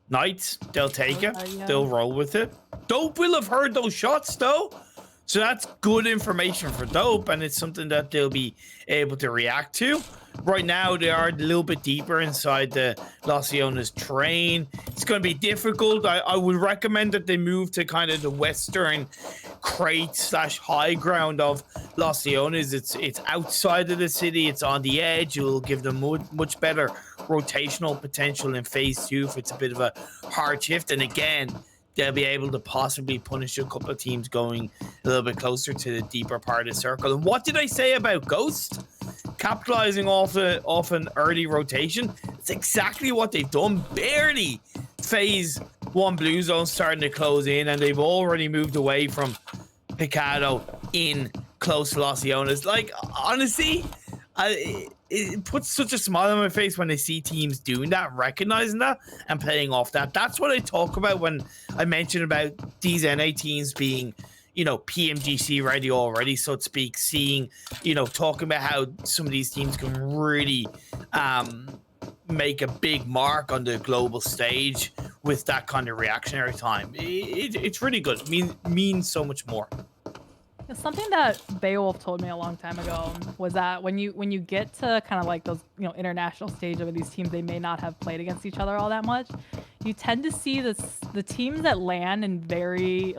Knights. They'll take it. Yeah. They'll roll with it. Dope will have heard those shots, though. So that's good information for Dope, and it's something that they'll be able to react to. Right now, they are a little bit deeper inside the Los Leones terrain. It's going to be difficult. I would recommend that they move to kind of the western crate / high ground of Los Leones. It's outside of the city. It's on the edge. It will give them much better rotational potential in phase 2 if it's a bit of a hard shift. And again, they'll be able to possibly punish a couple of teams going a little bit closer to the deeper part of the circle. And what did I say about Ghost? Capitalizing off an early rotation. It's exactly what they've done. Barely. Phase 1 blue zone starting to close in, and they've already moved away from Picado in close to Los Leones. Like, honestly, it puts such a smile on my face when I see teams doing that, recognizing that, and playing off that. That's what I talk about when I mention about these NA teams being, PMGC ready already, so to speak. Seeing, talking about how some of these teams can really make a big mark on the global stage with that kind of reactionary time. It's really good. It means so much more. Something that Beowulf told me a long time ago was that when you get to kind of like those international stage of these teams, they may not have played against each other all that much. You tend to see the teams that land in very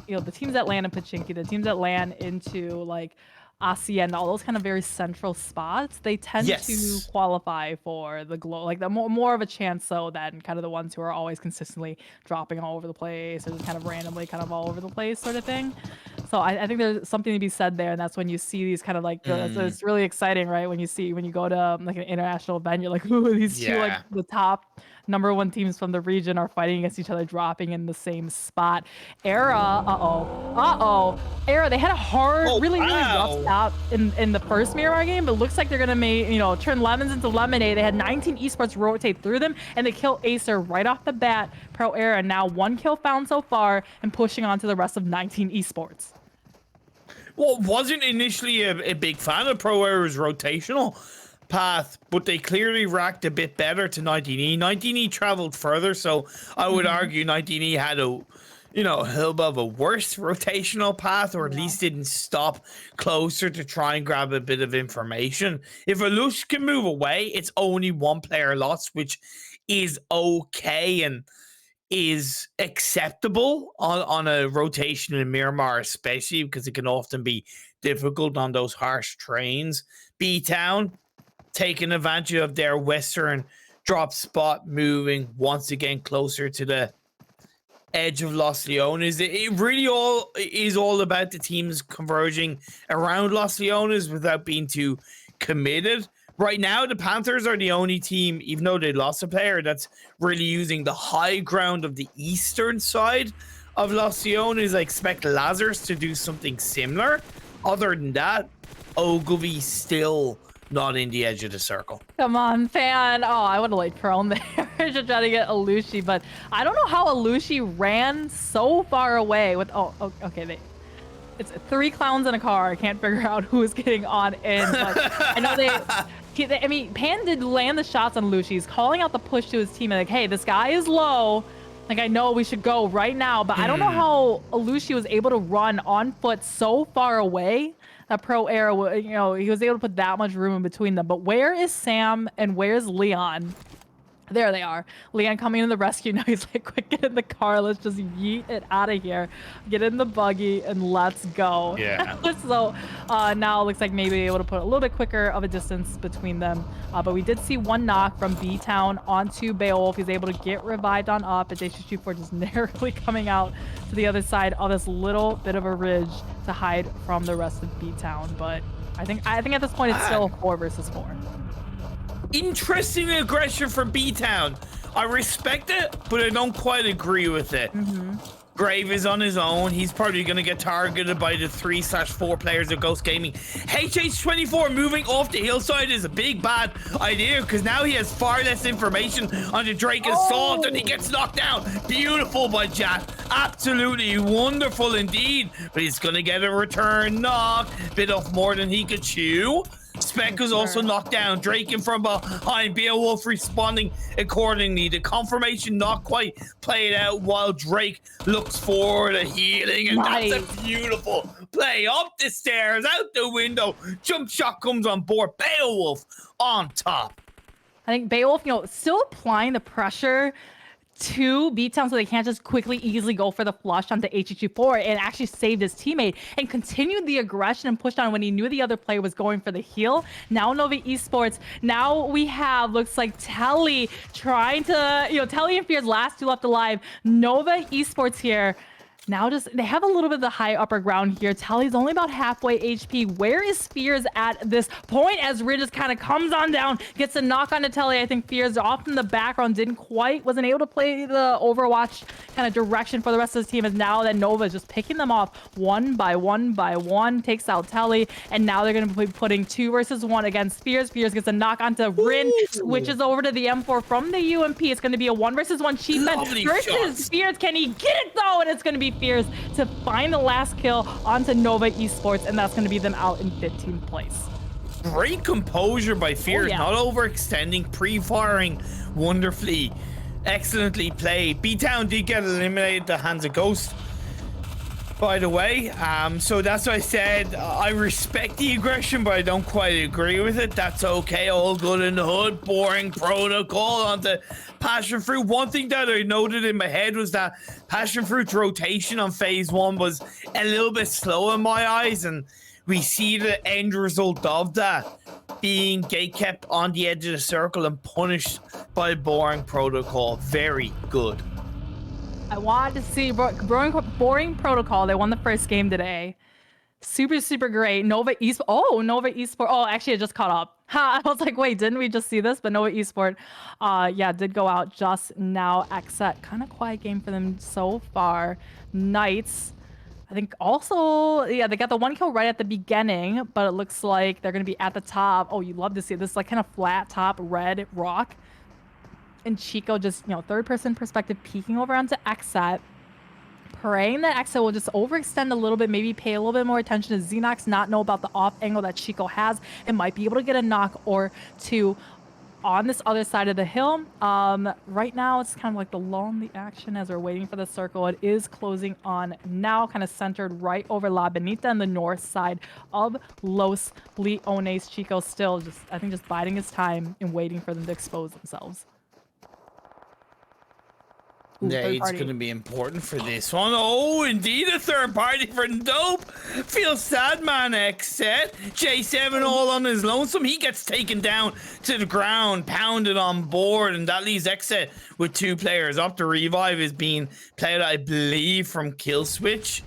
the teams that land in Pachinki, the teams that land into like Hacienda, all those kind of very central spots, they tend to qualify for the like the more of a chance so than kind of the ones who are always consistently dropping all over the place or just kind of randomly kind of all over the place sort of thing. So I think there's something to be said there, and that's when you see these kind of like so it's really exciting, right? When you go to like an international event, you're like, ooh, these two like the top #1 teams from the region are fighting against each other, dropping in the same spot. Era, Era, they had a hard, really rough stop in the first Miramar game, but it looks like they're gonna turn lemons into lemonade. They had 19 esports rotate through them, and they kill Acer right off the bat. Pro Era now 1 kill found so far, and pushing on to the rest of 19 esports. Well, wasn't initially a big fan of Pro Era's rotational path, but they clearly racked a bit better to 19E. 19E traveled further, so I would argue 19E had a little bit of a worse rotational path, or at least didn't stop closer to try and grab a bit of information. If Alush can move away, it's only 1 player lost, which is okay. And is acceptable on a rotation in Miramar, especially because it can often be difficult on those harsh trains. B Town taking advantage of their western drop spot, moving once again closer to the edge of Los Leones. It really all is all about the teams converging around Los Leones without being too committed. Right now, the Panthers are the only team, even though they lost a player, that's really using the high ground of the eastern side of Los Leones. I expect Lazarus to do something similar. Other than that, Ogilvy still not in the edge of the circle. Come on, fan. Oh, I would have like prone there to try to get Alushi, but I don't know how Alushi ran so far away with. Okay. It's 3 clowns in a car. I can't figure out who's getting on in. But I know I mean, Pan did land the shots on Alushi. He's calling out the push to his team and like, hey, this guy is low. Like, I know we should go right now, but I don't know how Alushi was able to run on foot so far away. That pro era, you know, he was able to put that much room in between them. But where is Sam and where's Leon? There they are. Leon coming in the rescue. Now he's like, quick, get in the car. Let's just yeet it out of here. Get in the buggy and let's go. Yeah. So now it looks like maybe able to put a little bit quicker of a distance between them. But we did see one knock from B-Town onto Beowulf. He's able to get revived on up. It's HH24 just narrowly coming out to the other side of this little bit of a ridge to hide from the rest of B-Town. But I think at this point it's still 4 versus 4. Interesting aggression from B-Town. I respect it, but I don't quite agree with it. Grave is on his own. He's probably going to get targeted by the 3/4 players of Ghost Gaming. HH24 moving off the hillside is a big bad idea because now he has far less information on the Drake Assault and he gets knocked down. Beautiful by Jat. Absolutely wonderful indeed. But he's going to get a return knock. Bit off more than he could chew. Spec was also knocked down. Drake in from behind. Beowulf responding accordingly. The confirmation not quite played out while Drake looks for the healing. And that's a beautiful play. Up the stairs, out the window. Jump shot comes on board. Beowulf on top. I think Beowulf, you know, still applying the pressure to B-Town so they can't just quickly, easily go for the flush onto HH24 and actually saved his teammate and continued the aggression and pushed on when he knew the other player was going for the heal. Now Nova Esports, now we have, looks like Telly trying to, you know, Telly and Fear's last 2 left alive. Nova Esports here. Now they have a little bit of the high upper ground here. Telly's only about halfway HP. Where is Fears at this point as Ridge just kind of comes on down, gets a knock on to Telly. I think Fears off in the background wasn't able to play the Overwatch kind of direction for the rest of his team as now that Nova is just picking them off one by one, takes out Telly, and now they're going to be putting 2 versus 1 against Fears. Fears gets a knock onto Rin, switches over to the M4 from the UMP. It's going to be a 1 versus 1 cheap man versus Fears. Can he get it though? And it's going to be Fears to find the last kill onto Nova Esports, and that's going to be them out in 15th place. Great composure by Fears, not overextending, pre-firing wonderfully, excellently played. B-Town did get eliminated at the hands of Ghost, by the way. So that's why I said I respect the aggression, but I don't quite agree with it. That's okay, all good in the hood. Boring protocol onto Passion Fruit. One thing that I noted in my head was that Passion Fruit's rotation on phase 1 was a little bit slow in my eyes, and we see the end result of that being gatekept on the edge of the circle and punished by Boring Protocol. Very good. I wanted to see Boring Protocol. They won the first game today. Super great. Nova Esport. Oh, actually, I just caught up. I was like, wait, didn't we just see this? But Nova Esport, did go out just now. Xset, kind of quiet game for them so far. Knights, I think also, they got the 1 kill right at the beginning, but it looks like they're going to be at the top. Oh, you love to see this, like kind of flat top red rock. And Chico just, you know, 3rd-person perspective peeking over onto Xset. Praying that Xset will just overextend a little bit, maybe pay a little bit more attention to Xenox, not know about the off angle that Chico has, and might be able to get a knock or 2 on this other side of the hill. Right now, it's kind of like the lull in the action as we're waiting for the circle. It is closing on now, kind of centered right over La Benita on the north side of Los Leones. Chico still just, I think, just biding his time and waiting for them to expose themselves. Yeah, third it's party. going to be important for this one. Oh, indeed, a third party for Dope. Feels sad, man. X set. J7 all on his lonesome. He gets taken down to the ground, pounded on board, and that leaves X set with 2 players up. The revive is being played, I believe, from Kill Switch.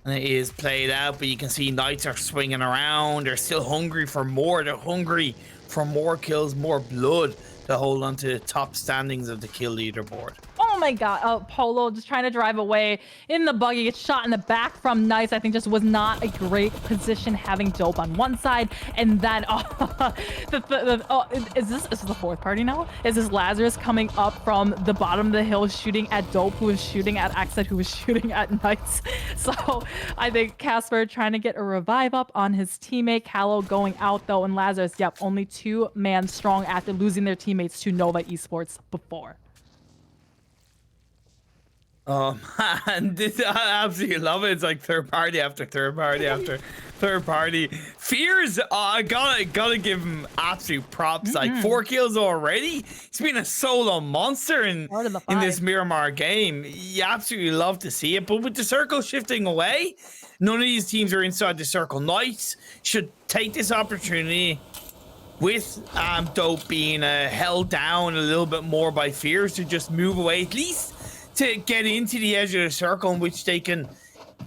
And it is played out, but you can see Knights are swinging around. They're still hungry for more. They're hungry for more kills, more blood to hold on to the top standings of the kill leaderboard. Oh my god. Oh, Polo just trying to drive away in the buggy, gets shot in the back from Nice. I think just was not a great position having Dope on one side. And then, is this the fourth party now? Is this Lazarus coming up from the bottom of the hill shooting at Dope, who was shooting at Exit, who was shooting at Knights? So I think Casper trying to get a revive up on his teammate. Callow going out though, and Lazarus, yep, only 2-man strong after losing their teammates to Nova Esports before. Oh man, I absolutely love it. It's like third party after third party after third party. Fears, I gotta give him absolute props. Like 4 kills already. He's been a solo monster in this Miramar game. You absolutely love to see it. But with the circle shifting away, none of these teams are inside the circle. Knights should take this opportunity with Dope being held down a little bit more by Fears to just move away at least to get into the edge of the circle in which they can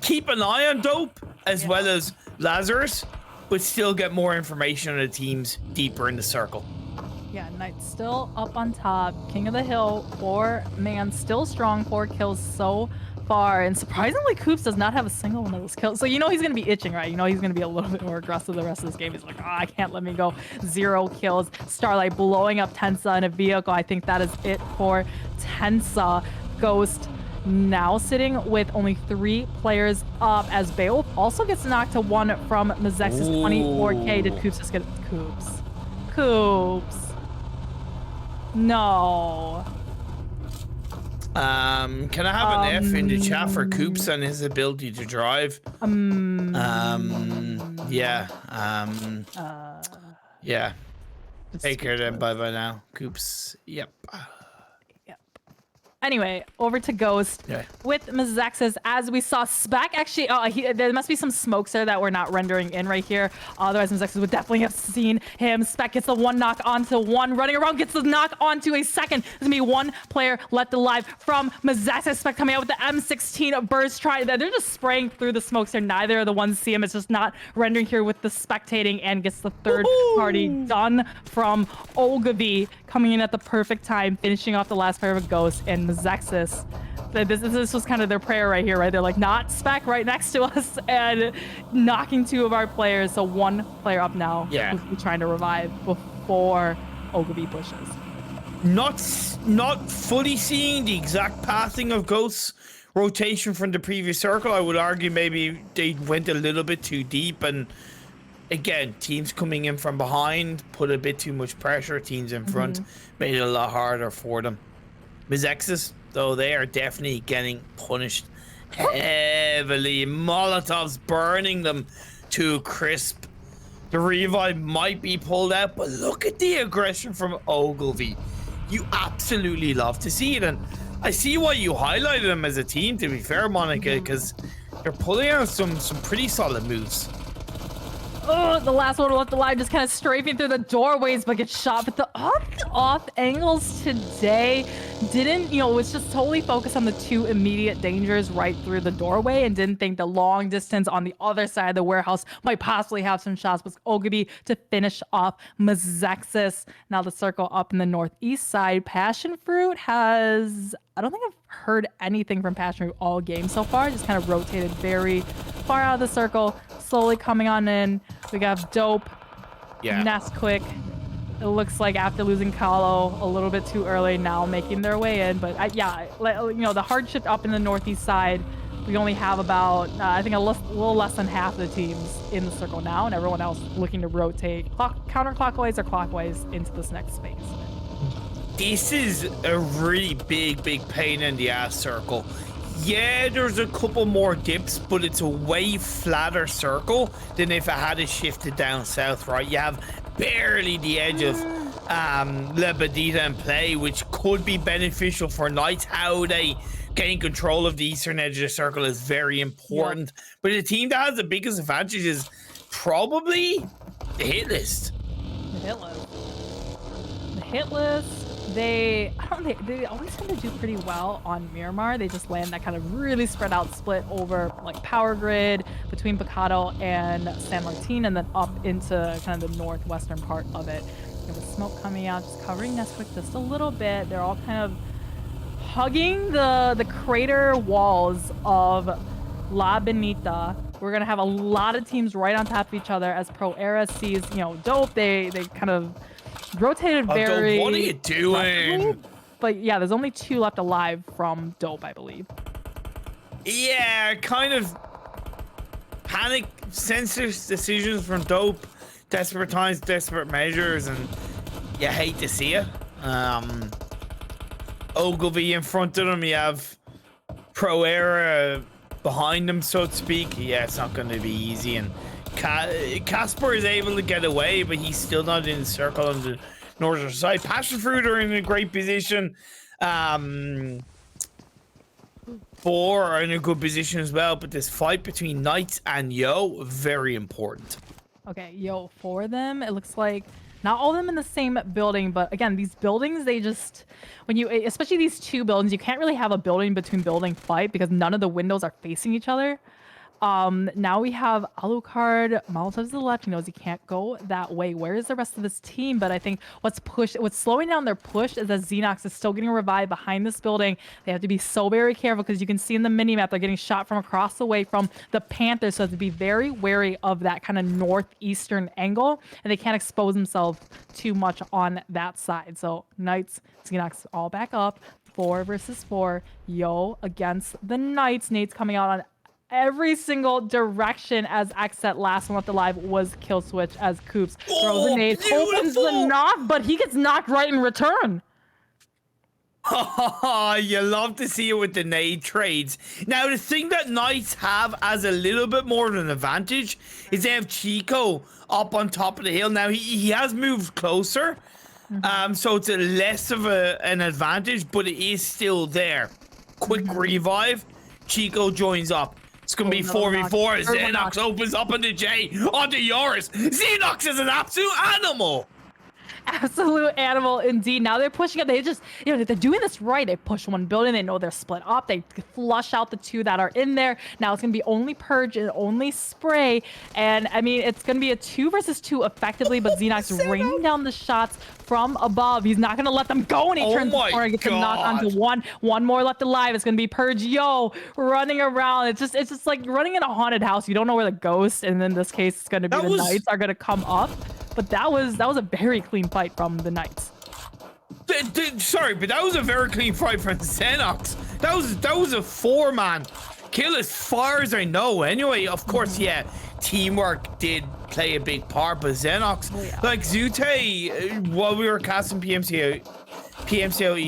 keep an eye on Dope as well as Lazarus, but still get more information on the teams deeper in the circle. Yeah, Knight still up on top. King of the Hill, 4-man, still strong, 4 kills so far. And surprisingly, Coops does not have a single one of those kills. So you know he's going to be itching, right? You know he's going to be a little bit more aggressive the rest of this game. He's like, oh, I can't let me go. 0 kills. Starlight blowing up Tensa in a vehicle. I think that is it for Tensa. Ghost now sitting with only 3 players up as Beowulf also gets knocked to 1 from Mazex's 24k. Did Coops just get it? Coops. No. Can I have an F in the chat for Coops and his ability to drive? Yeah. Yeah. Take care then. Bye bye now. Coops. Yep. Anyway, over to Ghost with Mazexis. As we saw, Spec actually, there must be some smokes there that we're not rendering in right here. Otherwise, Mazexis would definitely have seen him. Spec gets the 1 knock onto 1, running around, gets the knock onto a second. There's gonna be 1 player left alive from Mazexis. Spec coming out with the M16 burst. They're just spraying through the smokes here. Neither of the ones see him. It's just not rendering here with the spectating, and gets the third party done from Ogilvy, coming in at the perfect time, finishing off the last player of Ghost and Zexus. This was kind of their prayer right here, right? They're like, not Spec right next to us, and knocking 2 of our players. So 1 player up now. Yeah. Who's trying to revive before Ogilvy pushes. Not fully seeing the exact pathing of Ghost's rotation from the previous circle. I would argue maybe they went a little bit too deep, and again, teams coming in from behind put a bit too much pressure. Teams in front made it a lot harder for them. Mazexis, though, they are definitely getting punished heavily. Molotovs burning them to a crisp. The revive might be pulled out, but look at the aggression from Ogilvy. You absolutely love to see it, and I see why you highlighted them as a team, to be fair, Monica, because they're pulling out some pretty solid moves. Oh, the last one left alive, just kind of strafing through the doorways, but gets shot. But the off angles today didn't, was just totally focused on the 2 immediate dangers right through the doorway, and didn't think the long distance on the other side of the warehouse might possibly have some shots. But Ogilvy to finish off Mazexis. Now the circle up in the northeast side. Passion Fruit has, I don't think I've heard anything from Passion Fruit all game so far. Just kind of rotated very far out of the circle, slowly coming on in. We got Dope, Nesquick. It looks like after losing Kahlo a little bit too early, now making their way in. But the hard shift up in the northeast side, we only have about, I think a little less than half the teams in the circle now, and everyone else looking to rotate counterclockwise or clockwise into this next space. This is a really big pain in the ass circle. Yeah, there's a couple more dips, but it's a way flatter circle than if it had shifted down south, right? You have barely the edge of Lebedita in play, which could be beneficial for Knights. How they gain control of the eastern edge of the circle is very important. But the team that has the biggest advantage is probably the hit list. The hit list. The hit list. They always tend to do pretty well on Miramar. They just land that kind of really spread out split over like power grid between Picado and San Martin, and then up into kind of the northwestern part of it. There was smoke coming out, just covering Nesquik just a little bit. They're all kind of hugging the crater walls of La Benita. We're gonna have a lot of teams right on top of each other as Pro Era sees, Dope. They kind of rotated very. Dope, what are you doing? But yeah, there's only 2 left alive from Dope, I believe. Yeah, kind of panic senseless decisions from Dope. Desperate times, desperate measures, and you hate to see it. Ogilvy in front of him, you have Pro Era behind him, so to speak. Yeah, it's not going to be easy, and Casper is able to get away, but he's still not in the circle on the northern side. Passion Fruit are in a great position. Boar are in a good position as well, but this fight between Knights and Yo, very important. Okay, for them, it looks like not all of them in the same building, but again, these buildings, they just, especially these 2 buildings, you can't really have a building between building fight because none of the windows are facing each other. Now we have Alucard, Molotov to the left. He knows he can't go that way. Where is the rest of this team? But I think what's slowing down their push is that Xenox is still getting revived behind this building. They have to be so very careful because you can see in the minimap they're getting shot from across the way from the Panthers. So they have to be very wary of that kind of northeastern angle, and they can't expose themselves too much on that side. So Knights, Xenox all back up. 4 versus 4. Yo against the Knights. Nate's coming out on every single direction as Xset last one left alive was kill switch as Coops throws a nade, opens the knock, but he gets knocked right in return. You love to see it with the nade trades. Now, the thing that Knights have as a little bit more of an advantage is they have Chico up on top of the hill. Now, he has moved closer, so it's less of an advantage, but it is still there. Quick revive, Chico joins up. It's going to be 4v4 as Xenox opens up onto Jay, onto Yoris. Xenox is an absolute animal. Absolute animal indeed. Now they're pushing up. They just, they're doing this right. They push one building. They know they're split up. They flush out the 2 that are in there. Now it's going to be only Purge and only Spray. And I mean, it's going to be a 2 versus 2 effectively, but Xenox raining down the shots from above. He's not going to let them go, and he turns the corner and gets a knock onto one more left alive. It's going to be Purge running around. It's just like running in a haunted house. You don't know where the ghost, and in this case, it's going to be the Knights are going to come up. But that was a very clean fight from the Knights. Sorry, but that was a very clean fight from Xenox. That was a 4-man kill as far as I know. Anyway, of course, yeah, teamwork did play a big part, but Xenox, like Zute, while we were casting PMCL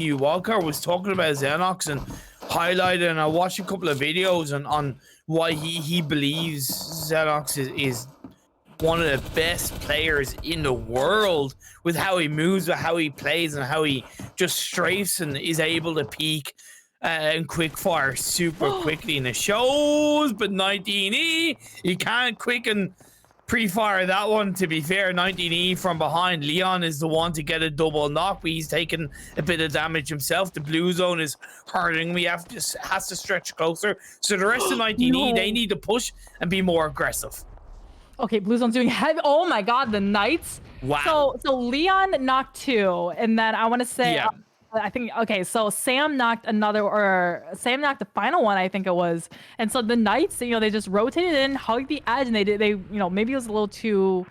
EU Wildcard, was talking about Xenox and highlighted, and I watched a couple of videos on why he believes Xenox is one of the best players in the world with how he moves, with how he plays, and how he just strafes and is able to peek and quick fire super quickly. And it shows, but 19E, you can't quick and pre-fire that one. To be fair, 19E from behind, Leon is the one to get a double knock, but he's taken a bit of damage himself. The blue zone is hurting. We has to stretch closer. So the rest of 19E, they need to push and be more aggressive. Okay, Blue Zone's doing heavy. Oh my God, the Knights. Wow. So Leon knocked 2, and then I want to say, I think, okay, so Sam knocked Sam knocked the final one, I think it was. And so the Knights, they just rotated in, hugged the edge, and they maybe it was a little too,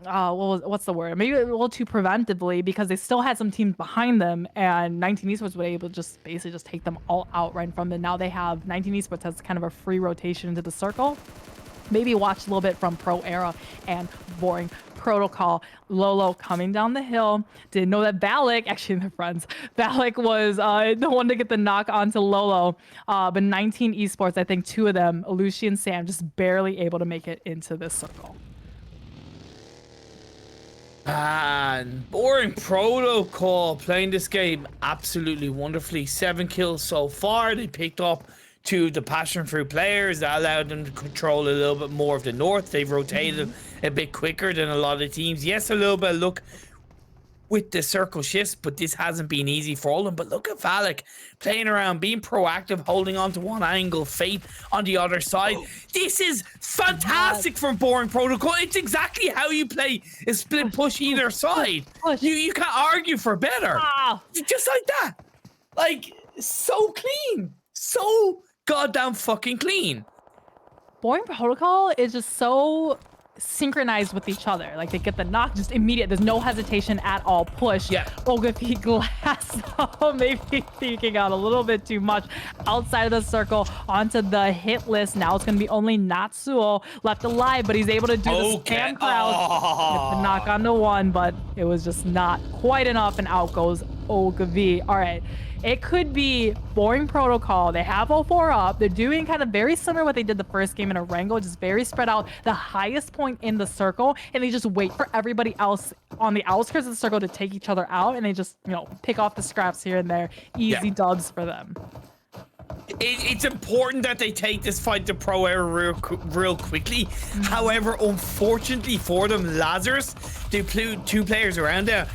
what's the word? Maybe a little too preventively, because they still had some teams behind them, and 19 Esports was able to just basically just take them all out right from them. Now they have 19 Esports has kind of a free rotation into the circle. Maybe watch a little bit from Pro Era and Boring Protocol. Lolo coming down the hill. Didn't know that Valak, actually they're friends, Valak was the one to get the knock onto Lolo. But 19 Esports, I think 2 of them, Alushi and Sam, just barely able to make it into this circle. And Boring Protocol playing this game absolutely wonderfully. 7 kills so far. They picked up 2 of the passion fruit players. That allowed them to control a little bit more of the north. They've rotated a bit quicker than a lot of teams. Yes, a little bit of luck with the circle shifts, but this hasn't been easy for all of them. But look at Valak playing around, being proactive, holding on to one angle, Fate on the other side. This is fantastic from Boring Protocol. It's exactly how you play a split push either side. You can't argue for better. Wow. Just like that. Like, so clean. So goddamn fucking clean. Boring Protocol is just so synchronized with each other. Like they get the knock just immediate. There's no hesitation at all. Push. Yeah. Ogafi glass. Maybe peeking out a little bit too much outside of the circle onto the hit list. Now it's going to be only Natsuo left alive, but he's able to do the spam crouch. Get the knock onto one, but it was just not quite enough, and out goes Ogafi. All right. It could be Boring Protocol. They have all 4 up. They're doing kind of very similar to what they did the first game in Arango, just very spread out, the highest point in the circle, and they just wait for everybody else on the outskirts of the circle to take each other out, and they just, you know, pick off the scraps here and there. Easy dubs for them. It's important that they take this fight to Pro Era real quickly. However, unfortunately for them, Lazarus, the 2 players around there,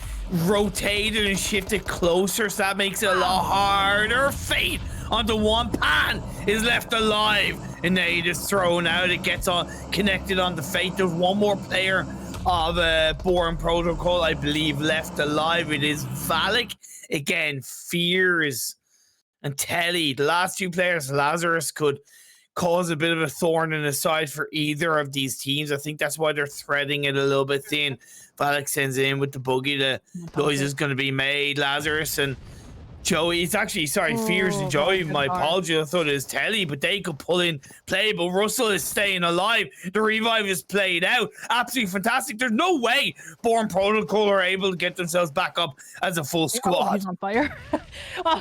rotated and shifted closer, so that makes it a lot harder. Fate onto one. Pan is left alive, and Nade is thrown out. It gets on connected on the Fate. There's one more player of Boring Protocol, I believe, left alive. It is Valak. Again, Fears and Telly, the last 2 players, Lazarus, could cause a bit of a thorn in the side for either of these teams. I think that's why they're threading it a little bit thin. Valak sends in with the boogie. The noise is going to be made. Lazarus and Joey, it's actually, sorry, Fears and Joey, my apologies, I thought it was Telly, but they could pull in play, but Russell is staying alive. The revive is played out. Absolutely fantastic. There's no way Boring Protocol are able to get themselves back up as a full squad. He's on fire.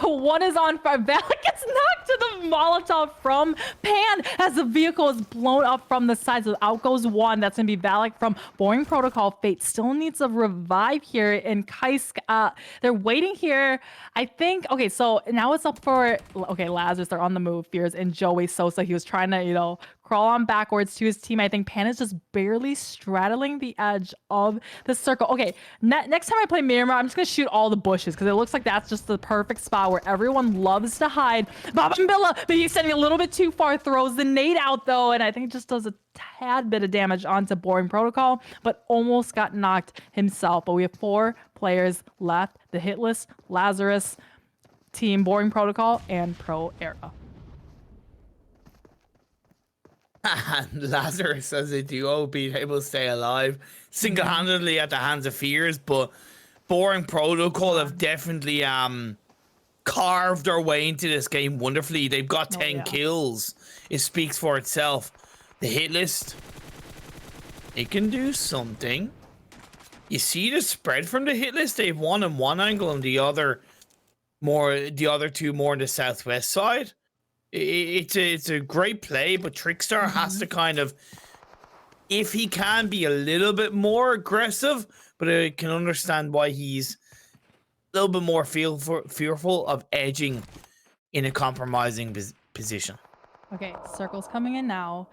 One is on fire. Valak gets knocked to the Molotov from Pan as the vehicle is blown up from the side. So out goes one. That's going to be Valak from Boring Protocol. Fate still needs a revive here in Kaisk. They're waiting here. I think, okay, so now it's up for, okay, Lazarus, they're on the move. Fears and Joey Sosa. He was trying to, you know, crawl on backwards to his team. I think Pan is just barely straddling the edge of the circle. Okay, next time I play Miramar, I'm just going to shoot all the bushes because it looks like that's just the perfect spot where everyone loves to hide. Babambilla, but he's sending a little bit too far, throws the nade out though, and I think it just does a tad bit of damage onto Boring Protocol, but almost got knocked himself. But we have 4 players left. The hitless, Lazarus, Team Boring Protocol, and Pro Era. And Lazarus as a duo being able to stay alive single-handedly at the hands of Fears, but Boring Protocol have definitely carved their way into this game wonderfully. They've got 10 kills. It speaks for itself. The hit list, it can do something. You see the spread from the hit list? They've one in one angle and the other 2 more on the southwest side. It's a great play, but Trickstar has to kind of, if he can be a little bit more aggressive, but I can understand why he's a little bit more fearful of edging in a compromising position. Okay, circle's coming in now.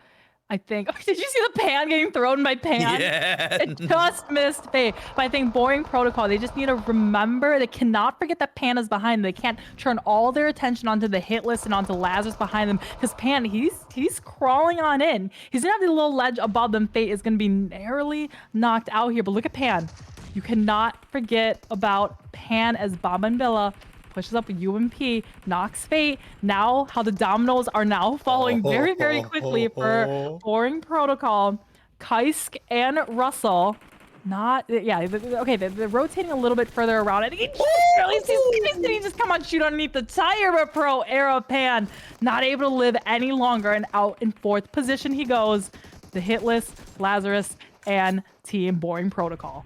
I think. Oh, did you see the Pan getting thrown by Pan? Yeah. It just missed Faye. But I think Boring Protocol, they just need to remember, they cannot forget that Pan is behind them. They can't turn all their attention onto the hit list and onto Lazarus behind them. Because Pan, he's crawling on in. He's going to have the little ledge above them. Fate is going to be narrowly knocked out here. But look at Pan. You cannot forget about Pan as Babambilla pushes up UMP, knocks Fate. Now, how the dominoes are now falling very, very quickly for Boring Protocol. Kaisk and Russell, okay, they're rotating a little bit further around. I think he just come on, shoot underneath the tire, but Pro Era Pan not able to live any longer, and out in 4th position he goes. The hit list, Lazarus, and Team Boring Protocol.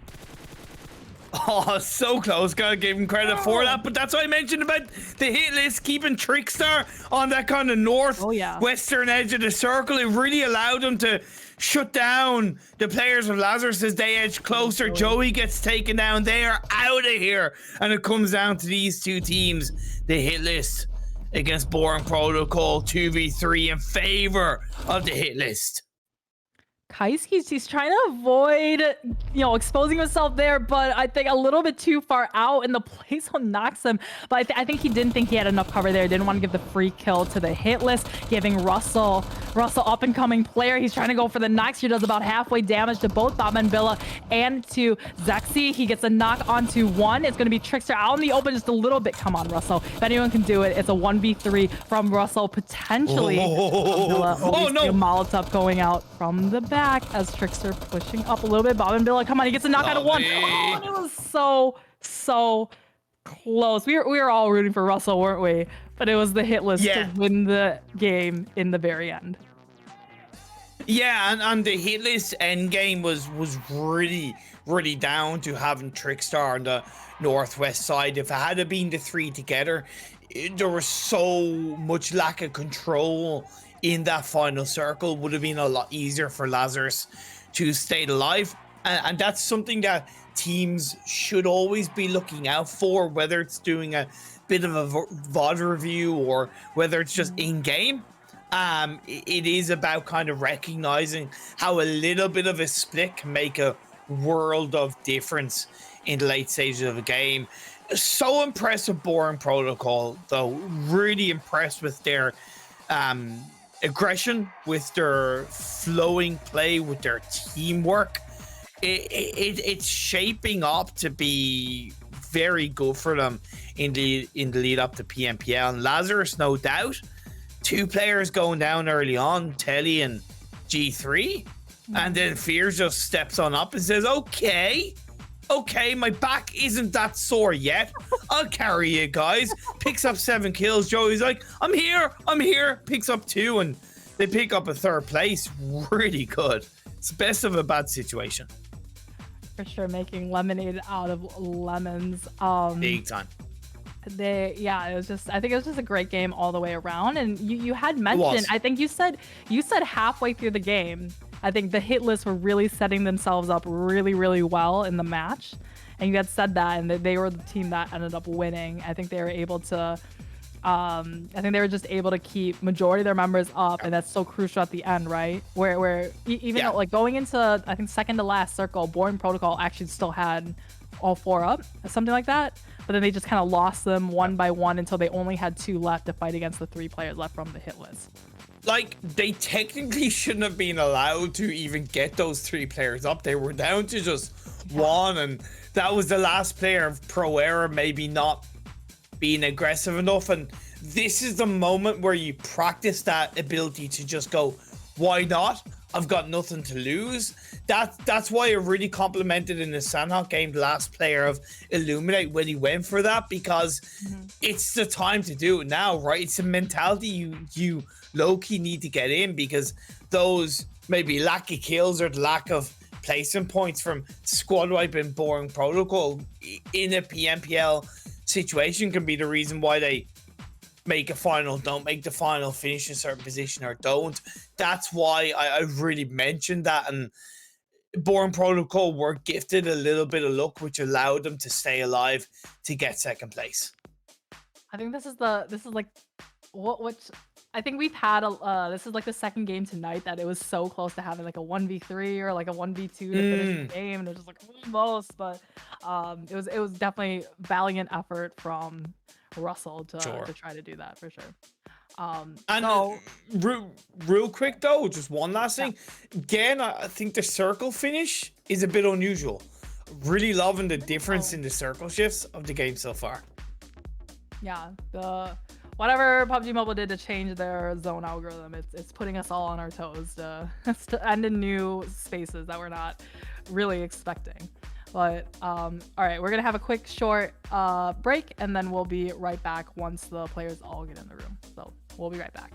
Oh, so close. Gotta give him credit for that. But that's what I mentioned about the hit list, keeping Trickstar on that kind of north western edge of the circle. It really allowed him to shut down the players of Lazarus as they edge closer. Joey gets taken down. They are out of here. And it comes down to these two teams. The hit list against Boring Protocol 2v3 in favor of the hit list. Kaisuke's he's trying to avoid, exposing himself there, but I think a little bit too far out, and the play zone knocks him. But I think he didn't think he had enough cover there. Didn't want to give the free kill to the hit list, giving Russell up and coming player. He's trying to go for the knocks. He does about halfway damage to both Bob and Villa and to Zexy. He gets a knock onto one. It's going to be Trickster out in the open just a little bit. Come on, Russell. If anyone can do it, it's a 1v3 from Russell, potentially. Oh, no. Molotov going out from the back as Trickster pushing up a little bit. Bob and Villa, come on, he gets a knock out of one. Oh, and it was so close. We were all rooting for Russell, weren't we? But it was the hit list to win the game in the very end. Yeah, and the hit list end game was really down to having Trickstar on the northwest side. If it had been the three together, there was so much lack of control in that final circle. Would have been a lot easier for Lazarus to stay alive, and that's something that teams should always be looking out for, whether it's doing a bit of a VOD review or whether it's just in-game. It is about kind of recognizing how a little bit of a split can make a world of difference in the late stages of a game. So impressed with Boring Protocol, though. Really impressed with their aggression, with their flowing play, with their teamwork. It's shaping up to be very good for them in the lead up to PMPL. And Lazarus, no doubt, two players going down early on, Telly and G3, and then Fears just steps on up and says, okay, my back isn't that sore yet. I'll carry you guys. Picks up 7 kills. Joey's like, I'm here. Picks up 2, and they pick up a 3rd place. Really good. It's the best of a bad situation. For sure, making lemonade out of lemons. Big time. I think it was just a great game all the way around. And you had mentioned, I think you said halfway through the game, I think the hit lists were really setting themselves up really, really well in the match. And you had said that, and that they were the team that ended up winning. I think they were able to, just able to keep majority of their members up, and that's so crucial at the end, right? Where even though, like, going into, I think, second to last circle, Boring Protocol actually still had all 4 up, something like that. But then they just kind of lost them one by one until they only had 2 left to fight against the 3 players left from the hit list. Like, they technically shouldn't have been allowed to even get those 3 players up. They were down to just 1, and that was the last player of Pro Era maybe not being aggressive enough. And this is the moment where you practice that ability to just go, why not? I've got nothing to lose. That's why I really complimented in the Sandhawk game the last player of Illuminate when he went for that, because it's the time to do it now, right? It's a mentality you low-key need to get in, because those maybe lack of kills or the lack of placement points from squad wipe and Boring Protocol in a PMPL situation can be the reason why they make a final, don't make the final, finish in a certain position, or don't. That's why I really mentioned that. And Boring Protocol were gifted a little bit of luck, which allowed them to stay alive to get 2nd place. I think this is like what I think we've had this is like the 2nd game tonight that it was so close to having like a 1v3 or like a 1v2 to finish the game, and it was just like almost, but it was definitely valiant effort from Russell to try to do that, for sure. And real quick though, just one last thing. Again, I think the circle finish is a bit unusual. Really loving the difference in the circle shifts of the game so far. Yeah, whatever PUBG Mobile did to change their zone algorithm, it's putting us all on our toes to end in new spaces that we're not really expecting. But all right, we're gonna have a quick short break, and then we'll be right back once the players all get in the room. So we'll be right back.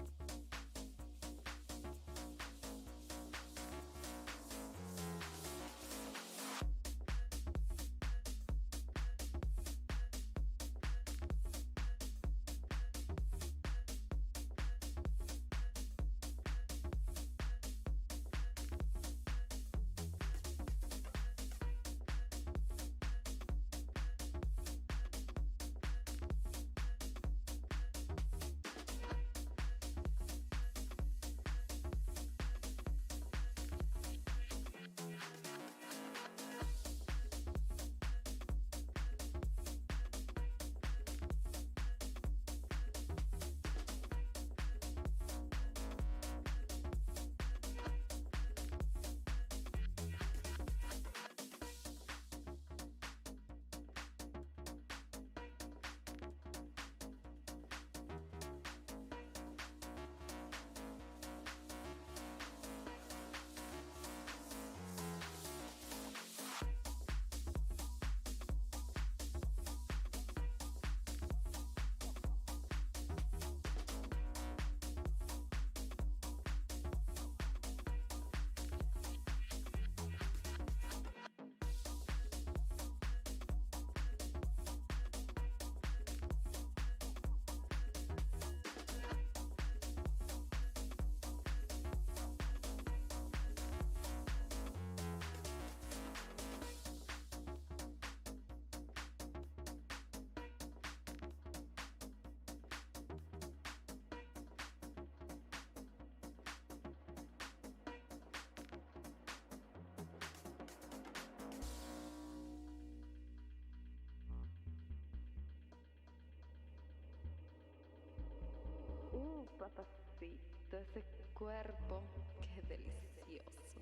papacito, ese cuerpo, qué delicioso.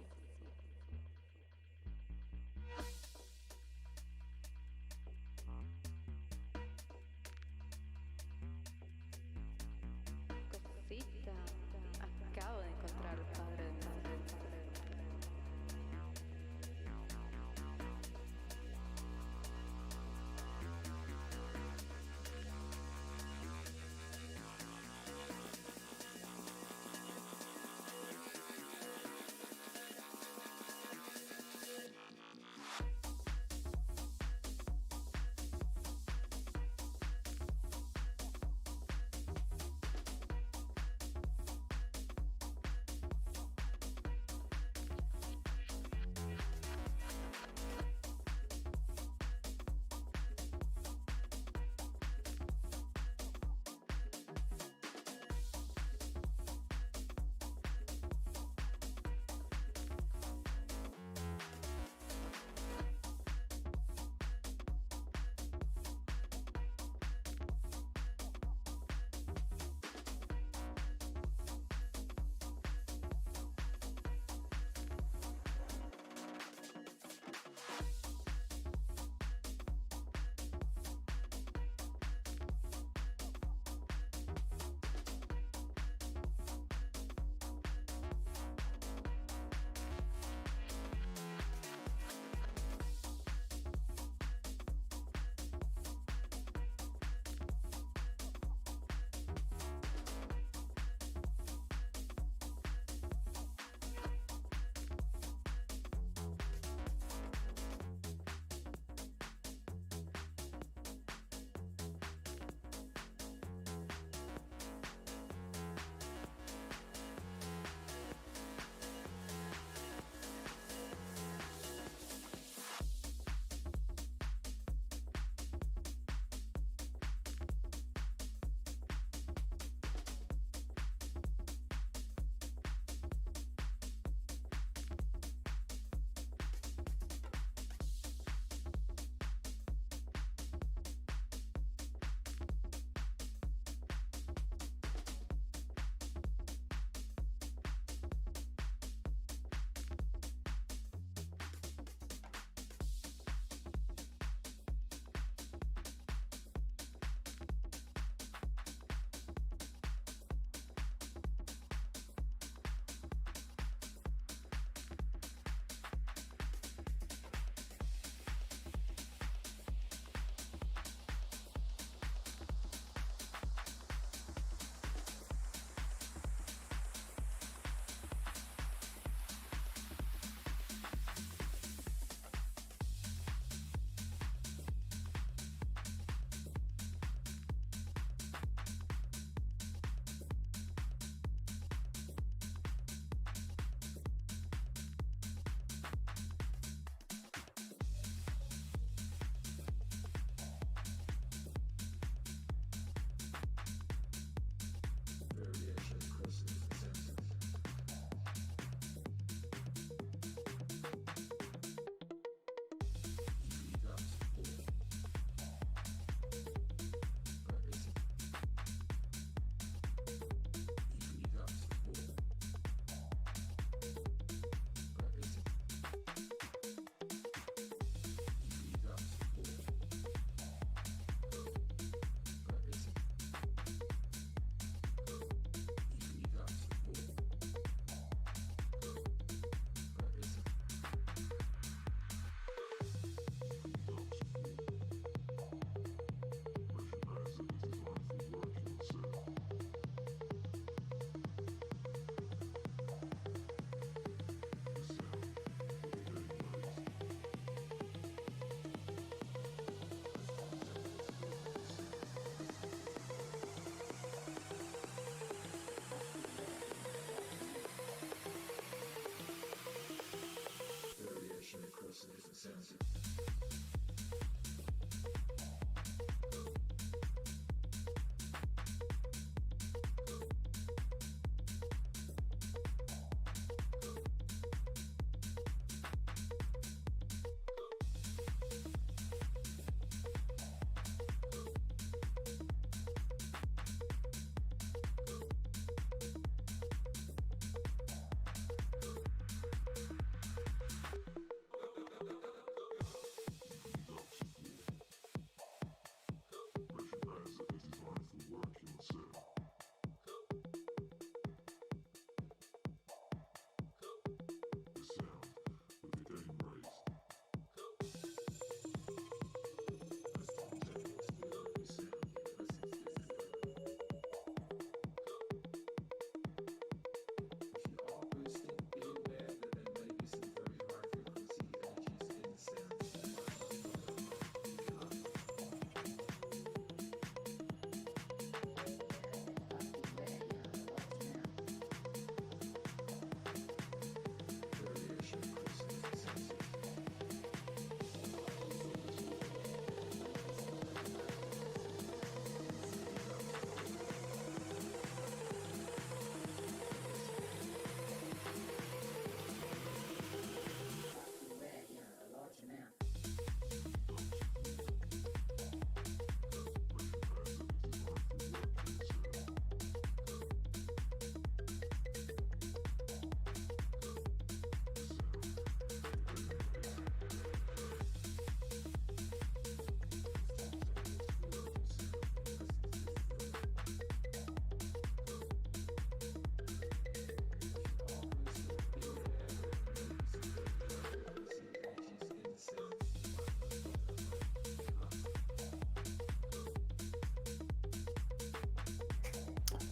Cosita, acabo de encontrar al padre de mi madre.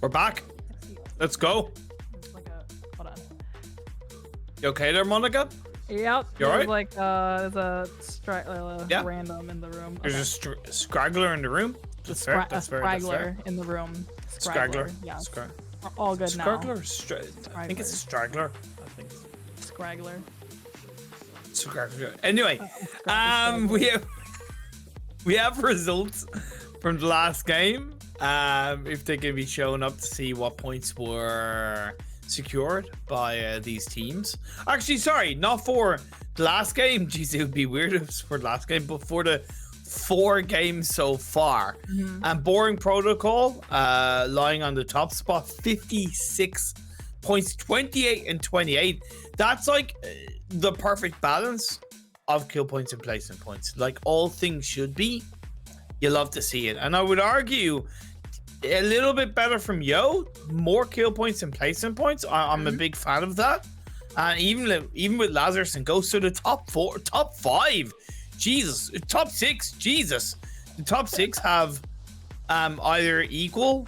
We're back. Let's go. Hold on. You okay there, Monica? Yep. You all There's right? like there's a Yeah. random in the room. There's a scraggler in the room. That's fair. That's fair. That's fair. Straggler in the room. Scraggler. Yes. Scra- We're all good now. Scraggler. I think it's a straggler. I think it's Scraggler. scraggler. Anyway, Scraggler. we have results from the last game. If they can be shown up to see what points were secured by these teams. Actually, sorry, not for the last game. Jeez, it would be weird if it was for the last game, but for the 4 games so far. And Boring Protocol lying on the top spot, 56 points, 28 and 28. That's like the perfect balance of kill points and placement points. Like all things should be. You love to see it. And I would argue a little bit better from Yo, more kill points and placement points. I'm a big fan of that. And even with Lazarus and Ghost to the top 5. Jesus, top 6. Jesus, the top 6 have either equal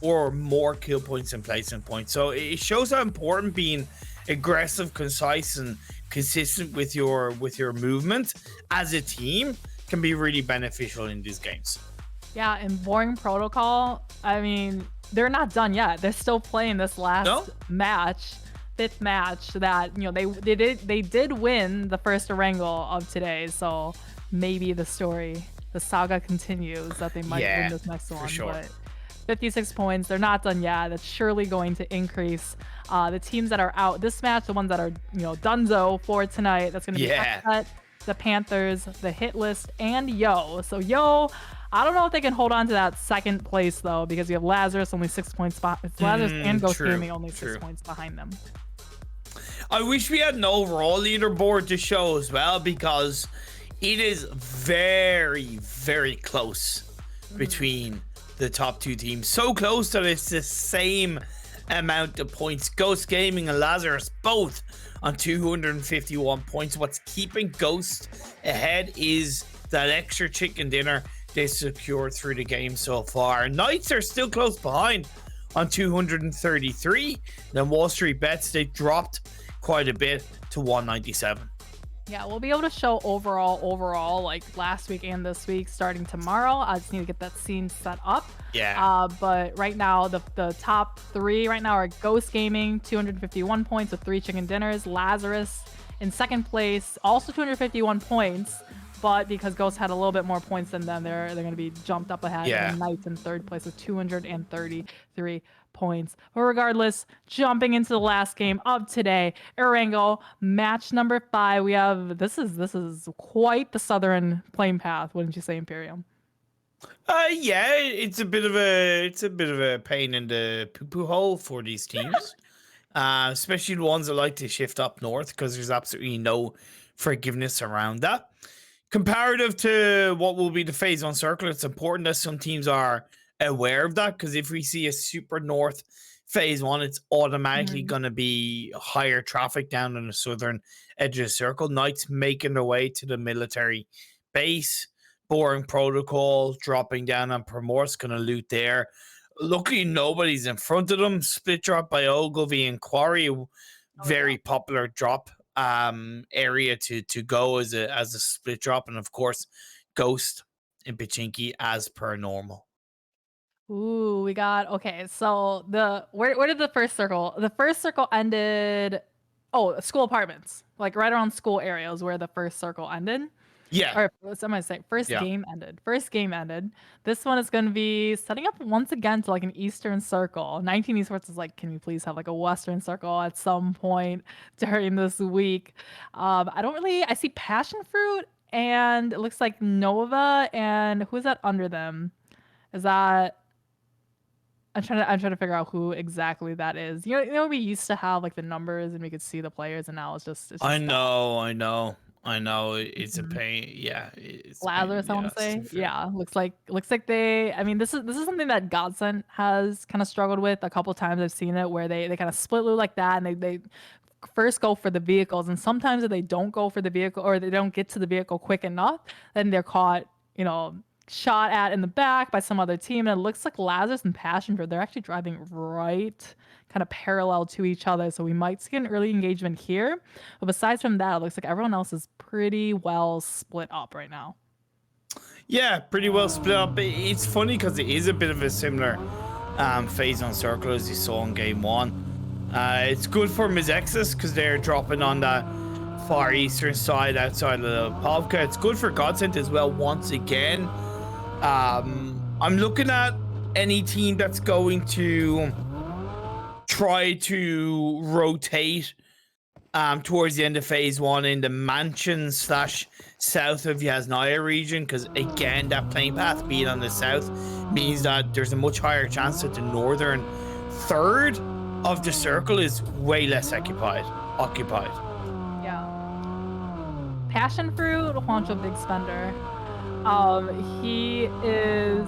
or more kill points and placement points. So it shows how important being aggressive, concise, and consistent with your movement as a team can be really beneficial in these games. Yeah, and Boring Protocol, I mean, they're not done yet. They're still playing this last match, 5th match that, you know, they did win the first Erangel of today. So maybe the saga continues that they might win this next one. Sure. But 56 points, they're not done yet. That's surely going to increase. The teams that are out this match, the ones that are, you know, donezo for tonight, that's going to be Upset, the Panthers, the Hit List, and Yo. So Yo, I don't know if they can hold on to that 2nd place though, because you have Lazarus only 6 points. Lazarus and Ghost Gaming only 6 points behind them. I wish we had an overall leaderboard to show as well, because it is very, very close between the top 2 teams. So close that it's the same amount of points. Ghost Gaming and Lazarus both on 251 points. What's keeping Ghost ahead is that extra chicken dinner they secured through the game so far. Knights are still close behind on 233. Then Wall Street Bets, they dropped quite a bit to 197. Yeah, we'll be able to show overall, like last week and this week, starting tomorrow. I just need to get that scene set up. Yeah. But right now, the top 3 right now are Ghost Gaming, 251 points with 3 chicken dinners. Lazarus in 2nd place, also 251 points. But because Ghost had a little bit more points than them, they're going to be jumped up ahead. Yeah. And Knights in 3rd place with 233 points. But regardless, jumping into the last game of today, Erangel, match number 5. We have this is quite the southern playing path, wouldn't you say, Imperium? Yeah, it's a bit of a pain in the poo-poo hole for these teams. Especially the ones that like to shift up north, because there's absolutely no forgiveness around that. Comparative to what will be the phase 1 circle, it's important that some teams are aware of that, because if we see a super north phase 1, it's automatically going to be higher traffic down on the southern edge of the circle. Knights making their way to the military base. Boring Protocol dropping down on Primorsk, going to loot there. Luckily, nobody's in front of them. Split drop by Ogilvy and Quarry, very popular drop area to go as a split drop, and of course Ghost and Pachinki as per normal. Ooh, we got okay. So where did the first circle? The first circle ended. Oh, school apartments, like right around school areas where the first circle ended. Yeah. Or what am I saying? First game ended. First game ended. This one is going to be setting up once again to like an Eastern circle. 19 Esports is like, can we please have like a Western circle at some point during this week? I see Passion Fruit and it looks like Nova, and who's that under them? Is that I'm trying to figure out who exactly that is. You know, we used to have like the numbers and we could see the players, and now it's just I know. It's a pain. Yeah, it's Lazarus, I want to say. Yeah, looks like they. I mean, this is something that Godsent has kind of struggled with a couple times. I've seen it where they kind of split loot like that, and they first go for the vehicles, and sometimes if they don't go for the vehicle or they don't get to the vehicle quick enough, then they're caught, you know, shot at in the back by some other team, and it looks like Lazarus and Passion Fruit, they're actually driving right kind of parallel to each other, so we might see an early engagement here. But besides from that, it looks like everyone else is pretty well split up right now. Yeah, pretty well split up. It's funny because it is a bit of a similar phase on circle as you saw in game one. It's good for Mizexus because they're dropping on that far eastern side outside of the Pavka. It's good for Godsent as well once again. I'm looking at any team that's going to try to rotate towards the end of phase one in the mansion / south of Yasnaya region, because again, that plane path being on the south means that there's a much higher chance that the northern third of the circle is way less occupied. Yeah. Passion Fruit, Juancho big spender. He is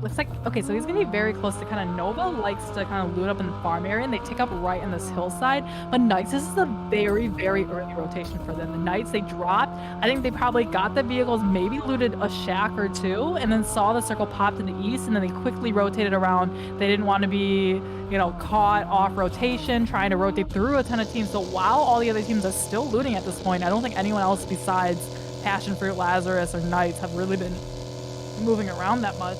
looks like okay, so he's gonna be very close to kind of Nova likes to kind of loot up in the farm area, and they take up right in this hillside. But Knights, this is a very, very early rotation for them. The Knights, they dropped. I think they probably got the vehicles, maybe looted a shack or two, and then saw the circle pop to the east, and then they quickly rotated around. They didn't want to be, you know, caught off rotation, trying to rotate through a ton of teams. So while all the other teams are still looting at this point, I don't think anyone else besides Passion Fruit, Lazarus, or Knights have really been moving around that much.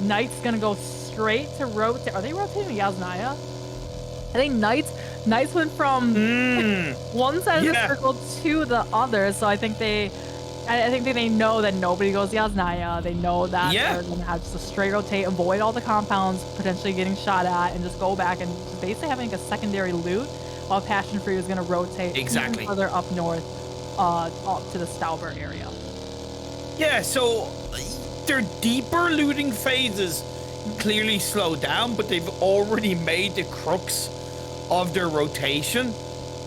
Knights gonna go straight to rotate. Are they rotating to Yasnaya? I think Knights went from one side of the circle to the other. So I think they know that nobody goes to Yasnaya. They know that they're gonna have just a straight rotate, avoid all the compounds, potentially getting shot at, and just go back and basically having a secondary loot. While Passion Fruit is gonna rotate even further up north, up to the Stauber area. Yeah, so their deeper looting phases clearly slow down, but they've already made the crux of their rotation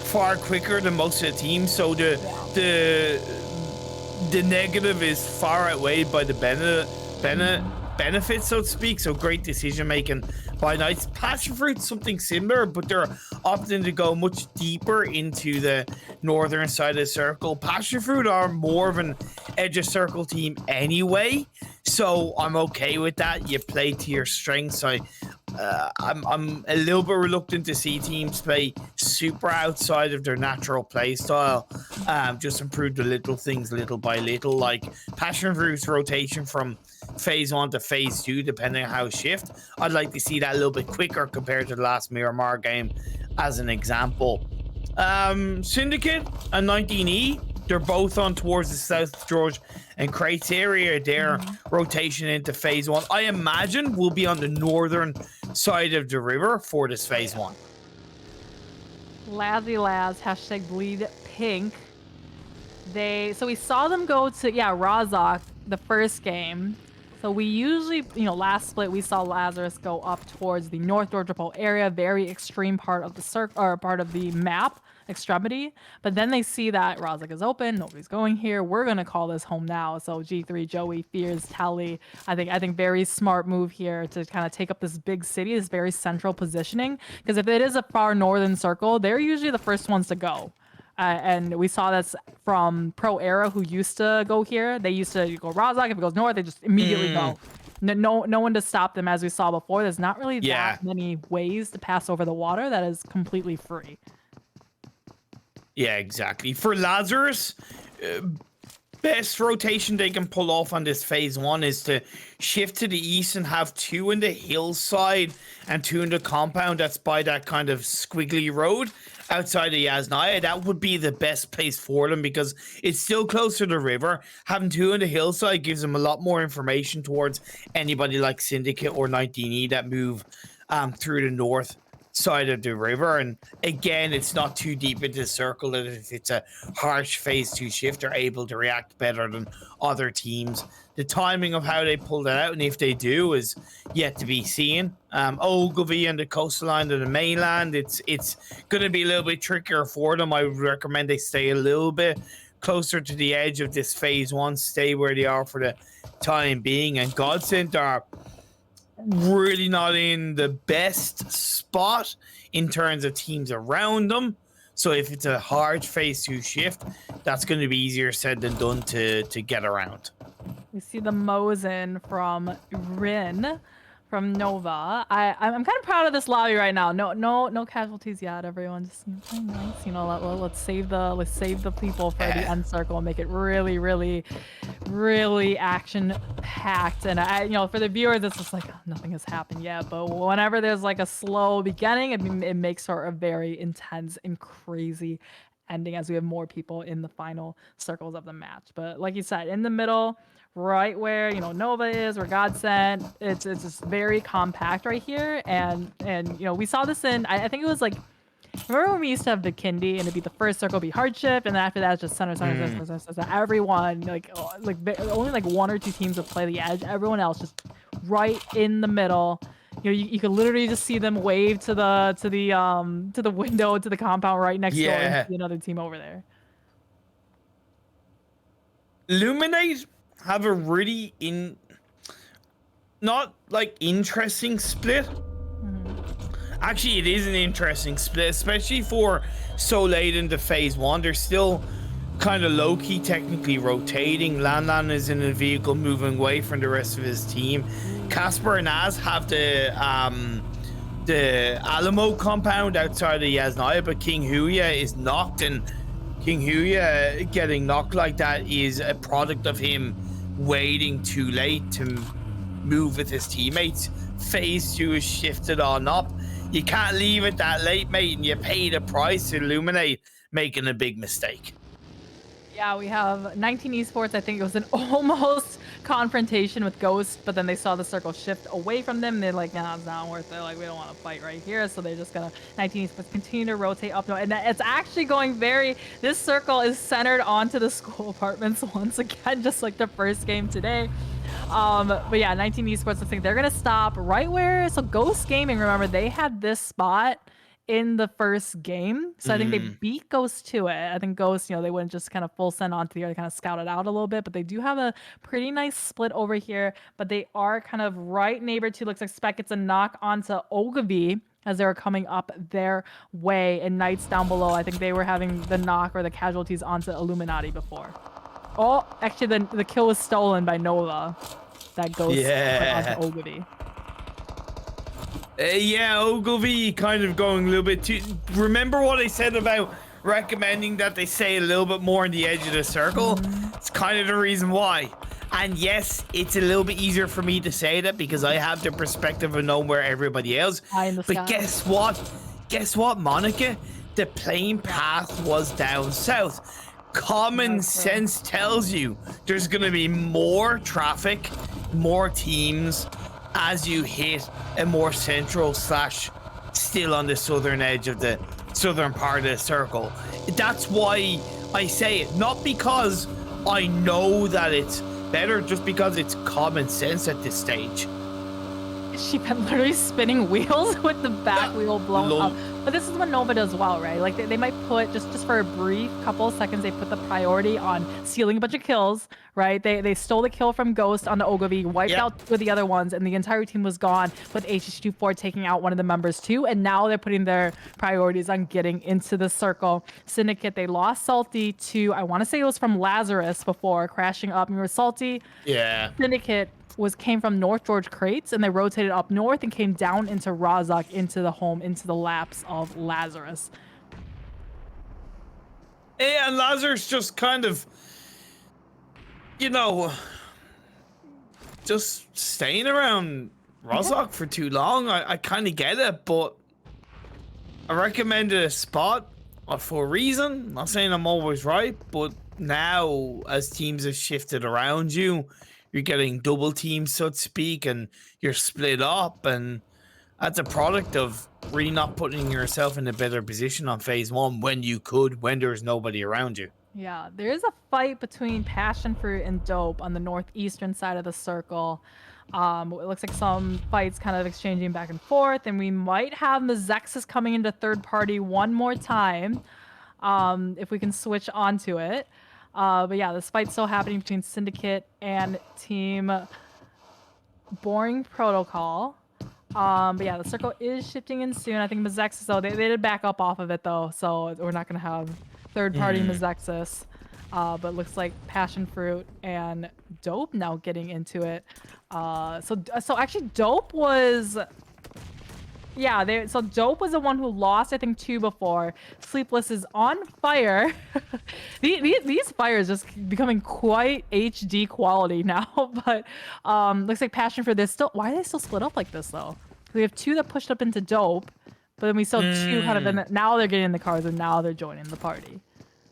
far quicker than most of the teams. So the negative is far outweighed by the benefits, so to speak. So great decision making by Knights. Passion Fruit's something similar, but they're opting to go much deeper into the northern side of the circle. Passion Fruit are more of an edge of circle team anyway, so I'm okay with that. You play to your strengths. I'm a little bit reluctant to see teams play super outside of their natural play style. Just improve the little things little by little, like Passion Fruit's rotation from phase 1 to phase 2, depending on how shift. I'd like to see that a little bit quicker compared to the last Miramar game, as an example. Syndicate and 19E, they're both on towards the South George and Crates area. Their rotation into phase 1, I imagine, will be on the northern side of the river for this phase 1. Lazzy Laz, hashtag bleed pink. So we saw them go to Razak the first game. So we usually, last split we saw Lazarus go up towards the North Georgia Pole area, very extreme part of the circle or part of the map extremity. But then they see that Razak is open, nobody's going here. We're gonna call this home now. So G3, Joey, Fears, Tally. I think very smart move here to kind of take up this big city, this very central positioning. Because if it is a far northern circle, they're usually the first ones to go. And we saw this from Pro Era, who used to go here. They used to go Razak. If it goes north, they just immediately go. No one to stop them, as we saw before. There's not really that many ways to pass over the water that is completely free. Yeah, exactly. For Lazarus, best rotation they can pull off on this phase 1 is to shift to the east and have 2 in the hillside and 2 in the compound that's by that kind of squiggly road outside of Yasnaya. That would be the best place for them because it's still closer to the river. Having 2 in the hillside gives them a lot more information towards anybody like Syndicate or 19E that move through the north side of the river. And again, it's not too deep into the circle that if it's a harsh phase 2 shift, they're able to react better than other teams. The timing of how they pull that out, and if they do, is yet to be seen. Ogilvy and the coastline of the mainland, it's going to be a little bit trickier for them. I would recommend they stay a little bit closer to the edge of this phase 1, stay where they are for the time being. And Godsent are really not in the best spot in terms of teams around them. So if it's a hard phase 2 shift, that's going to be easier said than done to get around. We see the Mosin from Rin from Nova. I'm kind of proud of this lobby right now. No casualties yet. Everyone just playing nice. You know, let's save the people for the end circle and make it really action packed. And for the viewers, it's just like nothing has happened yet. But whenever there's like a slow beginning, it makes for a very intense and crazy ending as we have more people in the final circles of the match. But like you said, in the middle, right where Nova is, where Godsent, it's just very compact right here. And we saw this in I think it was like, remember when we used to have the Kindy and it'd be the first circle be hardship, and then after that it's just center. Everyone only like one or two teams would play the edge. Everyone else just right in the middle. You could literally just see them wave to the window to the compound right next door and see another team over there. Luminate have a really not like interesting split. Actually, it is an interesting split, especially for so late into phase one. They're still kind of low-key technically rotating. Lan is in a vehicle moving away from the rest of his team. Casper and Az have the Alamo compound outside of Yasnaya, but King Huya is knocked, and King Huya getting knocked like that is a product of him waiting too late to move with his teammates. Phase 2 is shifted on up. You can't leave it that late, mate, and you pay the price to Illuminate making a big mistake. Yeah, we have 19 Esports. I think it was an almost confrontation with Ghost, but then they saw the circle shift away from them. They're like, nah, it's not worth it. Like, we don't want to fight right here. So they're just going to 19 Esports continue to rotate up. And it's actually going this circle is centered onto the school apartments once again, just like the first game today. But yeah, 19 Esports, I think they're going to stop right where, so Ghost Gaming, remember, they had this spot in the first game. So I think they beat Ghost to it. I think Ghost, they wouldn't just kind of full send onto the other, kind of scout it out a little bit, but they do have a pretty nice split over here, but they are kind of right neighbor to, looks like Spec gets a knock onto Ogilvy as they were coming up their way, and Knights down below, I think they were having the knock or the casualties onto Illuminati before. Oh, actually the kill was stolen by Nova. That Ghost onto Ogilvy. Yeah, Ogilvy kind of going a little bit too... Remember what I said about recommending that they stay a little bit more on the edge of the circle? It's kind of the reason why. And yes, it's a little bit easier for me to say that because I have the perspective of knowing where everybody else. But guess what? Guess what, Monica? The plane path was down south. Common sense tells you there's going to be more traffic, more teams, as you hit a more central / still on the southern edge of the southern part of the circle. That's why I say it, not because I know that it's better, just because it's common sense at this stage. She been literally spinning wheels with the back wheel blown up. But this is what Nova does well, right? Like they might put just for a brief couple of seconds, they put the priority on stealing a bunch of kills, right? They stole the kill from Ghost on the Ogilvy, wiped out two of the other ones, and the entire team was gone with HH24 taking out one of the members too. And now they're putting their priorities on getting into the circle. Syndicate, they lost Salty to, I want to say it was from Lazarus before, crashing up. Remember Salty? Yeah. Syndicate came from North George Crates, and they rotated up north and came down into Razak, into the laps of Lazarus. Yeah, and Lazarus just kind of, just staying around Razak for too long. I kind of get it, but I recommended a spot for a reason. I'm not saying I'm always right, but now as teams have shifted around you, you're getting double teams, so to speak, and you're split up, and that's a product of really not putting yourself in a better position on phase 1 when you could, when there's nobody around you. Yeah, there is a fight between Passion Fruit and Dope on the northeastern side of the circle. It looks like some fights kind of exchanging back and forth, and we might have Mazexis coming into third party one more time, if we can switch onto it. But yeah, this fight's still happening between Syndicate and Team Boring Protocol. But yeah, the circle is shifting in soon. I think Mazexis, though, they did back up off of it, though, so we're not going to have third-party Mazexis. But looks like Passion Fruit and Dope now getting into it. So actually Dope was, yeah, so Dope was the one who lost, I think, 2 before. Sleepless is on fire. These fires just becoming quite HD quality now. But looks like Passion for this still. Why are they still split up like this though? We have 2 that pushed up into Dope, but then we still have 2 kind of in. Now they're getting in the cars and now they're joining the party.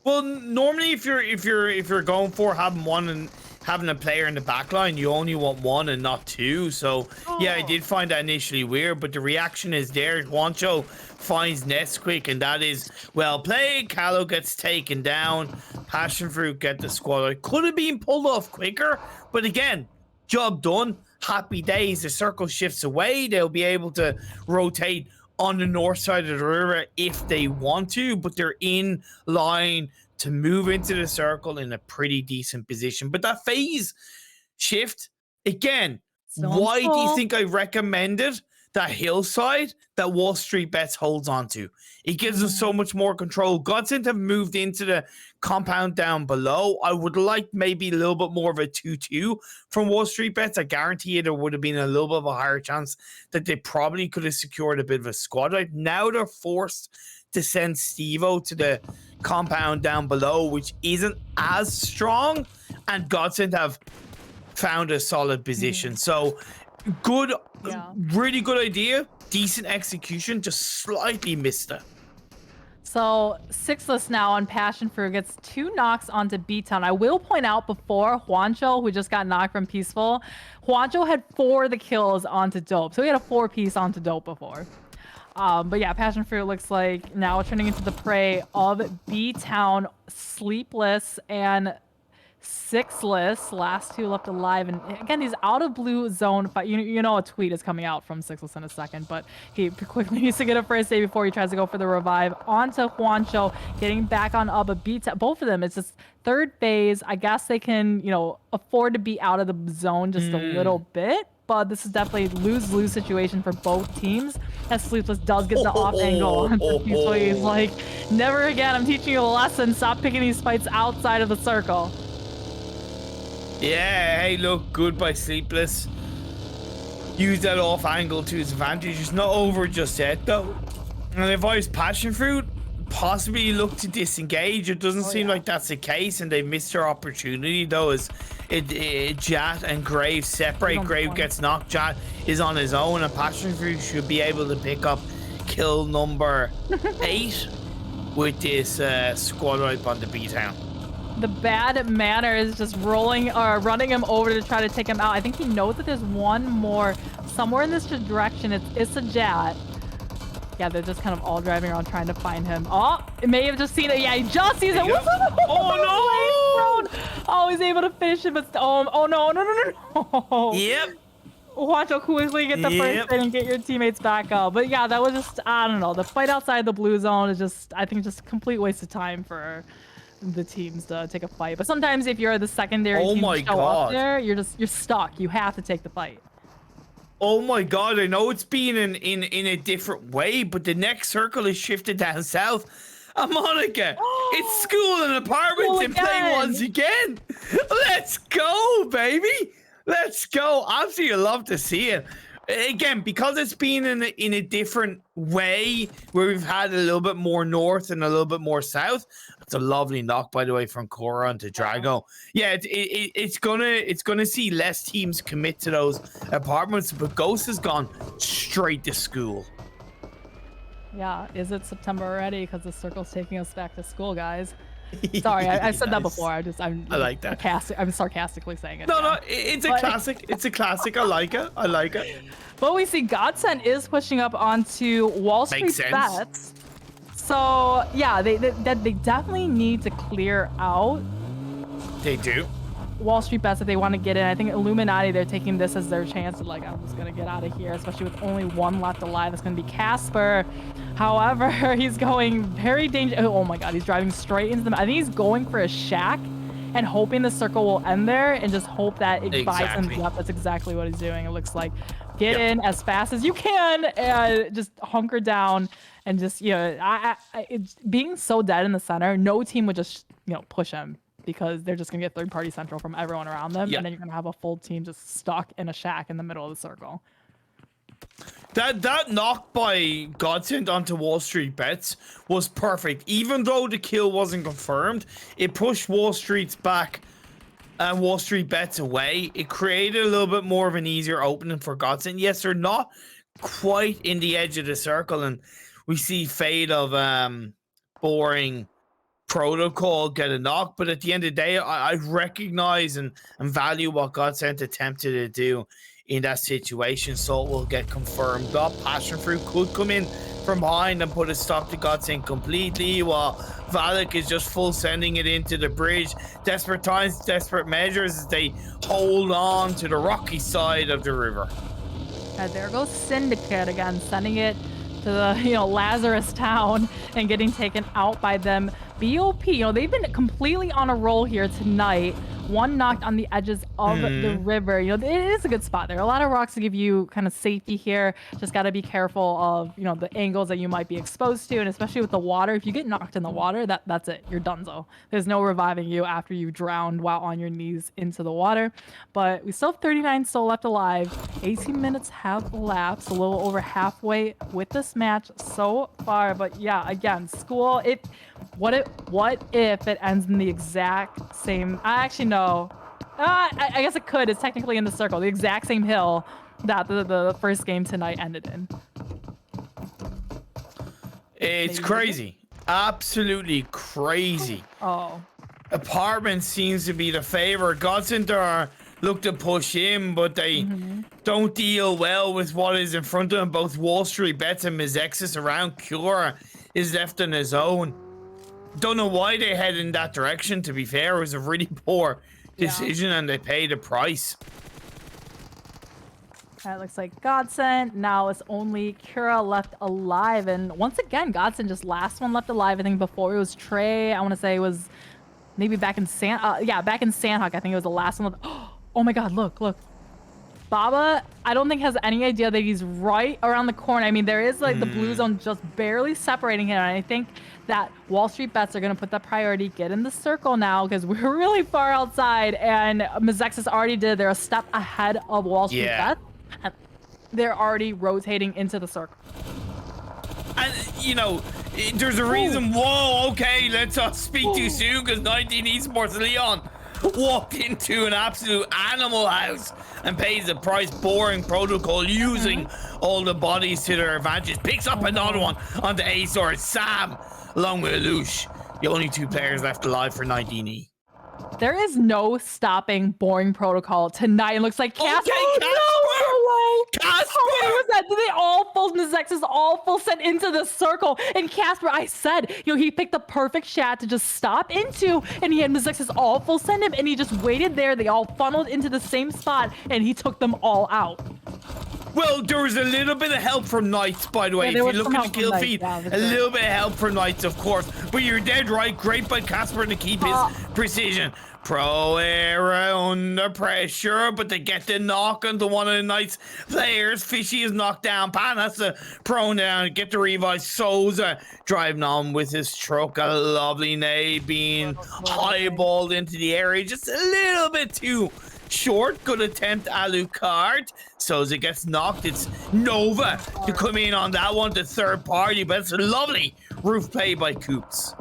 Well, normally if you're going for having one and having a player in the back line, you only want 1 and not 2. So yeah, I did find that initially weird, but the reaction is there. Juancho finds Nesquik, and that is well played. Callow gets taken down. Passion Fruit get the squad. Could have been pulled off quicker, but again, job done. Happy days. The circle shifts away. They'll be able to rotate on the north side of the river if they want to, but they're in line to move into the circle in a pretty decent position. But that phase shift, again, why do you think I recommended that hillside that Wall Street Bets holds on to? It gives us so much more control. Godsend have moved into the compound down below. I would like maybe a little bit more of a 2-2 from Wall Street Bets. I guarantee you there would have been a little bit of a higher chance that they probably could have secured a bit of a squad right. Now they're forced to send Stevo to the compound down below, which isn't as strong, and Godsend have found a solid position. So good, really good idea, decent execution, just slightly missed it. So Sixless now on Passion Fruit gets 2 knocks onto B-Town. I will point out before Juancho, who just got knocked from Peaceful, Juancho had 4 of the kills onto Dope. So he had a 4-piece onto Dope before. But yeah, Passion Fruit looks like now turning into the prey of B-Town, Sleepless, and Sixless, last 2 left alive. And again, these out of blue zone fight. You know a tweet is coming out from Sixless in a second, but he quickly needs to get a first save before he tries to go for the revive. Onto Juancho, getting back on up a beat. Both of them, it's just 3rd phase. I guess they can, afford to be out of the zone just a little bit. But this is definitely lose-lose situation for both teams. As Sleepless does get the off angle on Peaceful. He's like, never again, I'm teaching you a lesson. Stop picking these fights outside of the circle. Yeah, hey, look, good by Sleepless. Use that off angle to his advantage. It's not over just yet, though. And if I was Passion Fruit, possibly look to disengage. It doesn't seem like that's the case, and they've missed their opportunity, though, as Jat and Grave separate. Grave gets knocked. Jat is on his own, and Passion Fruit should be able to pick up kill number 8 with this squad wipe on the B-Town. The bad manner is just running him over to try to take him out. I think he knows that there's one more somewhere in this direction. It's a Jat. Yeah, they're just kind of all driving around trying to find him. Oh, it may have just seen it. Yeah, he just sees it. Oh no! Oh, he's able to finish it, but oh no. Yep. Watch how quickly get the first hit and get your teammates back up. But yeah, that was just, I don't know. The fight outside the blue zone is just, I think, just a complete waste of time for the teams to take a fight. But sometimes if you're the secondary team to show up there, you're stuck. You have to take the fight. Oh my god, I know it's been in a different way, but the next circle is shifted down south. Monica, it's school and apartments in play once again. Let's go, baby. Let's go. Absolutely love to see it. Again, because it's been in a different way, where we've had a little bit more north and a little bit more south. It's a lovely knock, by the way, from Cora onto Drago. Yeah, it's gonna see less teams commit to those apartments, but Ghost has gone straight to school. Yeah, is it September already? Because the circle's taking us back to school, guys. Sorry, I said that before. I like that. I'm sarcastically saying it. No, it's a classic. It's a classic. I like it. But we see Godsend is pushing up onto Wall Street Bets. So yeah, they definitely need to clear out. They do. Wall Street Bets if they want to get in. I think Illuminati, they're taking this as their chance to like, I'm just gonna get out of here, especially with only one left alive. It's gonna be Casper. However, he's going very dangerous. Oh my god, he's driving straight into them. I think he's going for a shack and hoping the circle will end there and just hope that it buys him. Yep, that's exactly what he's doing. It looks like get in as fast as you can and just hunker down and just, it's being so dead in the center, no team would just, push him because they're just gonna get third-party central from everyone around them, Yeah. and then you're gonna have a full team just stuck in a shack in the middle of the circle. That knock by Godsend onto Wall Street Bets was perfect. Even though the kill wasn't confirmed, it pushed Wall Street's back and Wall Street Bets away. It created a little bit more of an easier opening for Godsend. Yes, they're not quite in the edge of the circle, and we see fade of boring protocol get a knock, but at the end of the day, I recognize and value what Godsend attempted to do in that situation, so it will get confirmed up. Passion Fruit could come in from behind and put a stop to Godsend completely, while Valak is just full sending it into the bridge. Desperate times, desperate measures as they hold on to the rocky side of the river. And there goes Syndicate again, sending it to the Lazarus town and getting taken out by them. BOP, they've been completely on a roll here tonight. One knocked on the edges of the river. It is a good spot there. A lot of rocks to give you kind of safety here. Just got to be careful of, the angles that you might be exposed to. And especially with the water, if you get knocked in the water, that's it. You're donezo. There's no reviving you after you drowned while on your knees into the water. But we still have 39 still left alive. 18 minutes have elapsed. A little over halfway with this match so far. But yeah, again, school, what if it ends in the exact same... Actually, no. I guess it could. It's technically in the circle. The exact same hill that the first game tonight ended in. It's crazy. Absolutely crazy. Oh. Apartment seems to be the favorite. Godsender look to push in, but they don't deal well with what is in front of them. Both Wall Street Bets and Mizexis around. Cura is left on his own. Don't know why they head in that direction, to be fair. It was a really poor decision, and they paid a price. That looks like Godsend. Now it's only Cura left alive. And once again, Godsend just last one left alive. I think before it was Trey. I want to say it was maybe back in back in Sandhawk. I think it was the last one. Oh my God, look. Baba, I don't think has any idea that he's right around the corner. I mean, there is like the blue zone just barely separating him. And I think that Wall Street Bets are going to put that priority, get in the circle now because we're really far outside. And Mizexis already did. They're a step ahead of Wall Street Bets. And they're already rotating into the circle. And, there's a reason. Whoa, okay, let's not speak too soon because 19 Esports Leon walked into an absolute animal house and pays the price. Boring protocol using all the bodies to their advantage. Picks up another one on the Azor. Sam along with Alush. The only two players left alive for 19E. There is no stopping boring protocol tonight. It looks like Casper. Casper! How many was that? Did they all full Mizexis all full sent into the circle? And Casper, I said, he picked the perfect shot to just stop into, and he had Mizexis all full send him, and he just waited there. They all funneled into the same spot, and he took them all out. Well, there was a little bit of help from Knights, by the way. If you look at the kill feed, a little bit of help from Knights, of course. But you're dead right. Great by Casper to keep his precision. Pro era under pressure, but they get the knock onto one of the Knights players. Fishy is knocked down. Pan has to prone down, get the revive. Souza driving on with his truck. A lovely nade being highballed into the area. Just a little bit too short. Good attempt, Alucard. Souza gets knocked. It's Nova to come in on that one, the third party, but it's a lovely roof play by Coops.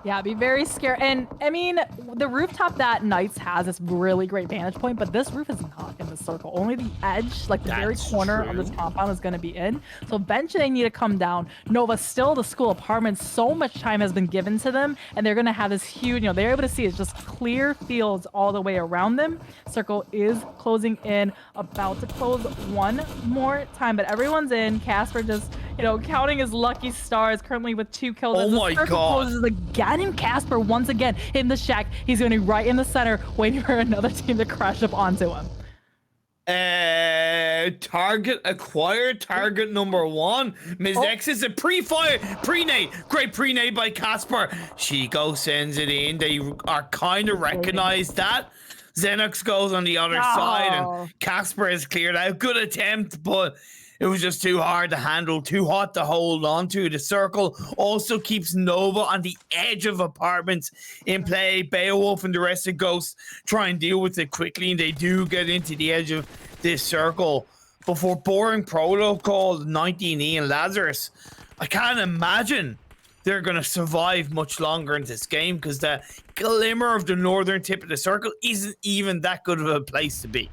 Yeah, be very scared. And I mean, the rooftop that Knights has is really great vantage point, but this roof is not in the circle. Only the edge, like the very corner of this compound is going to be in. So eventually they need to come down. Nova, still the school apartments, so much time has been given to them, and they're going to have this huge, they're able to see it's just clear fields all the way around them. Circle is closing in, about to close one more time, but everyone's in. Casper just, counting his lucky stars, currently with 2 kills. Oh my God. Closes again. And Casper once again in the shack. He's going to be right in the center, waiting for another team to crash up onto him. Target acquired. Target number 1. Mizexis is a pre-fire, pre-nade. Great pre-nade by Casper. Chico sends it in. They are kind of recognized that. Xenox goes on the other side, and Casper is cleared out. Good attempt, but It was just too hard to handle, too hot to hold on to. The circle also keeps Nova on the edge of apartments in play. Beowulf and the rest of Ghosts try and deal with it quickly, and they do get into the edge of this circle. Before Boring Protocol, 19E, and Lazarus, I can't imagine they're going to survive much longer in this game because the glimmer of the northern tip of the circle isn't even that good of a place to be.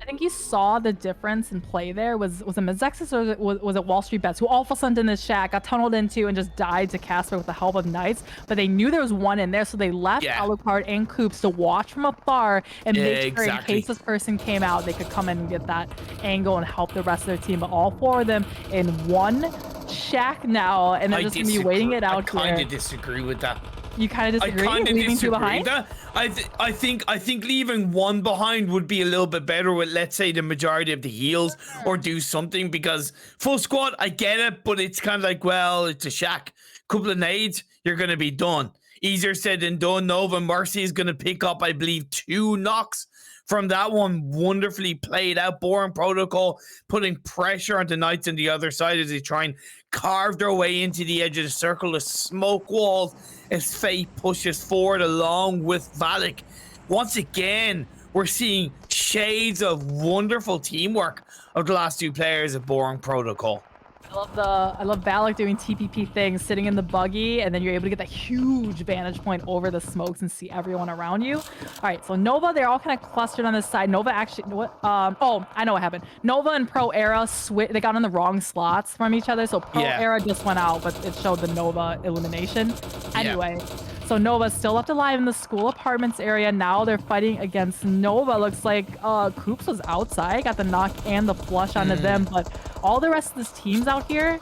I think you saw the difference in play there. Was it Mizexis or was it Wall Street Bets, who all of a sudden in this shack got tunneled into and just died to Casper with the help of Knights, but they knew there was one in there, so they left Alucard and Coops to watch from afar and make sure in case this person came out, they could come in and get that angle and help the rest of their team. But all four of them in one shack now, and they're just going to be waiting it out here. I kind of disagree with that. You kind of disagree? I kind of leaving two behind? I think leaving one behind would be a little bit better with, let's say, the majority of the heals, or do something, because full squad, I get it, but it's kind of like, well, it's a shack. Couple of nades, you're going to be done. Easier said than done. Nova Mercy is going to pick up, I believe, 2 knocks from that one. Wonderfully played out. Boring Protocol putting pressure on the Knights on the other side as they try and carve their way into the edge of the circle. The smoke walls as Fate pushes forward along with Valak. Once again, we're seeing shades of wonderful teamwork of the last 2 players of Boring Protocol. I love Valak doing TPP things, sitting in the buggy, and then you're able to get that huge vantage point over the smokes and see everyone around you. All right, so Nova, they're all kind of clustered on this side. Nova actually, oh, I know what happened. Nova and Pro Era they got on the wrong slots from each other, so Pro Era just went out, but it showed the Nova elimination. Anyway. So Nova's still left alive in the school apartments area. Now they're fighting against Nova. Looks like Coops was outside, got the knock and the flush onto them, but all the rest of this team's out here.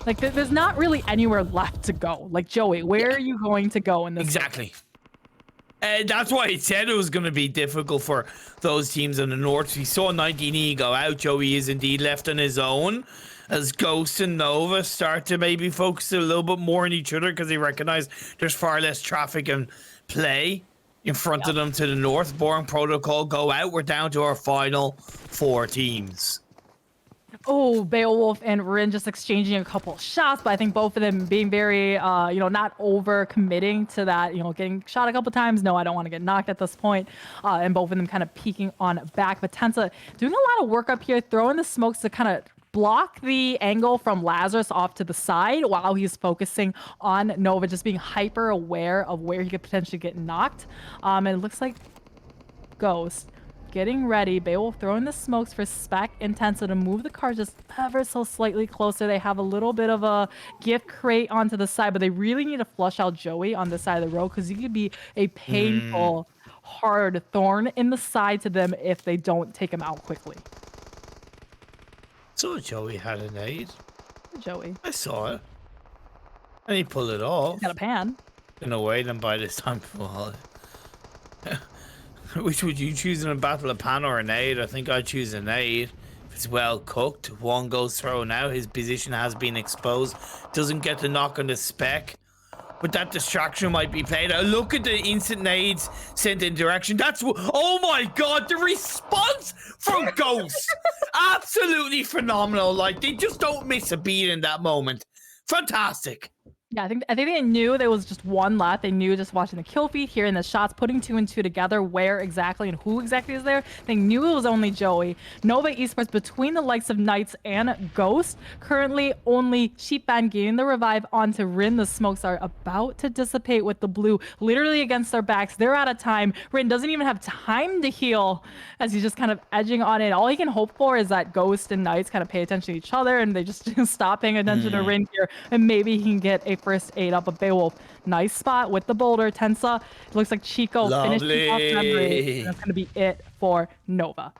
Like, there's not really anywhere left to go. Like, Joey, where are you going to go in this? Exactly. And that's why I said it was going to be difficult for those teams in the north. We saw 19E go out. Joey is indeed left on his own, as Ghost and Nova start to maybe focus a little bit more on each other because they recognize there's far less traffic and play in front of them to the north. Boring Protocol go out. We're down to our final 4 teams. Oh, Beowulf and Rin just exchanging a couple of shots, but I think both of them being very, not over committing to that, getting shot a couple times. No, I don't want to get knocked at this point. And both of them kind of peeking on back. But Tensa doing a lot of work up here, throwing the smokes to kind of block the angle from Lazarus off to the side while he's focusing on Nova, just being hyper aware of where he could potentially get knocked. And it looks like Ghost getting ready. Beowulf throwing the smokes for Spec and Tensa to move the car just ever so slightly closer. They have a little bit of a gift crate onto the side, but they really need to flush out Joey on this side of the road because he could be a painful, hard thorn in the side to them if they don't take him out quickly. So Joey had a nade. Joey. I saw it. And he pulled it off. Got a pan. Gonna wait and by this time. Well, which would you choose in a battle, a pan or a nade? I think I'd choose a nade. If it's well cooked, one goes throw now. His position has been exposed. Doesn't get the knock on the Spec. But that distraction might be played. Look at the instant nades sent in direction. That's oh my god, the response from Ghost. Absolutely phenomenal. Like, they just don't miss a beat in that moment. Fantastic. Yeah, I think they knew there was just one left. They knew just watching the kill feed, hearing the shots, putting 2 and 2 together, where exactly and who exactly is there. They knew it was only Joey. Nova Esports between the likes of Knights and Ghost. Currently only Sheepban gaining the revive onto Rin. The smokes are about to dissipate with the blue literally against their backs. They're out of time. Rin doesn't even have time to heal as he's just kind of edging on in. All he can hope for is that Ghost and Knights kind of pay attention to each other and they just stop paying attention to Rin here, and maybe he can get a first aid up. A Beowulf, nice spot with the boulder. Tensa, it looks like Chico finishing off memory. That's going to be it for Nova.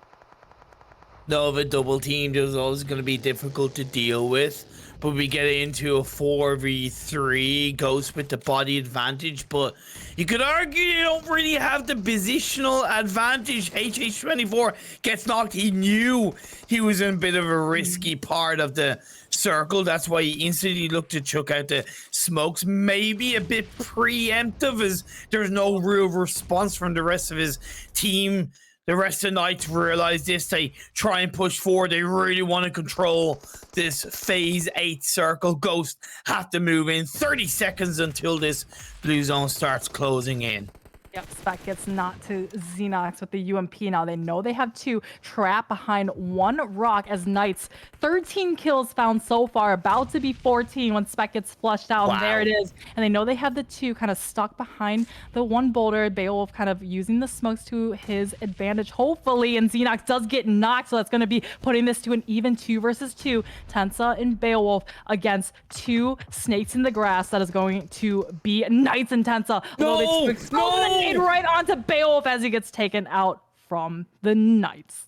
Nova double teamed is always going to be difficult to deal with, but we get into a 4v3. Ghost with the body advantage, but you could argue you don't really have the positional advantage. HH24 gets knocked. He knew he was in a bit of a risky part of the circle. That's why he instantly looked to chuck out the smokes. Maybe a bit preemptive as there's no real response from the rest of his team. The rest of the Knights realize this. They try and push forward. They really want to control this phase 8 circle. Ghost have to move in. 30 seconds until this blue zone starts closing in. Yep, Spec gets knocked to Xenox with the UMP now. They know they have 2 trapped behind 1 rock as Knights. 13 kills found so far, about to be 14 when Spec gets flushed out. Wow. And there it is. And they know they have the 2 kind of stuck behind the 1 boulder. Beowulf kind of using the smokes to his advantage, hopefully. And Xenox does get knocked, so that's going to be putting this to an even 2 versus 2. Tensa and Beowulf against 2 snakes in the grass. That is going to be Knights and Tensa. No! Right onto Beowulf as he gets taken out from the Knights.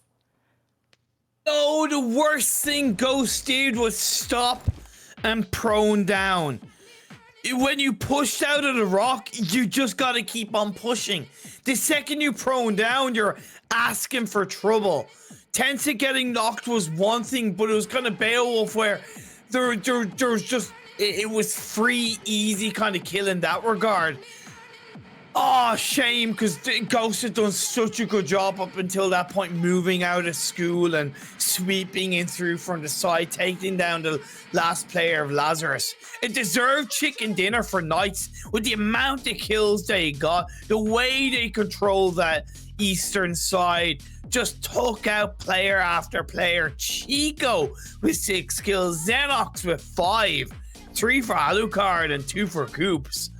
No, the worst thing Ghost did was stop and prone down. When you pushed out of the rock, you just got to keep on pushing. The second you prone down, you're asking for trouble. Tensa getting knocked was one thing, but it was kind of Beowulf where there was just, it was free, easy kind of kill in that regard. Oh, shame, because Ghost had done such a good job up until that point, moving out of school and sweeping in through from the side, taking down the last player of Lazarus. A deserved chicken dinner for Knights with the amount of kills they got, the way they control that eastern side, just took out player after player. Chico with 6 kills, Xenox with 5, 3 for Alucard and 2 for Coops.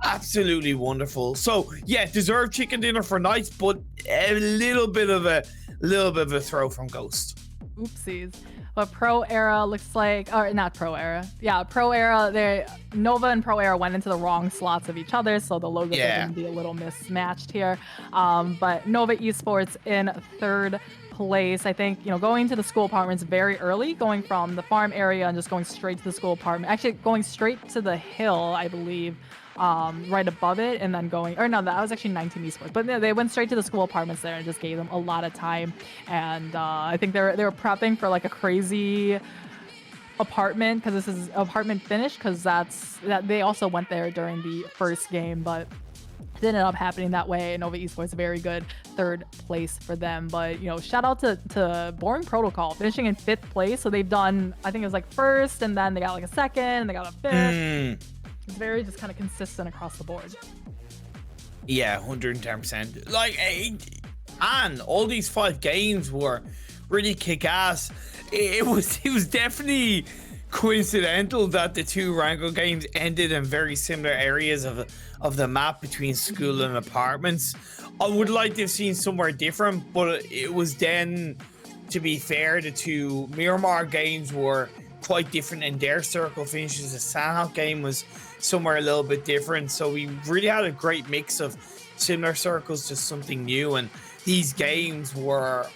Absolutely wonderful. So yeah, deserved chicken dinner for Knights, but a little bit of a throw from Ghost. Oopsies. But Pro Era looks like, or not Pro Era. Yeah, Pro Era, Nova and Pro Era went into the wrong slots of each other, so the logos are going to be a little mismatched here. But Nova Esports in 3rd place. I think, going to the school apartments very early, going from the farm area and just going straight to the school apartment. Actually, going straight to the hill, I believe. Right above it, and then that was actually 19 Esports, but they went straight to the school apartments there and just gave them a lot of time. And I think they were prepping for like a crazy apartment, because this is apartment finish, because that they also went there during the first game, but it ended up happening that way. Nova Esports, very good 3rd place for them. But shout out to Boring Protocol finishing in 5th place. So they've done, I think it was like 1st, and then they got like a 2nd, and they got a 5th. It's very just kind of consistent across the board. Yeah, 110%. Like, and all these 5 games were really kick-ass. It was definitely coincidental that the 2 Rango games ended in very similar areas of the map between school and apartments. I would like to have seen somewhere different, but it was then, to be fair, the 2 Miramar games were quite different in their circle finishes. The Sanhok game was somewhere a little bit different, so we really had a great mix of similar circles to something new, and these games were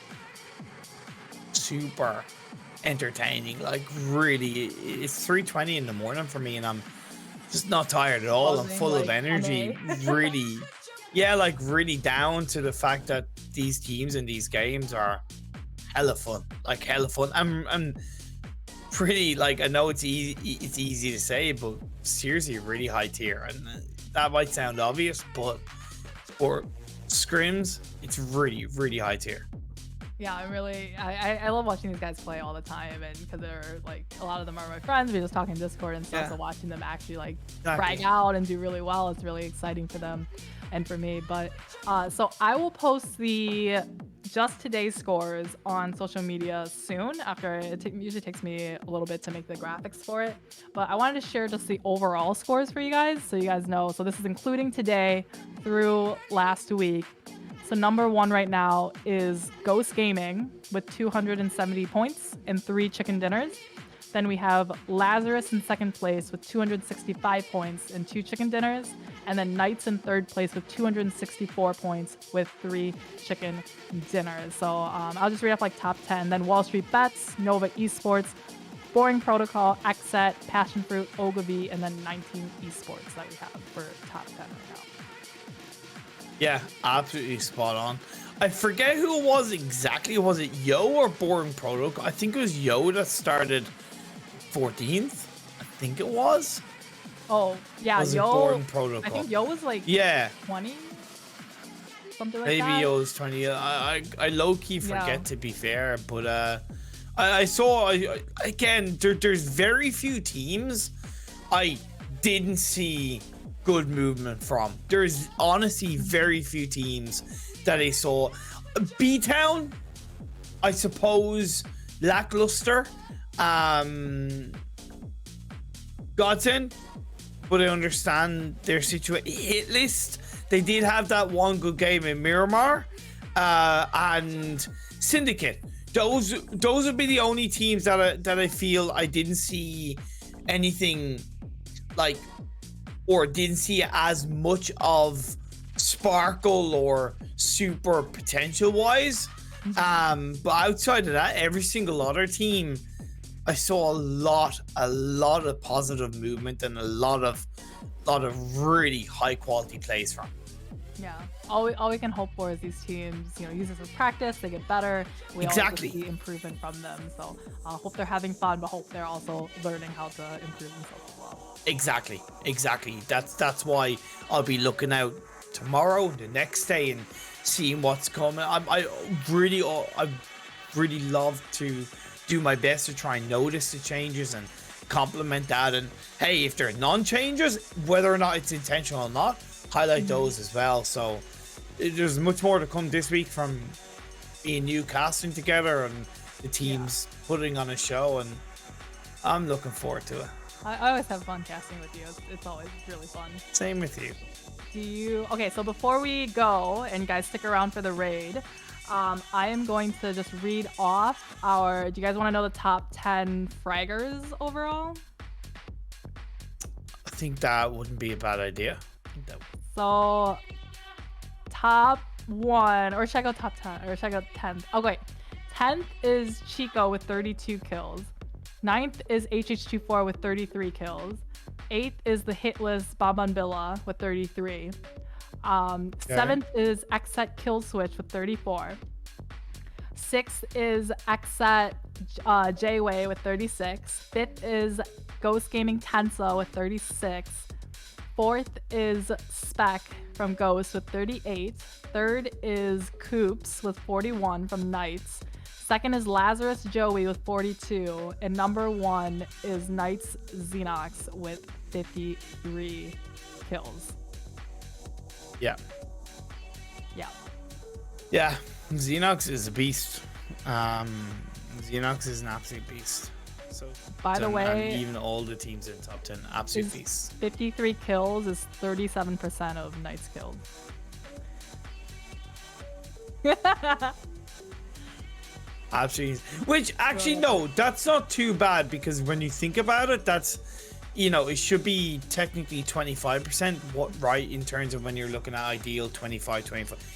super entertaining. Like, really, it's 3:20 in the morning for me, and I'm just not tired at all. I'm full of energy. Really, yeah, like really down to the fact that these teams and these games are hella fun. Like, hella fun. I'm pretty, like, I know it's easy to say, but seriously really high tier, and that might sound obvious, but for scrims it's really high tier. Yeah, I love watching these guys play all the time, and because they're like, a lot of them are my friends. We just talk in Discord and stuff, so watching them actually like brag out and do really well, it's really exciting for them and for me. But so I will post the just today's scores on social media soon. After it usually takes me a little bit to make the graphics for it, but I wanted to share just the overall scores for you guys, so you guys know. So this is including today through last week. So number 1 right now is Ghost Gaming with 270 points and 3 chicken dinners. Then we have Lazarus in 2nd place with 265 points and 2 chicken dinners. And then Knights in 3rd place with 264 points with 3 chicken dinners. So I'll just read off like top 10. Then Wall Street Bets, Nova Esports, Boring Protocol, Xset, Passion Fruit, Ogilvy, and then 19 Esports that we have for top 10 right now. Yeah, absolutely spot on. I forget who it was exactly. Was it Yo or Boring Protocol? I think it was Yo that started 14th. I think it was. Oh, yeah, was Yo. Boring Protocol? I think Yo was like 20. something like Maybe that. it was 20. I low key forget, Yeah. to be fair, but I saw again. There's very few teams I didn't see good movement from. There's honestly very few teams that I saw. B Town, I suppose, lackluster. Godsend, but I understand their situation. Hit list, they did have that one good game in Miramar, and Syndicate. Those would be the only teams that I feel I didn't see anything like, or didn't see as much of sparkle or super potential wise. But outside of that, every single other team, I saw a lot of positive movement and a lot of really high quality plays from. Yeah. All we can hope for is these teams, use this as practice. They get better. We Exactly. always see improvement from them. So hope they're having fun, but hope they're also learning how to improve themselves as well. Exactly. That's why I'll be looking out tomorrow, the next day, and seeing what's coming. I really love to do my best to try and notice the changes and complement that. And hey, if there are non-changes, whether or not it's intentional or not, highlight those as well. So there's much more to come this week from being new casting together and the teams putting on a show, and I'm looking forward to it. I always have fun casting with you. It's always really fun. Same with you. Okay, so before we go, and you guys stick around for the raid, I am going to just read off do you guys want to know the top 10 fraggers overall? I think that wouldn't be a bad idea. So, top 1, or should I go top 10, or should I go 10th? Okay, 10th is Chico with 32 kills. 9th is HH24 with 33 kills. 8th is the hitless Babanbilla with 33. 7th is Xset Kill Switch with 34. 6th is Xset J-Way with 36. 5th is Ghost Gaming Tensa with 36. 4th is Spec from Ghost with 38. 3rd is Coops with 41 from Knights. 2nd is Lazarus Joey with 42. And number 1 is Knights Xenox with 53 kills. Yeah. Xenox is a beast. Xenox is an absolute beast. So, by the way, and even all the teams in top 10, absolute beast. 53 kills is 37% of Knights killed. Absolutely. Which actually, no, that's not too bad, because when you think about it, that's, it should be technically 25%, right, in terms of when you're looking at ideal 25,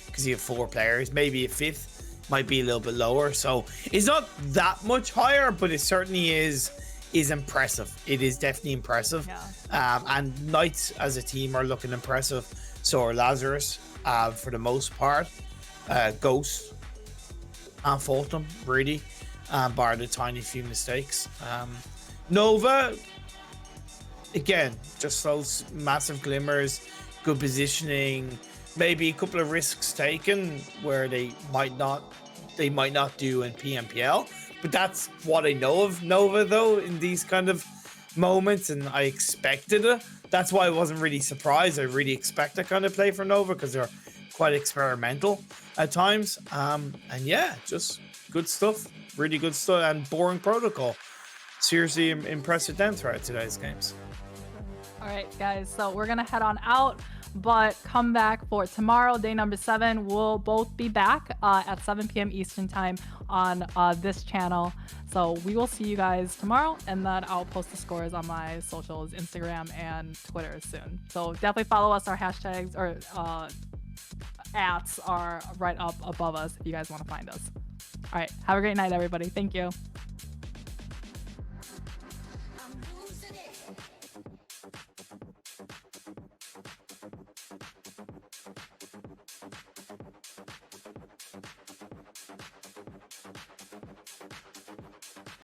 because you have 4 players. Maybe a 5th might be a little bit lower. So it's not that much higher, but it certainly is impressive. It is definitely impressive. Yeah. And Knights as a team are looking impressive. So are Lazarus, for the most part. Ghost and Fulton, really, bar the tiny few mistakes. Nova, again, just those massive glimmers, good positioning, maybe a couple of risks taken where they might not do in PMPL, but that's what I know of Nova, though, in these kind of moments, and I expected it. That's why I wasn't really surprised. I really expect that kind of play from Nova, because they're quite experimental at times. And yeah, just good stuff, really good stuff, and boring protocol. Seriously impressive them throughout today's games. All right, guys, so we're gonna head on out, but come back for tomorrow, day number 7. We'll both be back at 7 p.m. Eastern time on this channel. So we will see you guys tomorrow, and then I'll post the scores on my socials, Instagram and Twitter soon. So definitely follow us. Our hashtags or ats are right up above us if you guys want to find us. All right, have a great night, everybody. Thank you.